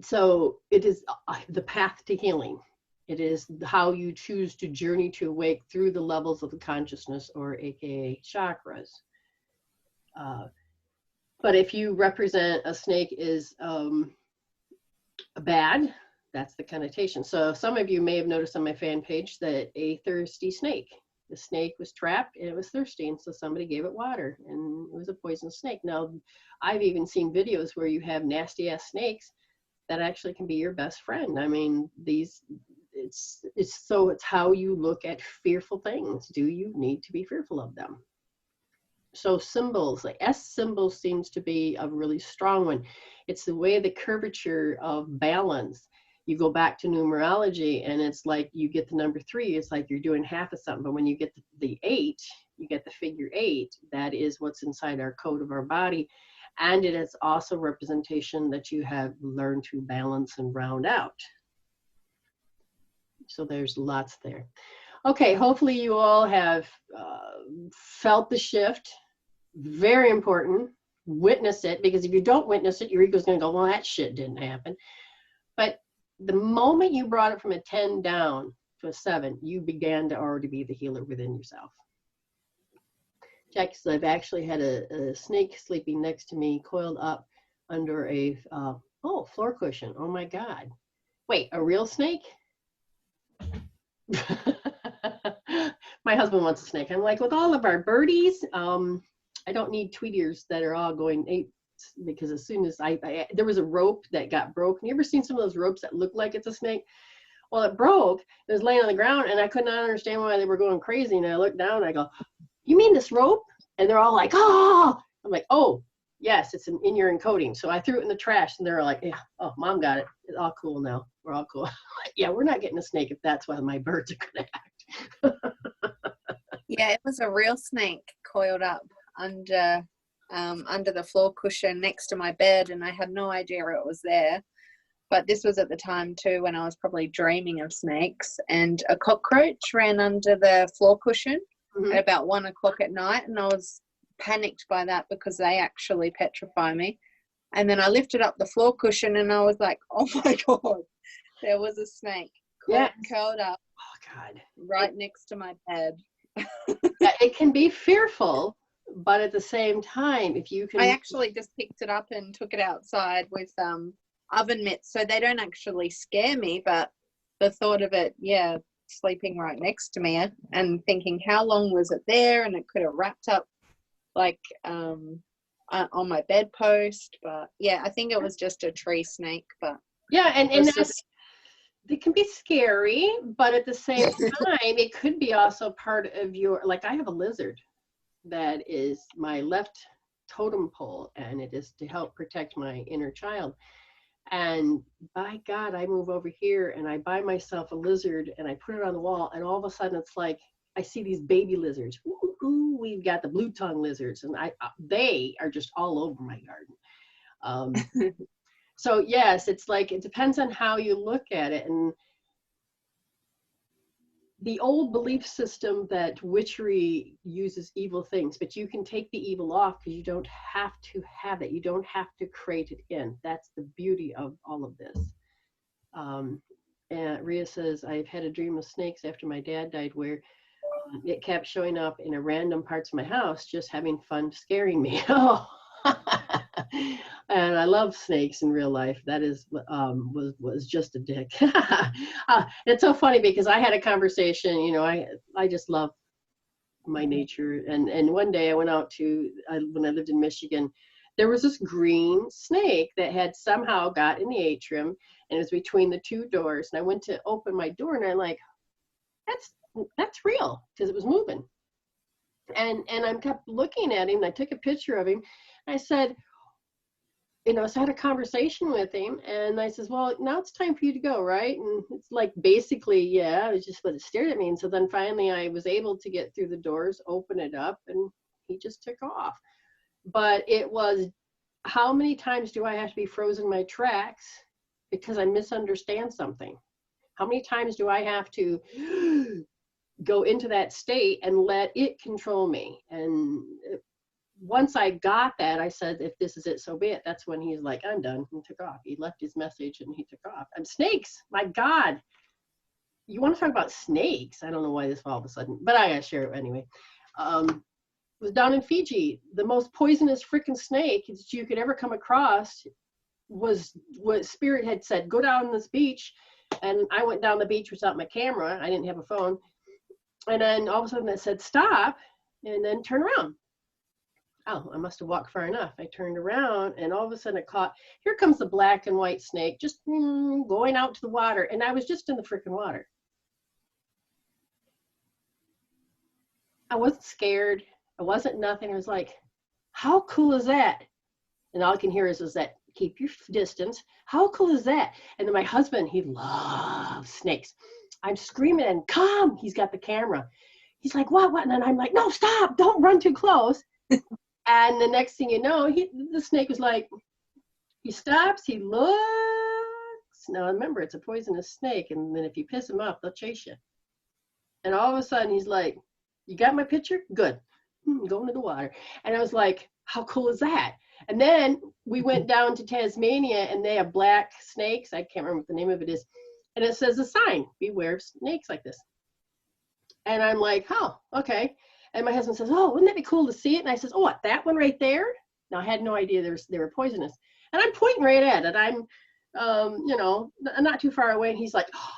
So it is the path to healing. It is how you choose to journey to awake through the levels of the consciousness, or AKA chakras. But if you represent a snake is bad, that's the connotation. So some of you may have noticed on my fan page that a thirsty snake, the snake was trapped and it was thirsty, and so somebody gave it water and it was a poisonous snake. Now, I've even seen videos where you have nasty ass snakes that actually can be your best friend. I mean, it's how you look at fearful things. Do you need to be fearful of them? So symbols, the S symbol seems to be a really strong one. It's the way the curvature of balance. you go back to numerology and it's like you get the number 3, it's like you're doing half of something. But when you get the 8, you get the figure 8, that is what's inside our code of our body. And it is also representation that you have learned to balance and round out. So there's lots there. Okay, hopefully you all have felt the shift. Very important. Witness it, because if you don't witness it, your ego's going to go, well, that shit didn't happen. But the moment you brought it from a 10 down to a 7, you began to already be the healer within yourself. Jackie says, I've actually had a snake sleeping next to me, coiled up under a floor cushion. Oh my God. Wait, a real snake? My husband wants a snake. I'm like, with all of our birdies, I don't need tweeters that are all going 8, because as soon as there was a rope that got broken. You ever seen some of those ropes that look like it's a snake? Well, it broke. It was laying on the ground, and I could not understand why they were going crazy. And I looked down, and I go, you mean this rope? And they're all like, oh! I'm like, oh, yes, it's in your encoding. So I threw it in the trash, and they're like, yeah, oh, Mom got it. It's all cool now. We're all cool. Yeah, we're not getting a snake if that's why my birds are going to act. Yeah, it was a real snake coiled up under the floor cushion next to my bed, and I had no idea it was there. But this was at the time too when I was probably dreaming of snakes, and a cockroach ran under the floor cushion at about 1 o'clock at night, and I was panicked by that because they actually petrify me. And then I lifted up the floor cushion and I was like, oh my God, there was a snake curled up right next to my bed. Yeah, it can be fearful, but at the same time, if you can... I actually just picked it up and took it outside with oven mitts, so they don't actually scare me, but the thought of it, sleeping right next to me and thinking, how long was it there? And it could have wrapped up like on my bedpost, but yeah, I think it was just a tree snake. But yeah, and it can be scary, but at the same time, it could be also part of your, like I have a lizard that is my left totem pole, and it is to help protect my inner child. And by God, I move over here and I buy myself a lizard and I put it on the wall, and all of a sudden it's like I see these baby lizards. Ooh, we've got the blue tongue lizards, and they are just all over my garden. So yes, it's like, it depends on how you look at it. And the old belief system that witchery uses evil things, but you can take the evil off because you don't have to have it. You don't have to create it in. That's the beauty of all of this. And Rhea says, I've had a dream of snakes after my dad died where it kept showing up in a random parts of my house, just having fun scaring me. Oh. And I love snakes in real life. That is was just a dick. It's so funny because I had a conversation, you know, I just love my nature, and one day I went out to when I lived in Michigan, there was this green snake that had somehow got in the atrium, and it was between the 2 doors, and I went to open my door and I'm like, that's real, because it was moving. And I kept looking at him, and I took a picture of him. I said, you know, so I had a conversation with him, and I says, well, now it's time for you to go, right? And it's like, basically, yeah, it was just what it stared at me. And so then finally I was able to get through the doors, open it up, and he just took off. But it was, how many times do I have to be frozen in my tracks because I misunderstand something? How many times do I have to go into that state and let it control me? And once I got that, I said, if this is it, so be it. That's when he's like, I'm done, and took off. He left his message and he took off. And snakes, my God. You want to talk about snakes? I don't know why this all of a sudden, but I gotta share it anyway. It was down in Fiji. The most poisonous freaking snake that you could ever come across was what Spirit had said, go down this beach. And I went down the beach without my camera. I didn't have a phone. And then all of a sudden it said, stop, and then turn around. Oh, I must have walked far enough. I turned around, and all of a sudden it caught, here comes the black and white snake, just going out to the water. And I was just in the freaking water. I wasn't scared. I wasn't nothing. I was like, how cool is that? And all I can hear is that keep your distance. How cool is that? And then my husband, he loves snakes. I'm screaming and come. He's got the camera. He's like, what? And then I'm like, no, stop. Don't run too close. And the next thing you know, the snake was like, he stops, he looks. Now remember, it's a poisonous snake. And then if you piss him off, they'll chase you. And all of a sudden he's like, you got my picture? Good. Go into the water. And I was like, how cool is that? And then we went down to Tasmania and they have black snakes. I can't remember what the name of it is. And it says a sign, beware of snakes like this. And I'm like, oh, okay. And my husband says, oh, wouldn't that be cool to see it? And I says, oh, what, that one right there? Now I had no idea they were poisonous. And I'm pointing right at it. I'm, you know, not too far away. And he's like, oh,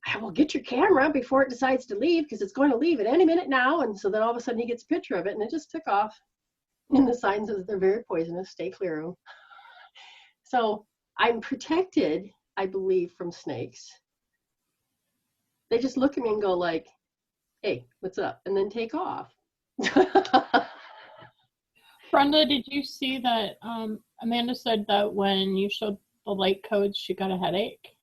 I will get your camera before it decides to leave because it's going to leave at any minute now. And so then all of a sudden he gets a picture of it and it just took off. And the sign says they're very poisonous, stay clear of them. So I'm protected, I believe, from snakes. They just look at me and go like, hey, what's up? And then take off. Brenda, did you see that Amanda said that when you showed the light codes, she got a headache?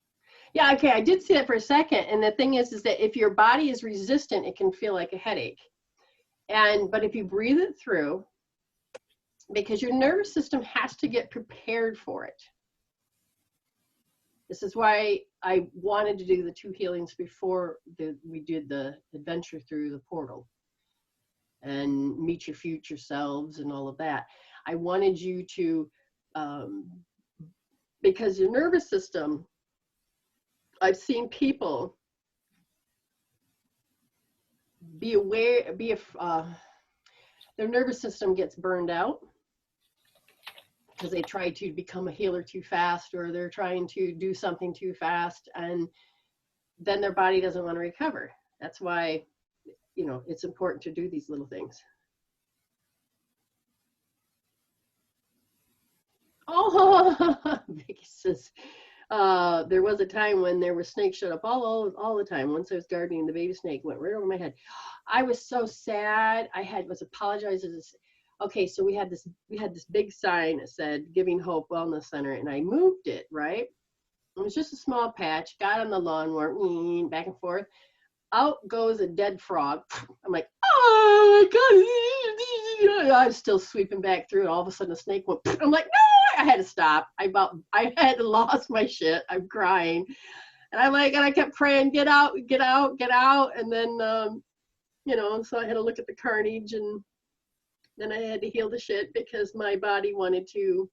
Yeah, okay, I did see that for a second. And the thing is that if your body is resistant, it can feel like a headache. But if you breathe it through, because your nervous system has to get prepared for it. This is why I wanted to do the 2 healings before we did the adventure through the portal and meet your future selves and all of that. I wanted you to, because your nervous system, I've seen people be aware, their nervous system gets burned out because they try to become a healer too fast, or they're trying to do something too fast, and then their body doesn't want to recover. That's why, you know, it's important to do these little things. Oh, Vicky says, there was a time when there were snakes showed up all the time. Once I was gardening, the baby snake went right over my head. I was so sad. I was apologizing. Okay, so we had this big sign that said Giving Hope Wellness Center, and I moved it, right? It was just a small patch, got on the lawnmower, back and forth. Out goes a dead frog. I'm like, oh my God. I was still sweeping back through it. All of a sudden a snake went, I'm like, no, I had to stop. I had lost my shit. I'm crying. And I kept praying, get out, get out, get out. And then, you know, so I had to look at the carnage, and then I had to heal the shit because my body wanted to,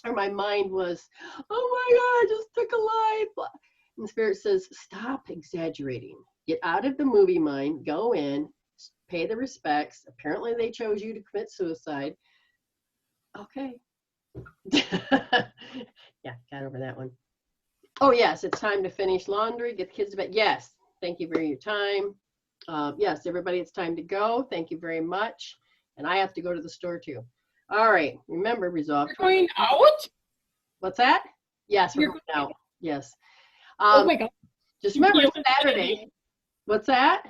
or my mind was, oh my God, I just took a life. And Spirit says, stop exaggerating. Get out of the movie mind, go in, pay the respects. Apparently they chose you to commit suicide. Okay. Yeah, got over that one. Oh yes, it's time to finish laundry, get the kids to bed. Yes, thank you for your time. Yes, everybody, it's time to go. Thank you very much. And I have to go to the store too. All right, remember, resolve. You're going out? What's that? Yes, we're going out. Yes. Oh my God. Just remember, Saturday. What's that?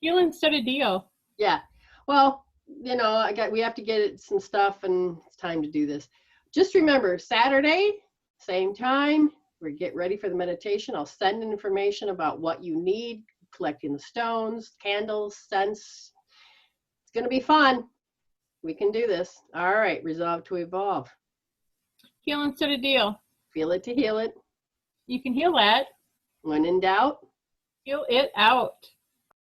Heal instead of deal. Yeah. Well, you know, we have to get some stuff, and it's time to do this. Just remember, Saturday, same time, we get ready for the meditation. I'll send information about what you need, collecting the stones, candles, scents. It's going to be fun. We can do this. All right. Resolve to evolve. Heal instead of deal. Feel it to heal it. You can heal that. When in doubt, Heal it out.